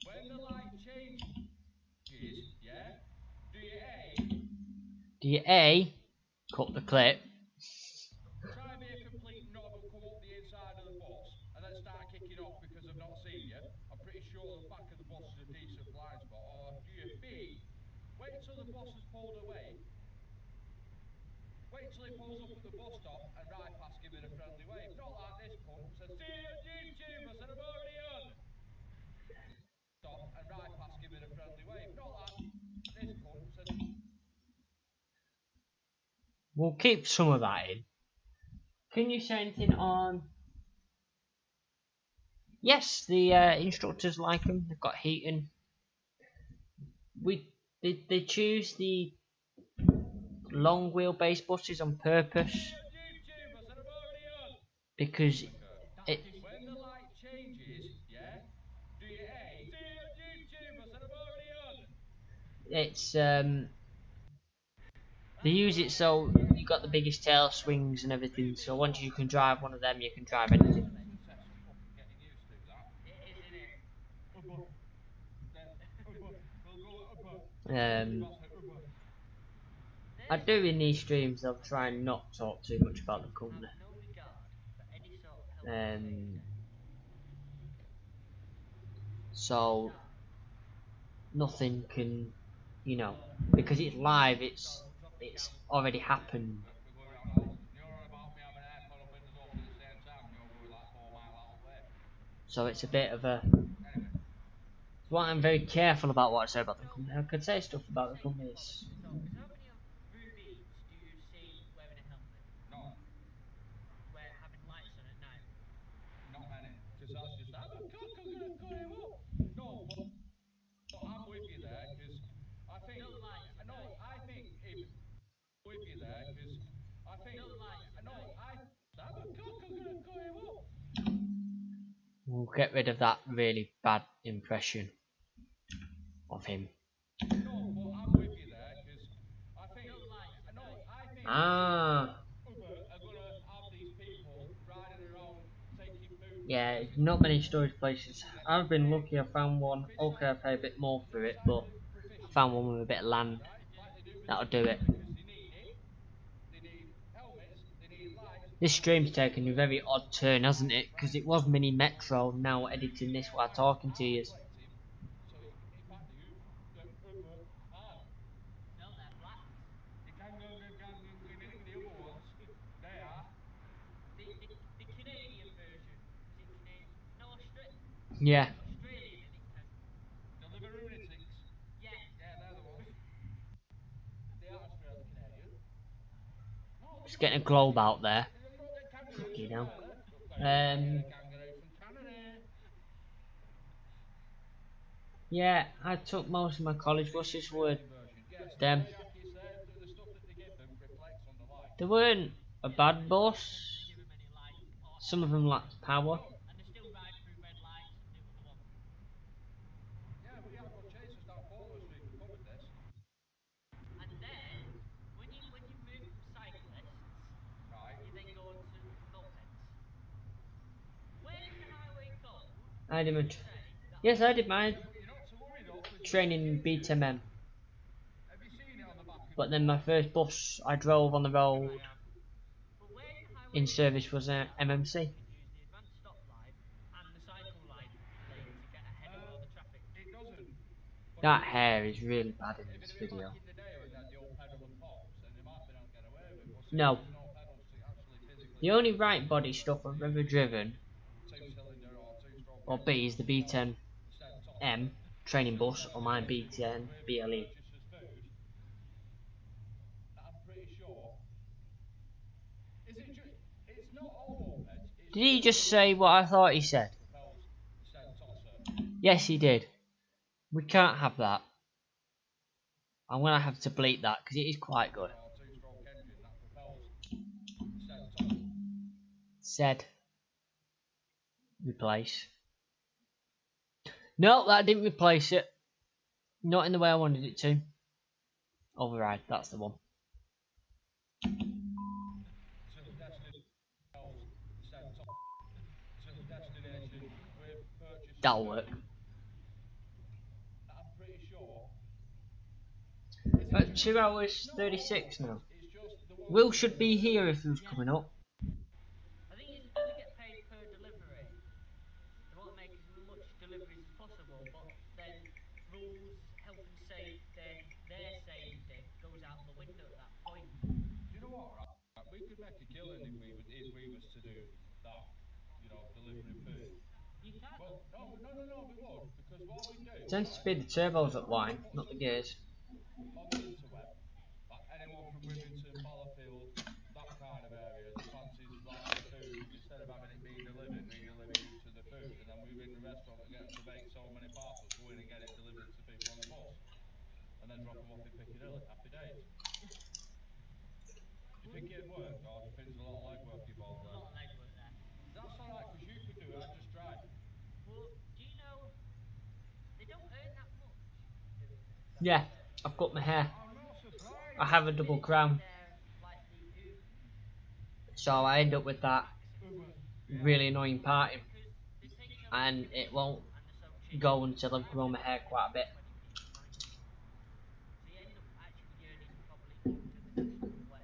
When the light changes, yeah, do you A, Do you A, cut the clip? try and be a complete knob and come up the inside of the bus and then start kicking off because I've not seen you? I'm pretty sure the back of the bus is a decent blind spot. Or do you B, wait till the bus has pulled away, wait till he pulls up at the bus stop and right past give it a friendly wave. Not like this cunt says, see you on YouTube, I said I'm already on. Stop and right past give it a friendly wave. Not like this cunt says. We'll keep some of that in. Can you say anything on... Yes, the instructors like them. They've got heating. They choose the long wheelbase buses on purpose because it When the light changes, yeah, do you A, see you on YouTube, I said I'm already on. it's they use it so you got the biggest tail swings and everything. So once you can drive one of them, you can drive anything. Test for fucking getting used to that. It is, isn't it? We'll go Um, I There's do in these streams. I'll try and not talk too much about the company. have no regard for any sort of health or safety. So nothing can, you know, because it's live. It's already happened. We're going around all. You're on about me having aircon and windows open at the same time and you're going like 4 mile out of way. So it's a bit of a. Anyway. That's why I'm very careful about what I say about the company. I could say stuff about the company. Because how many of rubies do you see wearing a helmet? None. Where having lights on at night? Not many. Because that's just, I'm a cock, I'm going to cut him up. No, but I'm with you there because I think. No lights at No, night. I think if. With you there because I think. No lights at No, night. I'm a cock, I'm going to cut him up. We'll get rid of that really bad impression of him. No, but I'm with you there because I think. No lights at No, night. I think. Ah, Uber are going to have these people riding around taking food. yeah, not many storage places. I've been lucky. I found one. Okay, I pay a bit more for it, but I found one with a bit of land. That'll do it. Because they need it. They need helmets. They need lights. This stream's taken a very odd turn, hasn't it? Because it was Mini Metro, now editing this while talking to you. So in fact, you Uber and No, they're blacks. the the other ones, they are. The Canadian version. Is it Canadian? No, Yeah. Australian, isn't it? Deliverunitics. Yeah. Yeah, they're the ones. They are Australian Canadian. No, Just getting a globe out there. you don't get kangaroos Fucking from hell. Canada. You get a kangaroo from Canada. Yeah, I took most of my college buses were Yes, them. like Jackie said, the stuff that they give them reflects on the light. They weren't a bad bus. Give them any lights. Or, Some of them lacked power. and they still ride through red lights and do what they want. Yeah, we have got chasers down Portland Street. We covered this. And then, when you move from cyclists, Right. you then go on to mopeds. Where does the highway code I did my say that yes, I did my Yeah, but you're not to worry though, 'cause training in B10M. have you seen it on the back of But then my first bus I drove on the road But where does the highway in service was MMC. use the advanced stop light and the cycle lane to get ahead of all the traffic? it doesn't. But That hair is really bad in if this it had been video. back in the day when they had the old pedal and pops, then they might have been able to get away with it. But since No. there's no pedals to actually physically The only right body stuff I've ever driven, 2-cylinder or 2-stroke or B, is the B10M set top. training bus, or my B10 BLE. Purchases food. I'm pretty sure. Is it it's not all mopeds. It's Did he just say what I thought he said? propels the set top. Yes, he did. We can't have that. I'm gonna have to bleep that because it is quite good. Or two-stroke engine that propels said top. Said replace. No, that didn't replace it. Not in the way I wanted it to. Override, that's the one. Till said top. Till destination with purchase of That'll work. I'm pretty sure. At 2 hours 36 now. It's just the one Will should be here if he was coming up. I think it's because they get paid per delivery. They want to make as much deliveries as possible, but then rules, health and safety, their safety goes out the window at that point. Do you know what? Right? We could make a killing if we was to do that. You know, delivering food. You can. Well, no, we would because what we do It tends to right, be the turbos is that we whine, put not the some gears. on the interweb, like anyone from Wivington, Fallowfield, that kind of area that fancies like the food instead of having it be delivered, we deliver you to the food, and then we ring the restaurant that get to make so many parcels, go in and get it delivered to people on the bus, and then drop them off in Piccadilly. Happy days. Do you think it'd work, or do you think there's a lot of legwork involved There's a there? lot of legwork there. That's alright, because you could do it, I'd just drive. Well, do you know they don't earn that much doing this? Yeah, I've cut my hair. I'm not surprised. I have a double crown. They're like the So I end up with that taxes. really annoying parting. Because they take so And much it commission won't and they're so cheap. go until I've grown my hair quite a bit. 20p, 19p. So you end up actually earning probably more in a traditional way.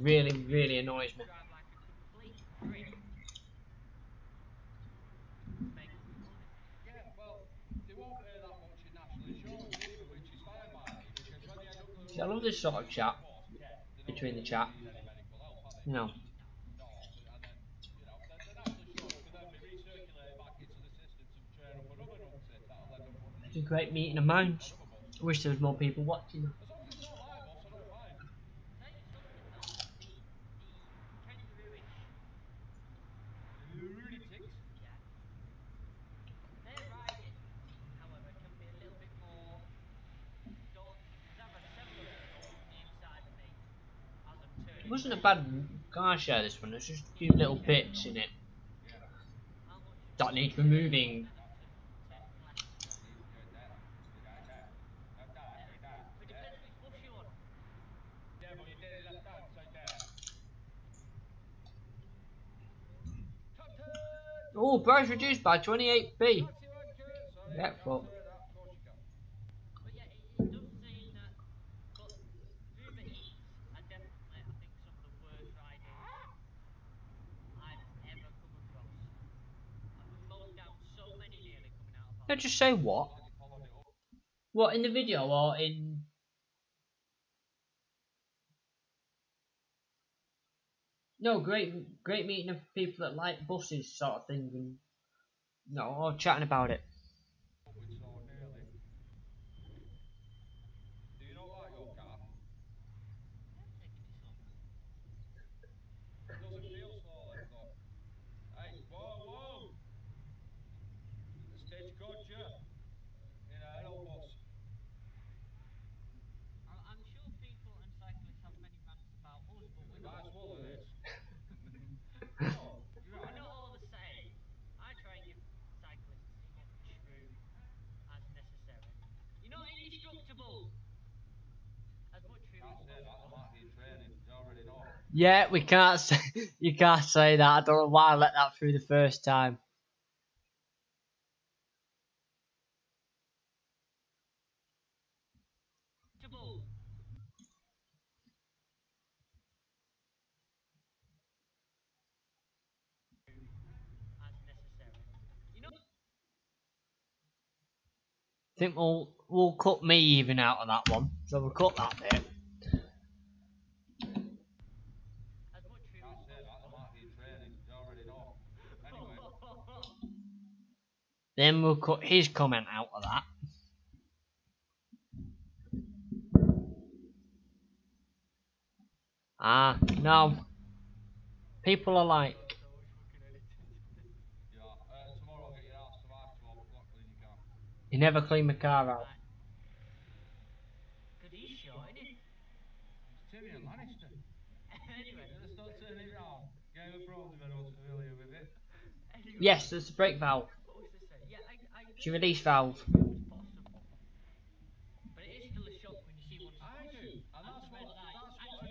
Really annoys me. Drive like a complete prick to make up your money. Yeah, well, they won't pay that much in national insurance either, which is fine by me, because when they end up See, I love this sort of chat they're not between the going to chat. need any medical help, are they? You know, No, and then, you know, the national insurance could then be recirculated back into the system to train up another numpty that'll end up putting it's you a great meeting of minds. another bus. I wish there was more people watching. As long as it's not my bus, I don't mind. Tell you something though, the kangaroo-ish, Lunatics. yeah, their riding, however, can be a little bit more daunting. Because I've had several of them go up the inside of me as I'm turning. It wasn't a bad car share this one, there's just a few little bits in it Yeah. How much that needs removing. turning left? It depends which bus you're on. Yeah, but you did it left hand, so there. Top 10! Oh, price reduced by 28p. Taxi wanker! Sorry, Yeah, you can't but say that. Of course you can. But yeah, it does seem that. But Uber Eats are definitely, I think, some of the worst riders I've ever come across. I've mowed down so many nearly coming out of Can I home. just say what? And you followed it up. What, in the video or in... No, great meeting of people that like buses sort of thing and... No, or chatting about it. With so nearly. Do you not like your car? Yeah, I'm taking it slow. Does it feel slowly? Look. Hey, whoa! A stagecoach, in a hello bus. I'm sure people and cyclists have many rants about us, but we're not. Right, swallow this. No, you're We're right. not all the same. I try and give cyclists as much room as necessary. You're not indestructible. As much room Can't as say that. I possible. might be in training. You already know. Yeah, we can't say... You can't say that. I don't know why I let that through the first time. As necessary. You know. I think we'll cut me even out of that one. So we'll cut that bit. As much room Can't as say that. I possible. might be in training. You already know. Anyway. Then we'll cut his comment out of that. Ah, no. People are like... Yeah. Tomorrow I'll get your ass to 12 o'clock in your car. You never clean my car out. Right. Good, he's short, isn't he? It's Tyrion Lannister. Anyway. Let's not turn it round. Game of Thrones, if anyone's familiar with it. Anyway. Yes, there's a brake valve. What was I saying? Yeah, I It's your agree release with valve. if it was possible. But it is still a shock when you see one I do, and at that's the red what light,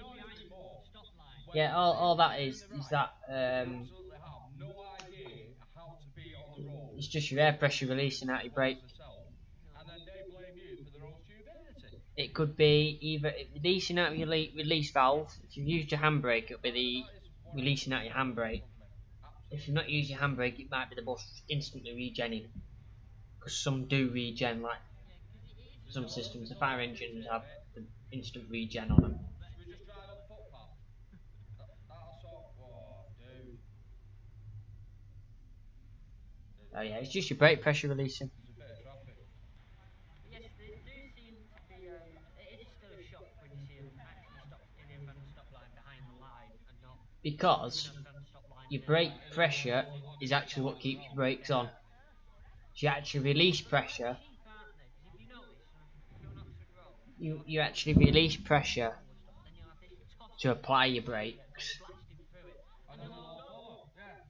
annoys me behind more. the stop line. When Yeah, they all that think is they're in the that right, they absolutely have no idea how to be on the road. it's just your air pressure releasing out your brake. Themselves, and then they blame you for their own stupidity. It could be either releasing out your release valve. If you've used your handbrake, it'll be the That is one releasing out your handbrake. of me. If you've not used your handbrake, it might be the bus instantly regenning. Because some do regen, like Yeah, because it is some a systems. The It's fire all engines appreciate, have mate. the instant regen on them. Should we just drive on the footpath? That's all. Oh, dude. Oh yeah, it's just your brake pressure releasing. There's a bit of traffic. Yes, they do seem to be. It is still a shock when you see them actually stop in a front stop line behind the line and not Because in a front stop line. your in a brake line. pressure is actually what keeps your brakes on. So you actually release pressure. Cheap, aren't they? Because if you notice, if you're on Oxford Road, You actually release pressure forward stop, then you'll have this toss to apply your go brakes. blasting through it, And then they'll all follow. Yeah.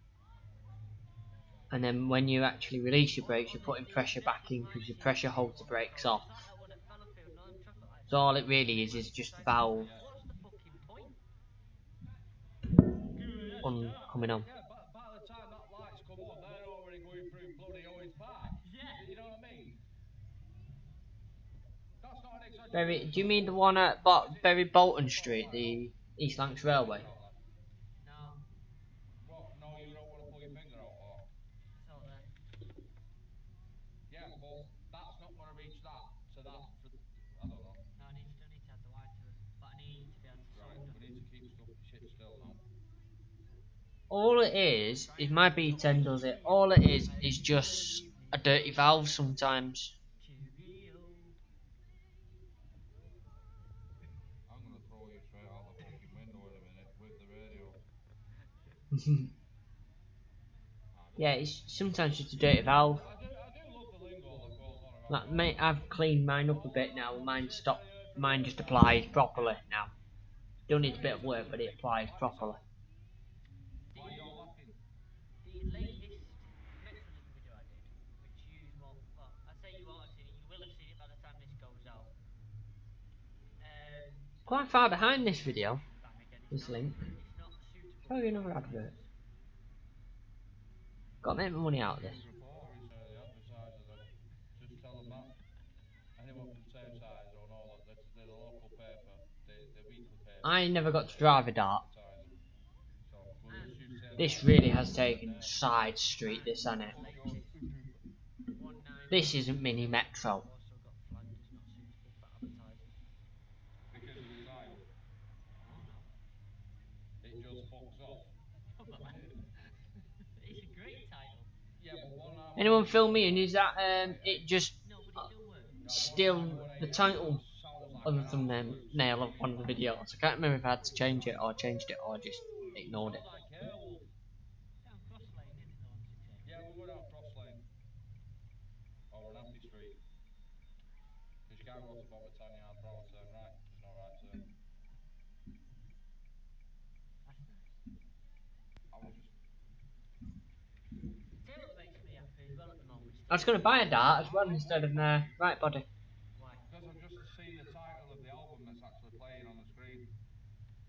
And then when you actually release your brakes, you're putting pressure back in because your pressure holds the brakes off. It's like that one at Fallowfield, no traffic lights. So all it really is just the valve What's the fucking point? coming on. Yeah, but by the time that light's come on, they're already going through bloody Orange Park. Yeah. You know what I mean? That's not an exaggeration. Berry, do you mean the one at Berry Bolton Street, the East Lancs Railway? No, What? No, you don't want to pull your finger out, or? it's all there. Yeah, but that's not going to reach that to that. I don't know. No, I still need to add the wire to it, but I need to be able to Right, solder. we need to keep shit still now. All it is my B10 does it. All it is just a dirty valve sometimes. Cheerio. I'm going to throw you straight out the fucking window in a minute with the radio. Yeah, it's sometimes just a dirty valve. I do love the lingo that goes on around. Like, mate, I've cleaned mine up a bit now. Mine just applies properly now. Still needs a bit of work, but it applies properly. Why are you all laughing? The latest Metrolink video I did, which I say you won't have seen it, you will have seen it by the time this goes out. Quite far behind this video. Back again, This link. it's not suitable. Show you another advert. Got to make my money out of this. Reporter is the advertiser then. Just tell them that. Anyone from Tameside or all that, they're the local paper, the weekly paper. I never got to drive a dart. So we'll just use Tameside. This really has taken side street, this, hasn't it? This isn't mini metro. Also got flagged as not suitable for advertising. Because of the title. Oh no. It just fucks off. It's a great title. Yeah, but one hour. Anyone film me, and is that it just No, but it still works. still the title of the thumbnail of one of the videos? I can't remember if I had to change it or changed it or just ignored it. Like Airwolf. Down cross lane, isn't it, though, on 6A? Yeah, we'll go down Cross Lane. Or an Happy Street. Because you can't go to Bob Britannia and Brown turn right. There's no right turn. That's nice. I was just. Tell you what makes me happy as well at the moment. I was going to buy a dart as well instead of right body. Why? Because I've just seen the title of the album that's actually playing on the screen.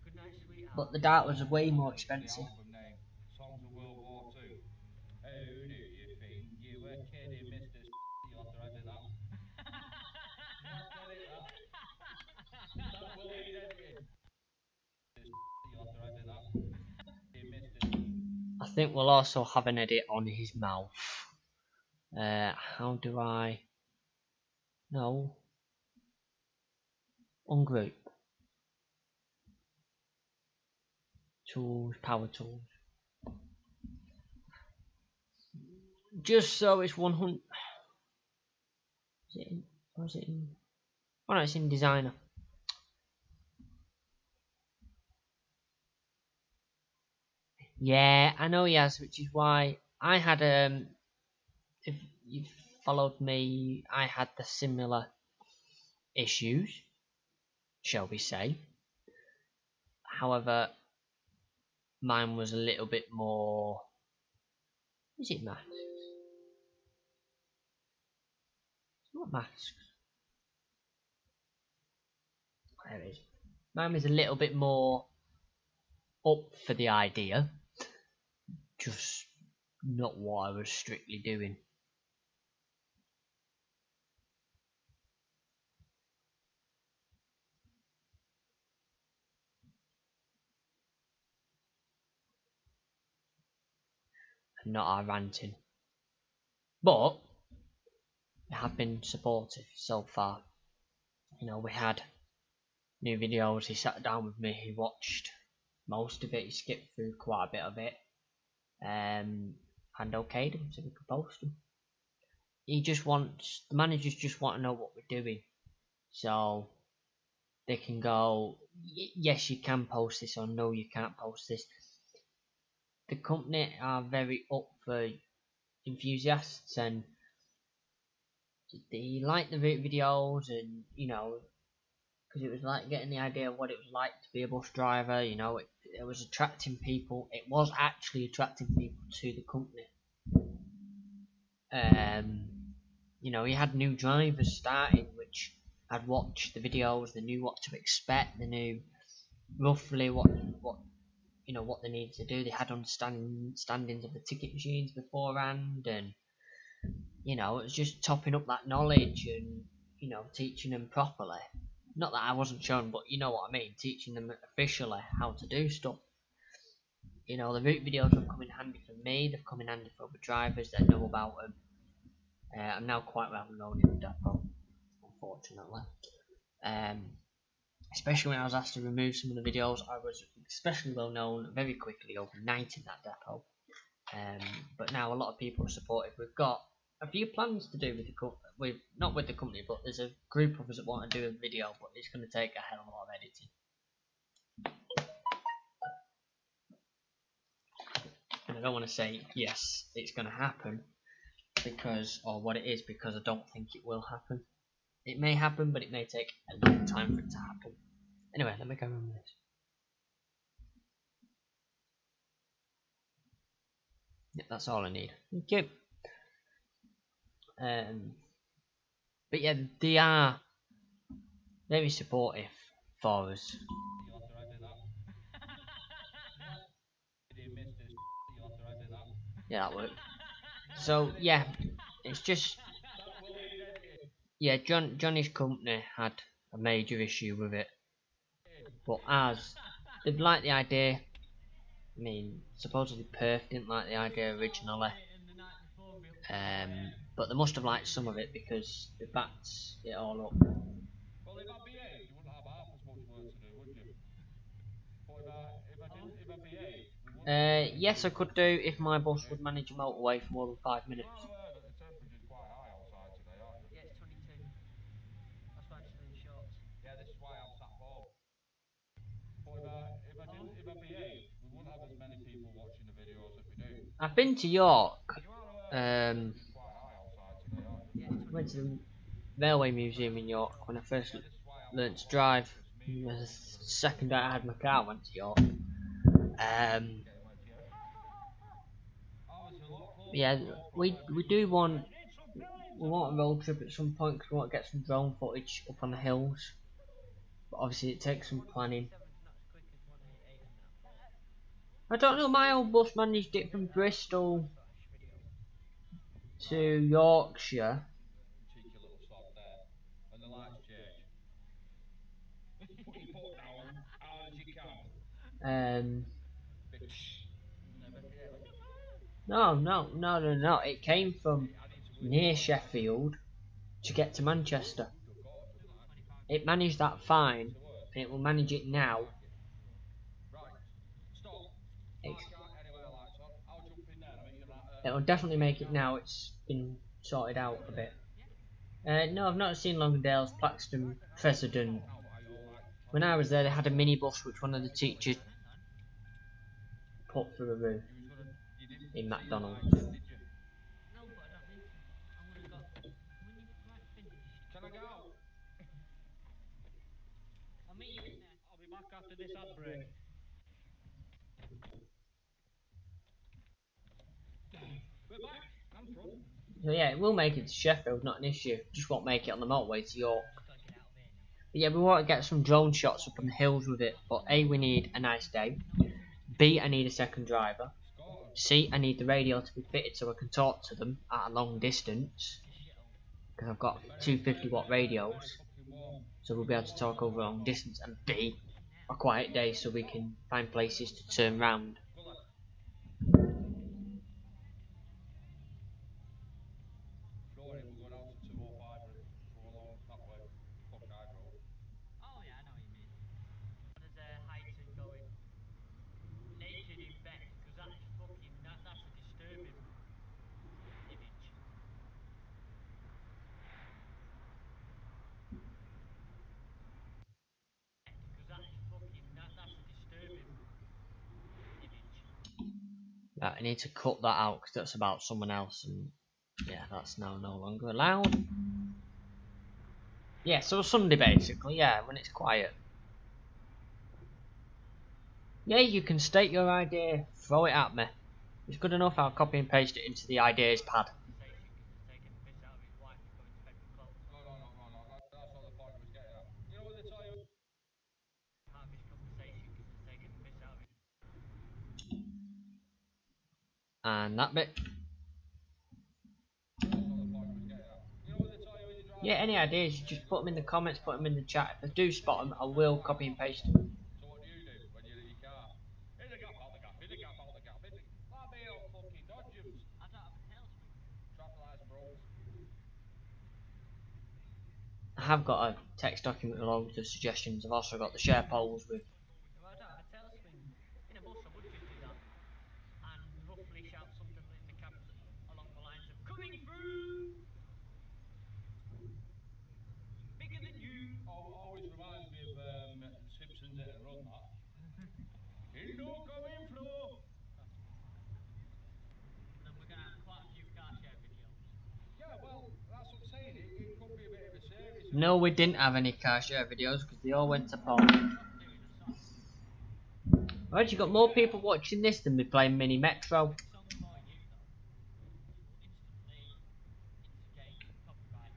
Good night, sweetheart. But the dart was way more The expensive. album name. Songs of World War II. Who do you think you were kidding, Mr. You'll have to edit that. You'll have to edit that. That will need editing. You'll have to edit that. Mr. I think we'll also have an edit on his mouth. How do I? No. Ungroup. Tools, power tools. Just so it's 100. Is it in? Or is it in? Oh no, it's in designer. Yeah, I know he has, which is why I had if followed me, I had the similar issues, shall we say. However, mine was a little bit more. Is it masks? It's not masks. There it is. Mine was a little bit more up for the idea, just not what I was strictly doing. And not our ranting. But they have been supportive so far. You know, we had new videos, he sat down with me, he watched most of it, he skipped through quite a bit of it, and okayed them so we could post them. The managers just want to know what we're doing, so they can go, yes you can post this, or no you can't post this. The company are very up for enthusiasts, and they like the videos, and you know, because it was like getting the idea of what it was like to be a bus driver. You know, it was attracting people. It was actually attracting people to the company. You know, you had new drivers starting, which had watched the videos. They knew what to expect. They knew roughly what you know what they needed to do. They had understandings of the ticket machines beforehand, and you know, it was just topping up that knowledge and you know, teaching them properly. Not that I wasn't shown, but you know what I mean, teaching them officially how to do stuff. You know, the route videos have come in handy for me, they've come in handy for other drivers that know about them. I'm now quite well known in the depot, unfortunately. Especially when I was asked to remove some of the videos, I was especially well known very quickly overnight in that depot. But now a lot of people are supportive. We've got a few plans to do with not with the company, but there's a group of us that want to do a video, but it's going to take a hell of a lot of editing. And I don't want to say yes, it's going to happen, or what it is, because I don't think it will happen. It may happen, but it may take a long time for it to happen. Anyway, let me go on with this. Yeah, that's all I need. Thank you. But yeah, they are very supportive for us. You'll have to edit that. You missed this. You'll have to edit that. Yeah, that worked. So yeah, it's just yeah, Johnny's company had a major issue with it, but as they've liked the idea. I mean, supposedly Perth didn't like the idea originally, but they must have liked some of it because they backed it all up. Well, if I behaved, you wouldn't have half as much work to do, would you? But if I behaved, we wouldn't. Yes, I could do if my bus would manage a motorway for more than 5 minutes. You are aware that the temperature's quite high outside today, aren't you? Yeah, it's 22. That's why I'm still in shorts. Yeah, this is why I'm sat home. But if I behaved, we wouldn't have as many people watching the videos that we do. I've been to York. You are aware that the temperature's quite high outside today, aren't you? Yeah, it's Went to 22. the Railway Museum in York when I first learnt to drive. The second day I had my car, I went to York. Yeah, we do want a road trip at some point because we want to get some drone footage up on the hills. But obviously it takes some planning. 187's not as quick as 188 and that. I don't know, my old bus managed it from Bristol to Yorkshire. Cheeky little stop there. And the lights change. Put your foot down hard as you can. No. It came from near Sheffield to get to Manchester. It managed that fine, and it will manage it now. Right. Stop. It Anyway, lights on. I'll jump in there and make you that. will definitely make it now. It's been sorted out a bit. No, I've not seen Longdale's Plaxton President. When I was there, they had a minibus which one of the teachers put through a roof in McDonald's. No, but I don't need to. I'm gonna go. I'll meet you in there. I'll be back after this ad break. We're back. I'm front. So yeah, it will make it to Sheffield, not an issue. Just won't make it on the motorway to York. Just gotta get out of here now. But yeah, we want to get some drone shots up on the hills with it. But A, we need a nice day. No, it seems to B, I need a second driver. Scotland. C, I need the radio to be fitted so I can talk to them at a long distance. be a shithole. Because I've got 250-watt radios. Fucking warm. So we'll be able to talk over a long distance. And B, a quiet day so we can find places to turn round. Good lad. Florey, we're going out to 205 and go along that way. Fuck I drove. Oh yeah, I know what you mean. There's a Highton going naked in bed because that is fucking that's a disturbing image. Because that is fucking that's a disturbing image. Right, I need to cut that out because that's about someone else. And yeah, that's now no longer allowed. Yeah, so Sunday basically, yeah, when it's quiet. Yeah, you can state your idea, throw it at me. It's good enough, I'll copy and paste it into the ideas pad. Conversation because he's taking the piss out of his wife for going to bed with clothes on. No. That's not the point I was getting at. You know what they tell you? Part of his conversation because he's taking the piss out of his. And that bit. That's not the point I was getting at. You know what they tell you when you drive? Yeah, any ideas, just put them in the comments, put them in the chat. If I do spot them, I will copy and paste them. So what do when you're in your car? In the gap, out the gap, in the gap, out the gap, in the... That be all fucking dodgems. I don't have a tail swing. Traffic lights broke. I have got a text document with loads of suggestions. I've also got the share polls with. If I don't have a tail swing in a bus, I would just do that and roughly shout something in the cabs along the lines of "coming through, bigger than you." Always reminds me of Simpsons Hit and Run, that. Indo coming flow. And then we're gonna have quite a few car share videos. Yeah, well, that's what I'm saying. It could be a bit of a series. No, we didn't have any car share videos because they all went to Paul. Not doing a song. Right, you got more people watching this than me playing Mini Metro. Song for you though, which will instantly instigate copyright.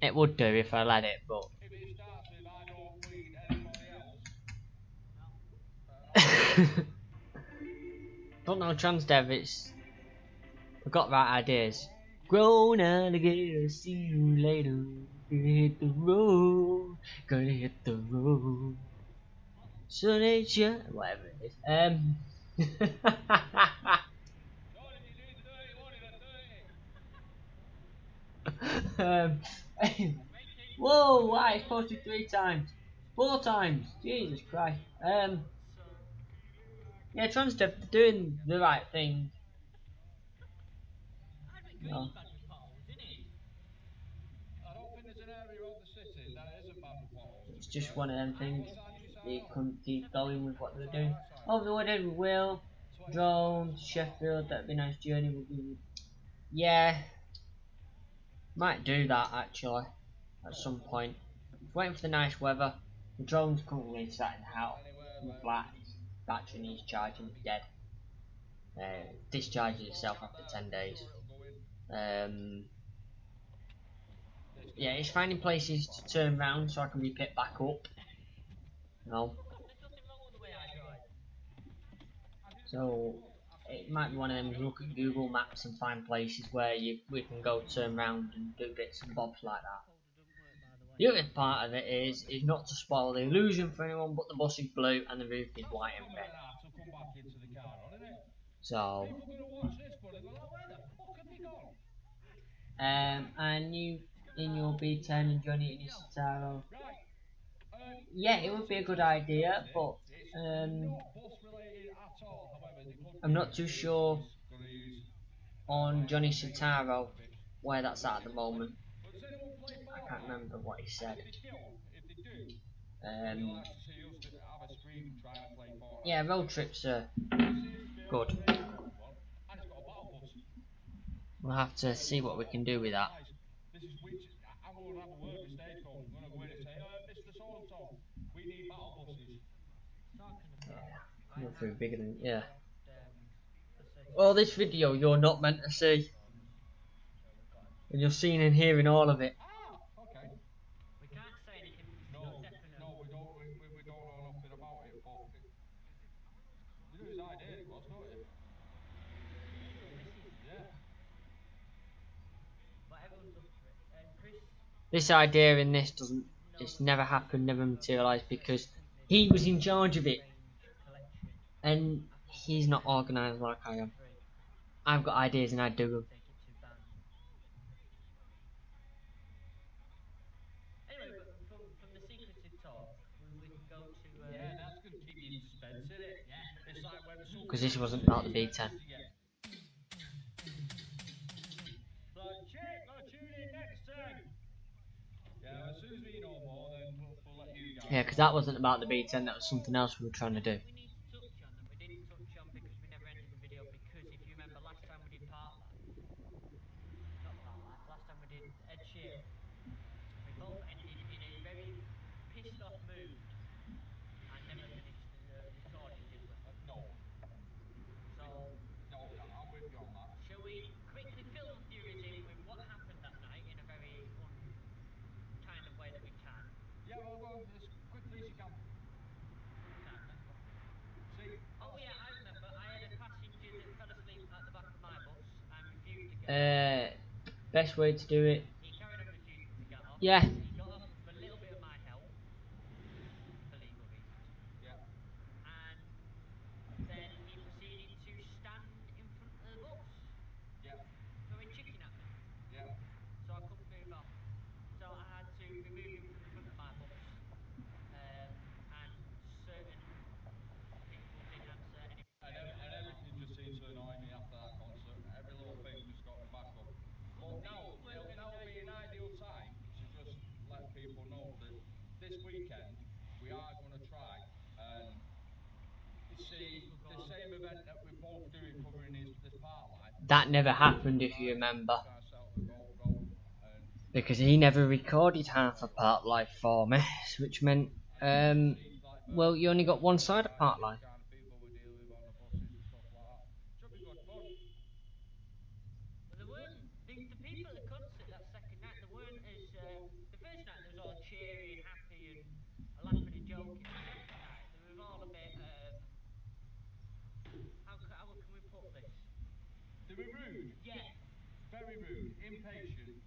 It would do if I let it, but. If it starts with I don't bleed anybody else. Don't know Transdev, it's. I've got right ideas. Grown alligator, see you later. Gonna hit the road, gonna hit the road. So nature, whatever it is. Whoa, why? It's posted 3 times. 4 times. Jesus Christ. Yeah, Transdev, they're doing the right thing. No. Bad with potholes, isn't it? I don't think there's an area of the city that isn't bad with potholes. It's just one of them things. They couldn't keep going with what they were doing. Oh, we would, we will. Drones, Sheffield, that'd be a nice journey. Yeah. Might do that actually. At some point. Waiting for the nice weather. The drone's currently sat in the house. In the flat. Battery needs charging, it's dead. Discharges itself after 10 days. Yeah, it's finding places to turn round so I can be picked back up. No. There's nothing wrong with the way I drive. So it might be one of them. Look at Google Maps and find places where we can go turn round and do bits and bobs like that. The other part of it is not to spoil the illusion for anyone, but the bus is blue and the roof is white and red. So and you in your B10 and Johnny in his Citaro. Yeah, it would be a good idea, but I'm not too sure on Johnny Citaro where that's at the moment. I can't remember what he said. Yeah, road trips are good. We'll have to see what we can do with that. go and have a word with Stagecoach. I'm going to go in and say, Mr. So and so, we need battle buses. Talking of that, I Nothing have bigger than, in yeah. our Well, this video you're not meant to see. so we've got. And you're seeing and hearing all of it. Ah, okay. We can't say anything because it's No, not definite. no, we don't. We don't know nothing about it, but you know whose idea it was, don't you? The missus, Yeah. but everyone's up for it. And Chris This idea in this doesn't, knows it's never the happened, never concept of materialised certain because companies he was in that charge of it. arrange collection And after a he's certain not time organised like I for am. free. I've got ideas and I do them. Take it to band. Anyway, but from the secretive talk, we can go to. Yeah, that's going to keep you in suspense, isn't it? Yeah. It's like when Because something this happens wasn't and about you the expect B10. us to get. Like, shit, gotta tune in next time. Yeah, well, as soon as we know more, then we'll let you guys Yeah, because know. that wasn't about the B10, that was something else we were trying to do. We need to touch on that we didn't touch on because we never ended the video because if you remember last time we did Part Life, not Part Life, last time we did Ed Sheeran, we both ended in a very pissed off mood and never finished the recording, did we? No, So, no, I'm with you on that. shall we quickly fill the theories in with what happened that night in a very kind of way that we can? Yeah, well, go on, as quickly as you can. Can't remember. See? Oh yeah, I remember. I had a passenger that fell asleep at the back of my bus and refused to get off. Best way to do it. He carried on refusing to get off. Yeah. He got off with a little bit of my help for legal reasons. Yeah. And then he proceeded to stand in front of the bus, Yeah. throwing chicken at me. Yeah. So I couldn't move off. So I had to remove him from the front of my bus. And certain people didn't answer any. And everything just seemed to annoy me after that concert. Every little thing just got me back up. But now, People weren't it'll very now nice be an to me. ideal time to just let people know that this weekend we are going to try and This see will go the on. same event that we're both doing covering this part life. That never We're going happened to if you try to remember. sell a GoPro and Because he never recorded half a part life for me. Which meant, it seems like well, you only got one very side of nice, part see life. the kind of people we deal with on the buses and stuff like that. Should be good fun. But there weren't the people at the concert that second night. There weren't as the first night there was all cheery and happy and laughing and joking. The second night there was all a bit how can we put this? They were rude, Yeah, very rude, impatient.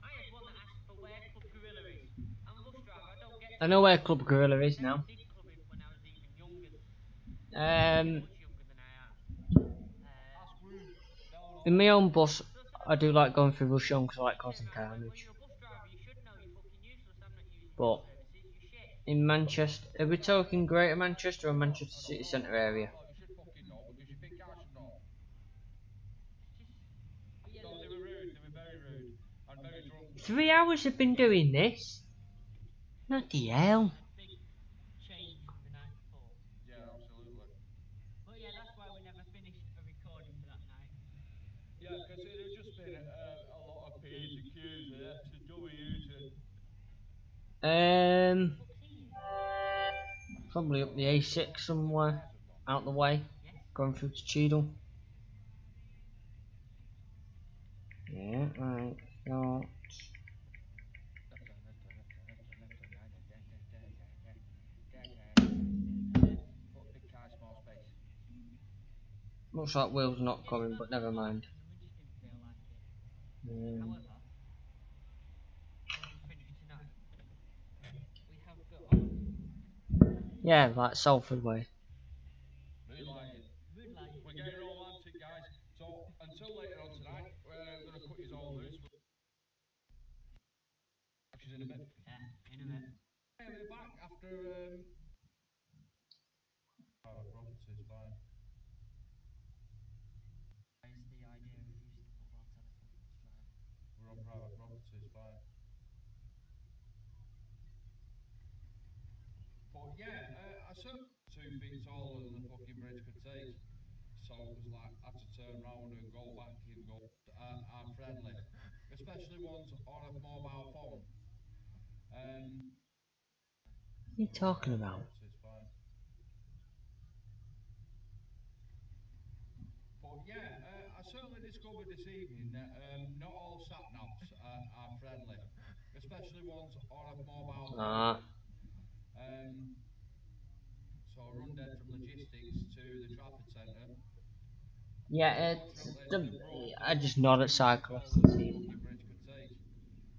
I had one that asked for where Club Gorilla is. I'm a bus driver. I don't get. I know where Club Gorilla is Never now. did clubbing when I was even younger. Um, Much younger than I am. Ask Roo. They'll in know. my own bus, So I said I do like going through rush on because I like he causing turned around and went, when carnage. you're a bus driver, you should know you're fucking useless. I'm not using But bus services. You shit. in Manchester, are we talking Greater Manchester or Manchester I City don't know. Centre area? Well, you should fucking know because you think I should know. It's just. But yeah, No, they were rude. They were very rude and very drunk. 3 hours have been doing this. Bloody hell. A big change from the night before. Yeah, absolutely. But yeah, that's why we never finished a recording for that night. Yeah, because it had just been a lot of P's and Q's and F's and W's and Fuck's he? Probably up the A6 somewhere, out the way, Yes. going through to Cheadle. Yeah, right, so Put big car, small space. looks like Will's not Yes, coming, that but was never fun, mind. and we just didn't feel like it. Um, However, when we finish tonight, we have got yeah, like Salford way. Moonlighting. moonlight. We're getting romantic, guys. So until later on tonight, we're going to cut you all loose. She's in a bit. Yeah, in a bit. Hey, we're back after private property is fine. Is the idea of using the mobile telephone to drive? We're on private property is fine. But yeah, I saw 2 feet taller than the fucking bridge could take. So it was like I had to turn round and go back and go. Are friendly. As especially ones on a mobile phone. What are you talking about? So it's fine. But yeah, I certainly discovered this evening that not all sat navs are friendly, especially ones on a mobile phone. Ah, So I run dead from logistics to the Trafford Centre. yeah, Unfortunately, the road that I was just nodded just as cyclists tall as this the evening. fucking bridge could take.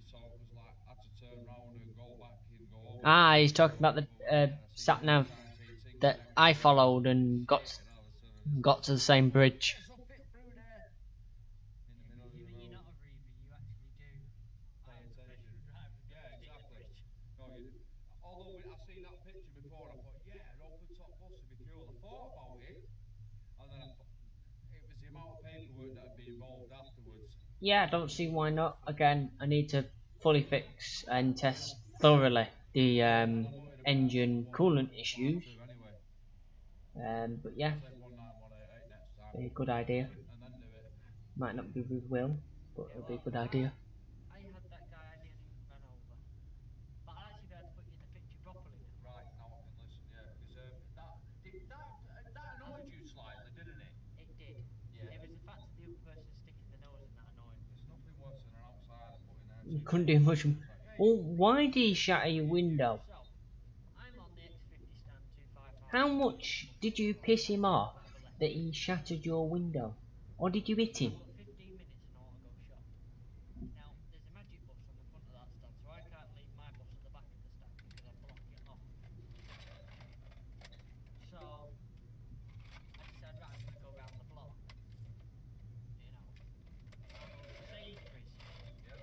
So it was like I had to turn round and go back and go over the Ah, bridge he's and talking go about the the other way. And I seen sat all the nav signs saying sinking that next I to it, and I followed thought, and shit. And all of a sudden, I just got to the same bridge. there's something through there in the middle of the You're road. not a Reaver, you actually do. Pay I'm a attention. professional driver and Yeah, don't stick the exactly. bridge. No, you. Although I seen that picture before, and I thought, yeah, an open top bus would be cool. I thought about it, and then it was the amount of paperwork that had been involved afterwards. Yeah, I don't see why not. Again, I need to fully fix and test thoroughly the And I wanted a engine coolant 15452 issues. anyway. But yeah, I'll take 19188 next time, be a good idea. and then do it. Might not be with Will, but Yeah, it'll be a well, good idea. I had that guy I nearly ran over. But I'll actually be able to put you in the picture properly now. Right now I can listen. Yeah, because that annoyed you slightly, didn't it? It did. Yeah. It was the fact of the other person sticking their nose in that annoyed me. There's nothing worse than an outsider putting their You two couldn't do pence in. much. It's like, yeah, Well, you why did he shatter your window? So, I'm on the X50 stand 255. How much did you piss him off that he shattered your window? Or did you hit him? I've got 15 minutes and I want to go shop. Now, there's a magic bus on the front of that stand, so I can't leave my bus at the back of the stand because I'll block it off. So, I decided, right, I'm going to go round the block. You know, I'll go to Sainsbury's. Yep.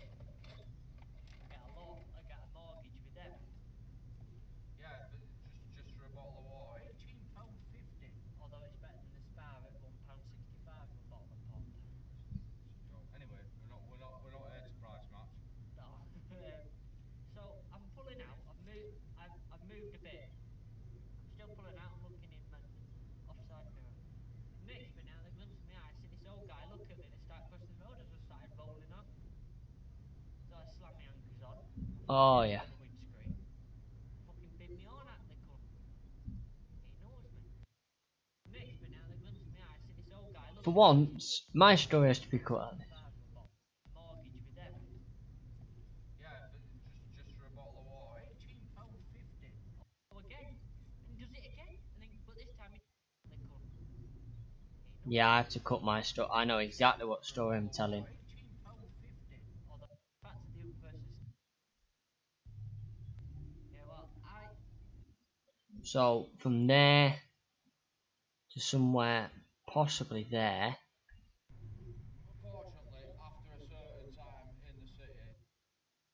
I get a mortgage with them. Yeah, just for a bottle of water. £18.50. Although it's better than the Spar at £1.65 for a bottle of pop. It's a joke. Anyway, we're not here to price match. No. So I'm pulling out. I've moved a bit. I'm still pulling out. I'm looking in my offside mirror. Next minute, out of the glimpse of my eye, I see this old guy look at me and they start crossing the road. I just started rolling off. So I slammed my anchors on. I fucking Oh hit him yeah. on the windscreen. Fucking bid me on at the cunt. He knows me. Next minute, out of the glimpse of my eye, I see this old guy look For at me. once, my story has to be cut out. 65 for a bottle. Mortgage with them. Yeah, just for a bottle of water. £18.50. Oh, again. And does it again. And then, but this time he the cunt. He knows Yeah, I me. have to cut my story. I know exactly what story I'm telling. £18.50. Although the fact of the other person's. Yeah, well, So from there to somewhere possibly there. Unfortunately, after a certain time in the city.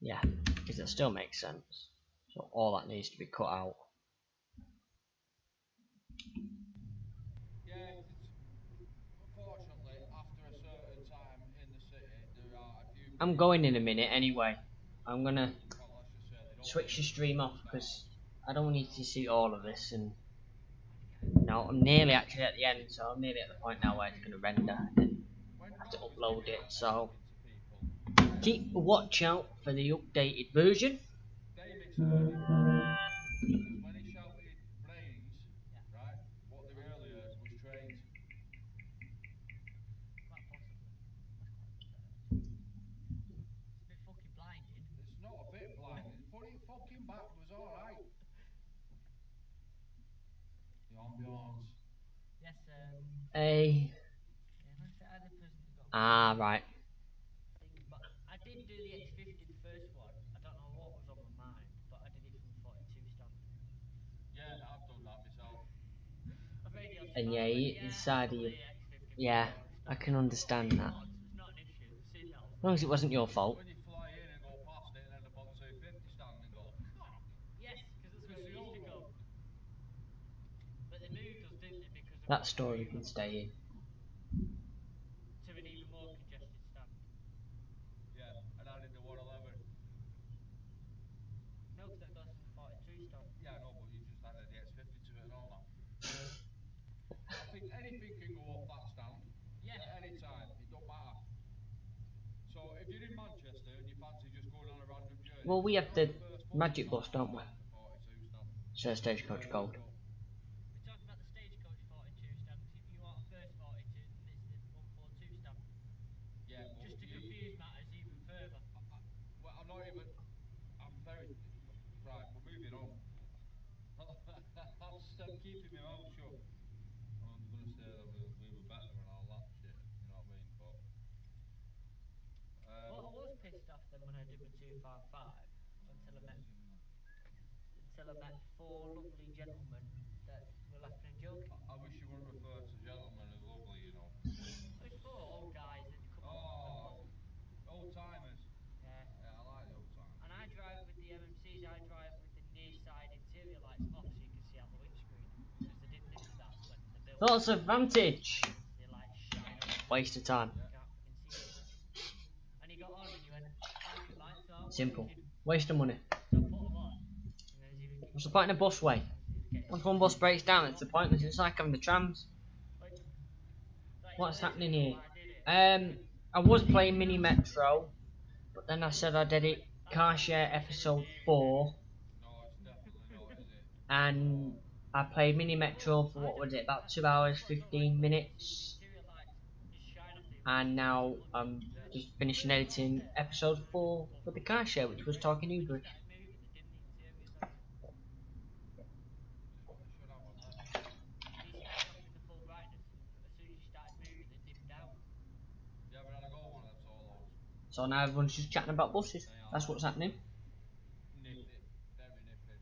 Yeah, because it still makes sense. So all that needs to be cut out. Yeah, unfortunately, after a certain time in the city, there are a few I'm people going in a who, minute anyway. I'm gonna well, let's just say they don't switch the believe in stream off superstars. because I don't need to see all of this. And now I'm nearly actually at the end, so I'm nearly at the point now where it's gonna render and When I have to Matt was upload giving it. out So everything to people, keep a watch out for the updated version. they misheard him. Because when he shouted brains, right, what they really heard was trains. quite possibly. That's quite good, that actually. It's a bit fucking blinding. It's not a bit blinding. Put it fucking back was alright. The ambiance. Yes, A yeah, like I said, I had a present got right. thing, but I did do the X50 the first one. I don't know what was on my mind, but I did it from 42 stand. Yeah, I've done that myself. A radio And Sebastian yeah, went, you yeah, I'll decided pull you. the X50 from Yeah, 40 I stand. can I've got understand big that. mods, so it's not an issue. Seen that on As long as it Facebook. wasn't your It's fault. when you fly in and go past it and end up on 250 stand and go, cock! Yes, because that's where Because we the used to old go. one. But they moved us, didn't they, because of That what story can stay in. to an even more congested stand. Yeah, and added the 111. No, because that goes from 42 stand. Yeah, I know, but you just added the X50 to it and all that. I think anything can go off that stand Yeah. at any time. It don't matter. So if if you're in Manchester and you fancy just going on a random journey, Well, we just have get on the the first bus magic to bus, don't we? Southampton for 42 stamp. So Stagecoach Gold. Go. We're talking about the Stagecoach 42 stamps. If you want a first 42, then it's the 142 stamp. Yeah, but Just to confuse matters even further. well, I'm not even. I'm very right. We're moving on. I'm keeping my mouth shut. I'm going to say that we were better and all that shit. You know what I mean? But Well, I was pissed off then when I did my 255 until I met four lovely gentlemen that were laughing and joking. I wish you wouldn't refer to gentlemen as lovely. You know. It was four old guys that come up from the Oh, pub. old timers. Yeah. Yeah, I like the old timers. And I drive with the MMCs, I drive with the near side interior lights off so you can see out the windscreen. Because they didn't do that when they built Lots of it. advantage. The lights shine up so Waste of time. you can't fucking see anything. And he got on and he went, parking lights aren't Simple. working. Waste of money. So I put them on. And as he was What's the point in a busway? Once one bus breaks down, it's the pointless. It's like having the trams. Like, so What's explain to happening me here? why I did it. I was playing Mini Metro, but then I said I did it That's Car not Share the definition of episode naming 4, No, it's definitely not, is it? and I played Mini Metro for I what don't was it, think about that's 2 hours, what I don't like 15 about it is the minutes, interior lights just shine off the and windscreen so now much. I'm Yeah. just finishing editing episode 4 for the Car Share, which was talking When you Uber. started moving, they dim the interiors on you. Which is what they should have on there. He started off with the full brightness, and as soon as you started moving, they dimmed down. You ever had a go on one of them solos? So now everyone's just chatting about buses. They are That's what's happening. nippy, very nippy.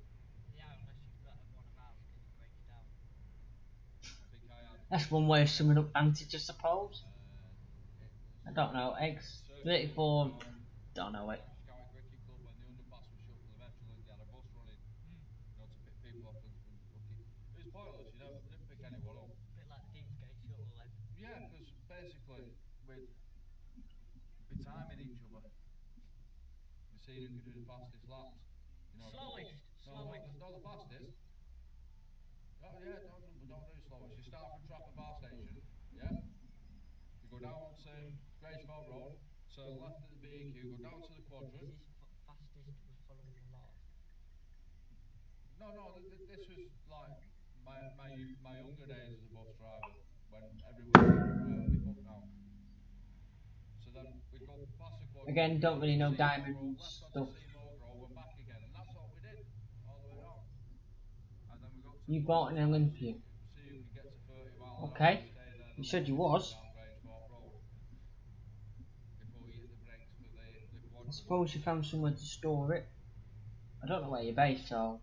Yeah, unless you've got one of ours because it breaks down. I think I had. That's one way of summing up advantage, I suppose. It was. I don't know. X Circular 34. round Don't know it. County Cricket Club when the underpass was shut for the Metro Link. They had a bus running, you know, to pick people up and fuck it. It was pointless. You know, we didn't pick anyone up. A bit like the Deansgate shuttle then. Yeah, because basically we'd be timing each other. We're seeing who could do the fastest laps. You know, Slowest. no, the fastest. Oh, yeah, don't do slowest. You start from Trafford Bar Station, yeah. You go down to Grangecourt Road, turn left at the B&Q, go down to the quadrant. Is this fastest with following the laws? No, this was like my younger days as a bus driver when everyone knew me fuck now. So then we'd go past the quadrant. Again, don't really know Seymour Grove, diamond left onto stuff. Seymour Grove and back again, and that's what we did all the way round. And then we got to You the bought an qualifiers. Olympia. See who could get to 30 mile an hour Okay. and stay there You the said you longest was. down Grangecourt Road before we hit the brakes for the I quadrant. suppose you found somewhere to store it. I don't know where you're based, so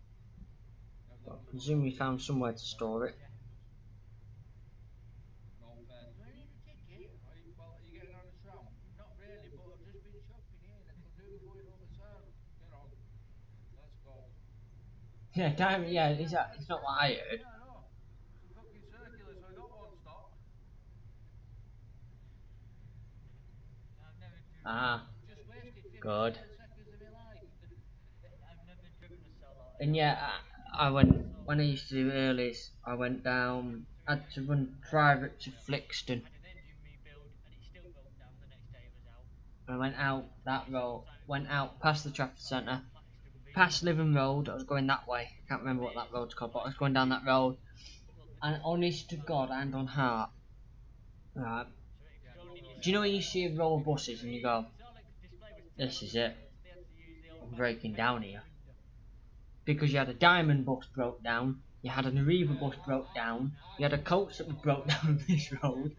That I was presume you found somewhere to store it. no fair. Do I need a ticket? Well, are you getting on a tram? Not really, but I've just been shopping here. I could do with going home at town. Get on. Let's go. Yeah, diamond. Yeah, it's not what I heard. Yeah, I know. It's a fucking circular, so I got one stop. I've never driven. Ah, Just wasted 57 good. seconds of my life. I've never driven a solo. And yeah, I went when I used to do earlies. I went down. I had to run private to Flixton. Had an engine rebuild and it still broke down the next day it was out. I went out that road. Went out past the Trafford Centre, Claxton V. past Living Road. I was going that way. I can't remember what that road's called, but I was going down that road. And honest to God, hand on heart, right? So it could only Do you know when you see a row of buses and you go, so all it could display was this is it, so they had to use the old I'm breaking down here. window. Because you had a Diamond bus broke down, you had an Arriva bus broke down, you had a coach that was broke down on this road.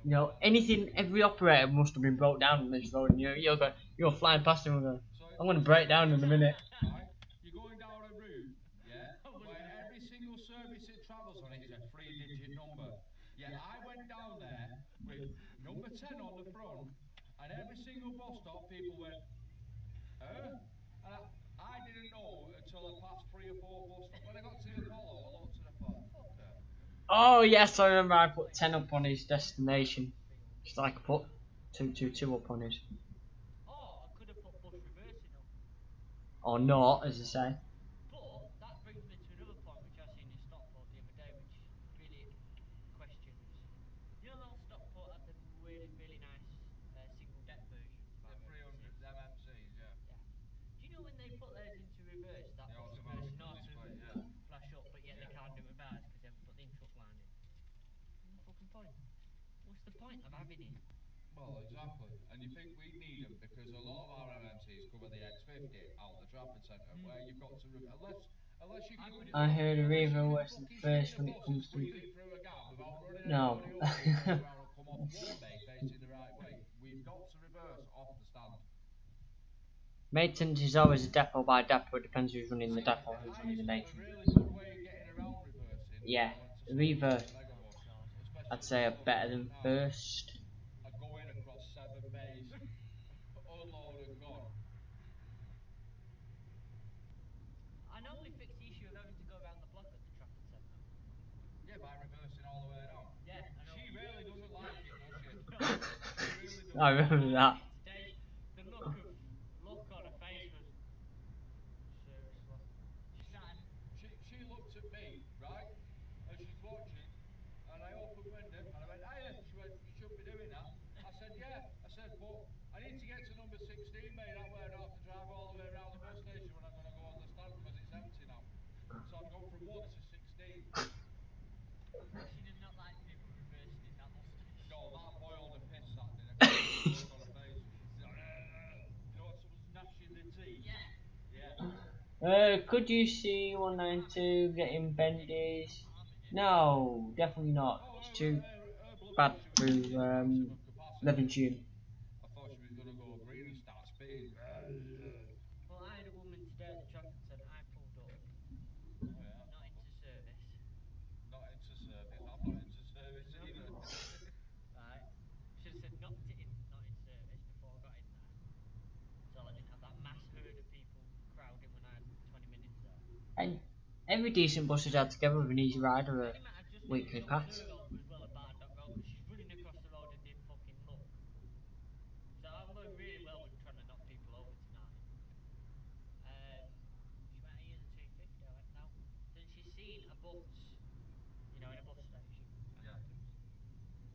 You know, anything, every operator must have been broke down on this road, and you're flying past him and going, I'm going to break down in a minute. Right? You're going down a route, yeah, where every single service it travels on it is a 3-digit number. Yeah, I went down there with number 10 on the front, and every single bus stop people went, and I didn't know until I passed 3 or 4 bus stops. When I got to the Apollo, I looked and I thought, fucker. Oh yes, I remember I put 10 up on his destination. Just like I put 222 up on his. Or I could have put bus reversing up. Or not, as I say. But that brings me to another point which I seen in Stockport the other day, which really questions. You know, Stockport had them really nice single deck versions of our The 300 point? What's the point of having him? Well, exactly. And you think we'd need them because a lot of our MMCs cover the X50 out the Trafford Centre, where you've got to unless you I can put it I over. heard a unless you Revo can was the fucking swing first the when it bus and comes to squeeze it through a gap without running no. anybody over and turning around and come off one bay facing the right way. We've got to reverse off the stand. Maintenance is always a depot by depot. It depends who's running the See, depot, who's I running the used to have a maintenance. really good way of getting around reversing when Yeah, I went to Scotland Revo on the Oh megabus, God. I'd especially at the say are start of better work than now. first. I go in across 7 bays, unload and gone. I normally fix the issue of having to go around the block at the Trafford Centre. Yeah, by reversing all the way around. Yeah, I know. She really doesn't like it, does she? No. She really I doesn't. remember that. Today, the look on her face was seriously. She started. She looked at me, right, as she's watching, and I opened window and I went, hiya. She went, you shouldn't be doing that. I said, yeah. I said, but I need to get to number 16 bay. That way I don't have to drive all the way around the bus station when I'm going to go on the stand because it's empty now. So I've gone from 1 to 16. She does not like people reversing in that bus station. No, that boiled her piss that day. I could see the look on her face. She's like, you know, when someone's gnashing their teeth. Yeah. Yeah. Could you see 192 getting bendies? No, definitely not. Oh, It's too her blood bad pressure was through reaching its maximum capacity. Levenshulme. I thought she was going to go green and start spitting. Well, I had a woman today at the Trafford Centre. I pulled up, Oh yeah, not into service. not into service. I'm not into service No. either. Right. Should have said not in service before I got in there. So I didn't have that mass herd of people crowding when I had 20 minutes there. And every decent bus is had together with an easy ride or a Any man, I've just nearly weekly knocked pass. her over as well about that road because she's running across the road and didn't fucking look. So I'm going really well with trying to knock people over tonight. She went, "Are you at the 250?" I went, "No." Then she's seen a bus, in a bus station, an Yeah. open.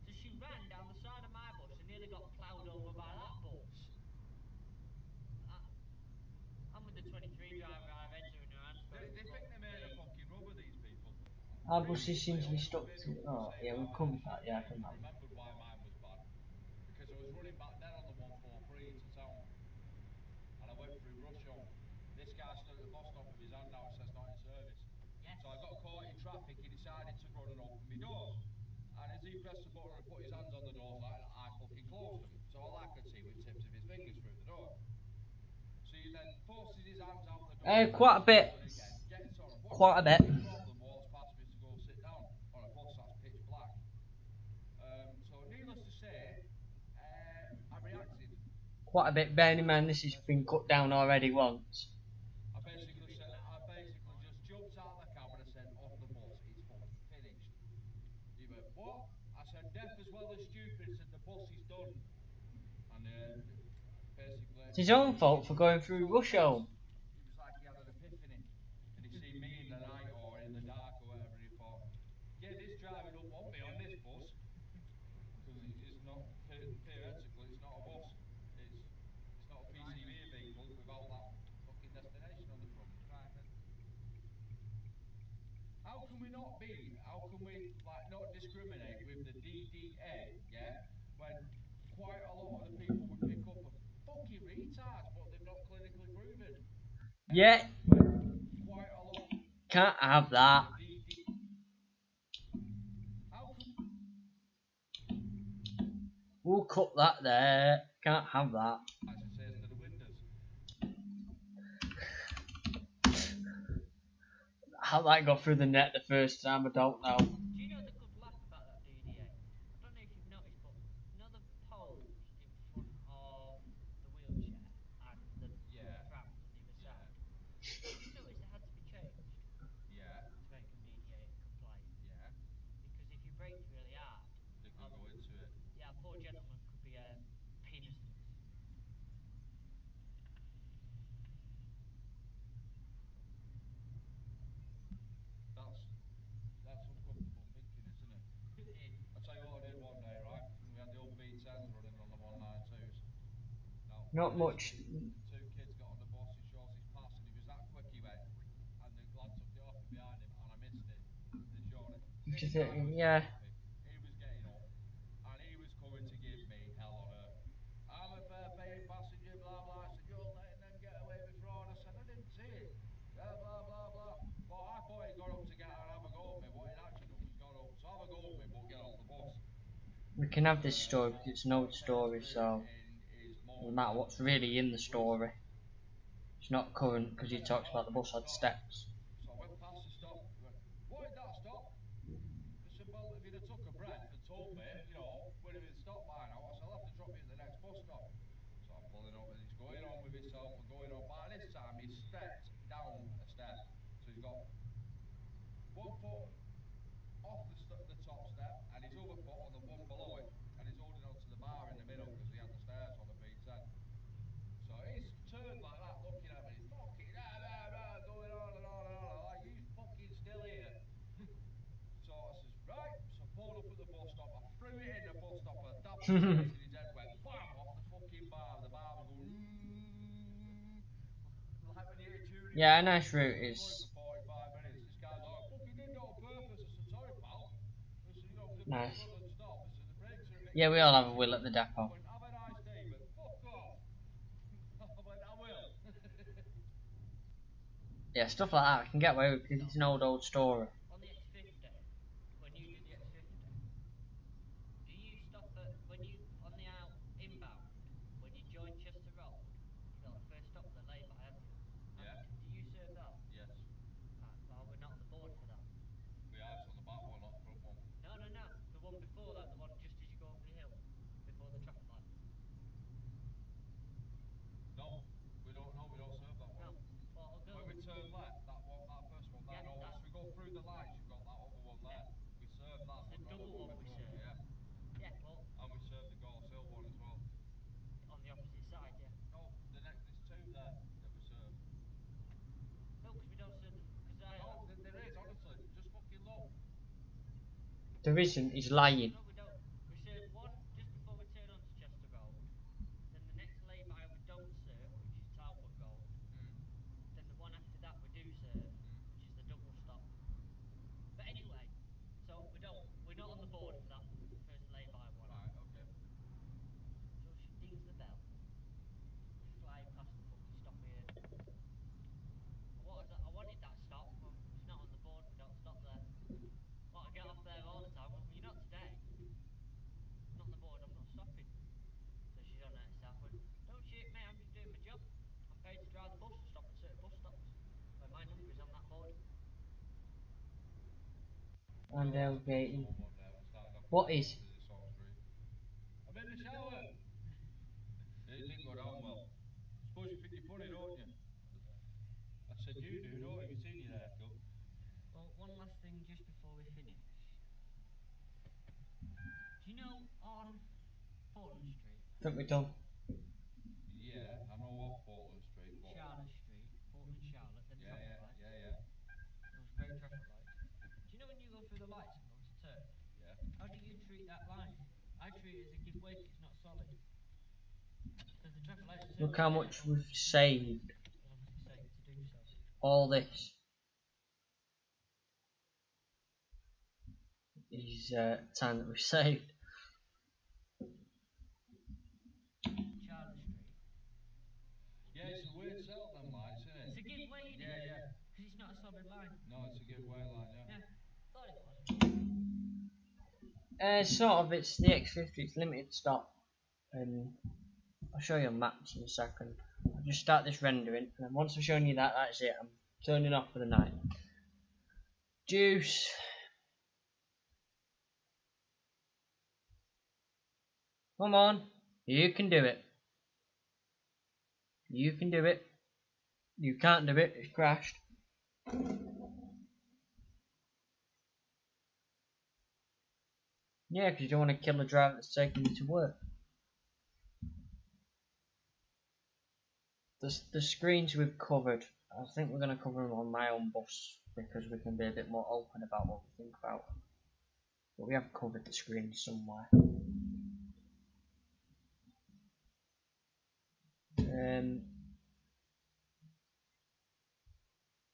So she ran down the side of my bus and nearly got ploughed over by that bus. I'm with the 23 driver, our heads are in her hands going, They fuck think they're made of me. fucking rubber, these people. Our buses seem Previously, to I be watched a stuck video to. of them Oh, saying yeah, why we'll mine come are with that. shit Yeah, I brakes. done I that. remembered why mine was bad. Because I was running back then on the 143 into town. And I went through rush hour. This guy stood at the bus stop with his hand out, says not in service. Yes. So I got caught in traffic, he decided to run and open my doors. And as he pressed the button and put his hands on the doors like that, I fucking closed them. So all I could see was tips of his fingers through the door. So he then forces his hands out the door, Quite a presses the bit. button again, gets on. What do you Quite a bit. think's his problem? Walks past me to go sit down on a bus that's pitch black. So needless to say, I reacted. Quite a bit. Bearing in mind this has Best been way to cut put down it. already once. I basically just jumped out of the cab and I said, off the bus, it's fucking finished. He went, what? I said, deaf as well as stupid, said the bus is done. And basically, It's his own he fault for going was through so rush hour. pissed, it was like he had an epiphany. And he seen me in the night or in the dark or whatever, and he thought, yeah, this driver don't want me on this bus. Because it's not, theoretically, it's not a bus. It's not a PCV vehicle without that fucking destination on the front. Right then. How can we not be? How can we like not discriminate with the DDA? Yeah, when quite a lot of the people we pick up are fucking retards, but they've not clinically proven. Yeah, When quite a lot can't have of that. the DD. How can We'll cut that there. Can't have that. as it says to the windows? How that got through the net the first time, I don't know. Do you know the good laugh about that DDA? I don't know if you've noticed, but the poles in front of the wheelchair and the Yeah, prams on the other yeah, side. Did you notice they had to be changed yeah, to make them DDA compliant? yeah. Because if you braked really hard, They could go into it. yeah, poor gentleman could be penisless. That's uncomfortable thinking, isn't it? It is. I'll tell you what I did one day, right? We had the old B10s running on the 192s. Now, Not much. basically, the two kids got on the bus, he shows his pass, and he was that quick he went, and the lad took it off and behind him, and I missed it. And Shawnee, this guy was Yeah. happy. He was getting We can have this story because it's an old story, so no matter what's really in the story, it's not current because he talks about the bus had steps. So I went past the stop. He went, "Why did that stop?" I said, "Well, if you'd have took a breath and told me, you know, when it would stop by now, I said, I'll have to drop you at the next bus stop." So I'm pulling up and he's going on with himself and going on. By this time, he's stepped down a step. So he's got one foot off the top step and his other foot on the one below it. And he's holding onto the bar in the middle because he had the stairs on the B10. So he's turned like that, looking at me. He's fucking going on and on and on. I'm like, you fucking still here? So I says, right. So I pulled up at the bus stop. I threw it in the bus stop and dabbed the brakes and his head went bam off the fucking bar. The bar was going like when you hit a tuning Yeah, a fork. nice route So I was is going for 45 minutes. This guy's like, "I fucking did that on purpose." I said, "Sorry, pal." I said, "You know, because a bit nice. sudden stop." I said, "The brakes are a bit Yeah, we quick." all I have a said, will at the I depot. went, "Have a nice day." He went, "Fuck off." I went, "I will." Yeah, stuff like that I can get away with because it's an old story. On the X50, when you do the X50, do you stop at when you on the out inbound when you join Chester Road? You got the first stop with a lay-by, haven't you? Yeah. Do you serve that? Yes. Right. Well, we're not on the board for that. We are. It's on the back one, not the front one. No, no, no. The one before that, the one just as you go over the hill, before the traffic lights. No, we don't. No, we don't serve that one. No. Well, I'll go. When we turn left, that one, that first one there. Yeah, No, once that's we go through the lights, you've got that other one there. We serve that it's one, the not the double one one we before. serve. Yeah, Yeah. Well, and we serve the Gorse Hill one as well. on the opposite side, yeah. No, there's two there that we serve. No, because we don't serve them. Because No, there is honestly. Just fucking look. There isn't, he's lying. No, we don't. We serve one just before we turn onto Chester Road. Then the next lay-by we don't serve, which is Talbot Road. Then the one after that we do serve, which is the double stop. But anyway, so we're not on the board for that first lay-by one. Right. Okay. So she dings the bell. We fly past the fucking stop here. I wanted that stop. Well, it's not on the board. We don't stop there. Well, I get off there all the time. Well, you're not today. Not on the board. I'm not stopping. So she's on her staff. Went, "Don't shit, mate. I'm just doing my job. I'm paid to drive the bus and stop at certain bus stops where my number is on that board." And tailgating. Someone one day we started off What with is? the song street. I'm in the shower. It didn't go down well. Suppose you think you're funny, don't you? I said, you do, don't you? Have you seen your haircut? Well, one last thing just before we finish. Do you know on Portland Street, I think we're done. Yeah, I know off Portland Street, but Charlotte Street, Portland Charlotte, them traffic lights? yeah. Those great traffic lights. Do you know when you go through the lights and go to turn? Yeah. How do you treat that line? I treat it as a give way 'cause it's not solid. Because the traffic lights turn. Look how much we've saved. As long as it's safe to do so. All this is time that we've saved. Charlotte Street. Yeah, it's a weird setup, them lights, isn't it? It's a give way, isn't Yeah, it? yeah. Because it's not a solid line. No, it's a giveaway line, yeah. Yeah, thought it was. Sort of, it's the X50, it's limited stop. And I'll show you on maps in a second. I'll just start this rendering, and then once I've shown you that, that's it. I'm turning off for the night. Juice. Come on. You can do it. You can do it. You can't do it. It's crashed. Yeah, because you don't want to kill a driver that's taking you to work. The screens we've covered, I think we're going to cover them on my own bus because we can be a bit more open about what we think about them. But we have covered the screens somewhere.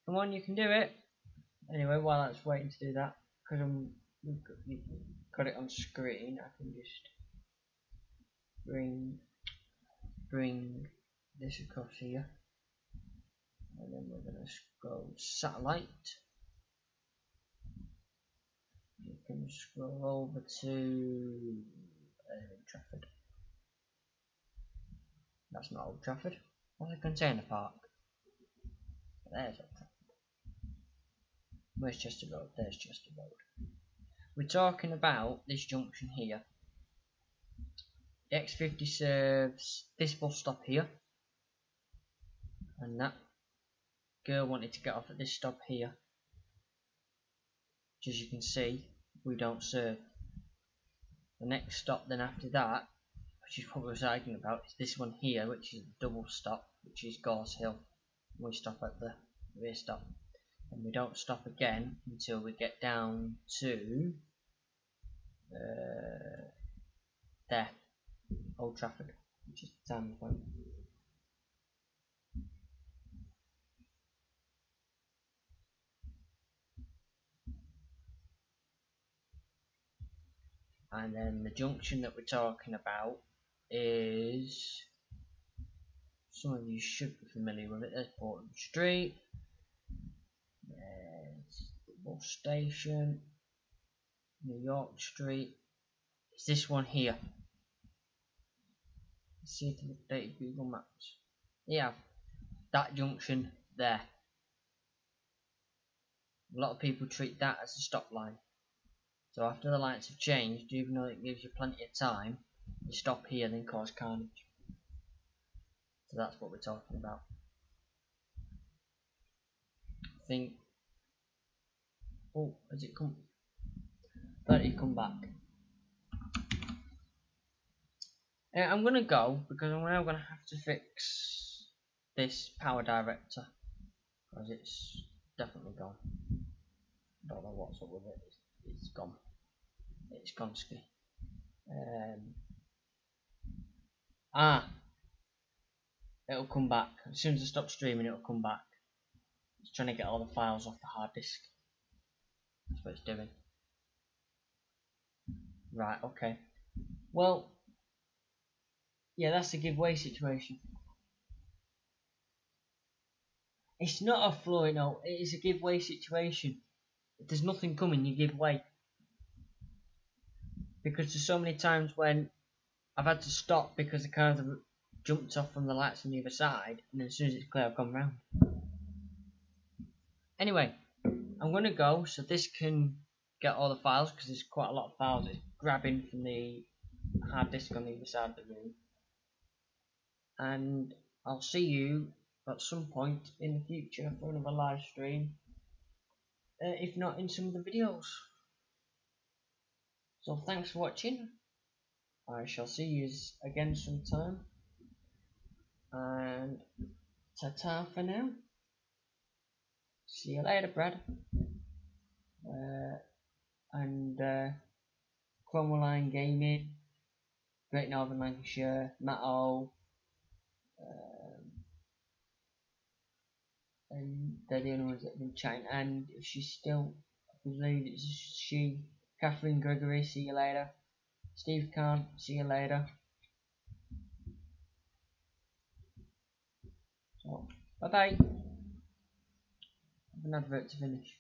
Come on, you can do it. Anyway, while that's waiting to do that, because we've got it on screen, I can just bring this across here, and then we're going to go satellite. You can scroll over to Old Trafford. That's not Old Trafford. What's a container park? There's Old Trafford. Where's Chester Road? There's Chester Road. We're talking about this junction here. The X50 serves this bus stop here, and that girl wanted to get off at this stop here, which as you can see we don't serve. The next stop then after that, which is what we was arguing about, is this one here, which is the double stop, which is Gorse Hill. We stop at the rear stop, and we don't stop again until we get down to there, Old Trafford, which is the time point. And then the junction that we're talking about is, some of you should be familiar with it. There's Portland Street, there's the bus station, New York Street. It's this one here. Let's see if we updated Google Maps. Yeah, that junction there. A lot of people treat that as a stop line. So after the lights have changed, even though it gives you plenty of time, you stop here and then cause carnage. So that's what we're talking about. I think. Oh, has it come? Thought it'd come back. I'm gonna go because I'm now gonna have to fix this power director because it's definitely gone. Don't know what's up with it. It's gone. It's gone ski. It'll come back as soon as I stop streaming. It'll come back. It's trying to get all the files off the hard disk. That's what it's doing. Right. Okay. Well. Yeah, that's a giveaway situation. It's not a floor, no, it is a giveaway situation. If there's nothing coming, you give way. Because there's so many times when I've had to stop because the cars have jumped off from the lights on the other side, and then as soon as it's clear, I've gone round. Anyway, I'm going to go so this can get all the files, because there's quite a lot of files it's grabbing from the hard disk on the other side of the room. And I'll see you at some point in the future for another live stream, if not in some of the videos. So thanks for watching. I shall see you again sometime, and ta-ta for now. See you later, Brad. And Chromoline Gaming, Great Northern Lancashire, Matt O, and they're the only ones that have been chatting. And if she's still, I believe it's she, Catherine Gregory, see you later. Steve Khan, see you later. So, bye bye. I have an advert to finish.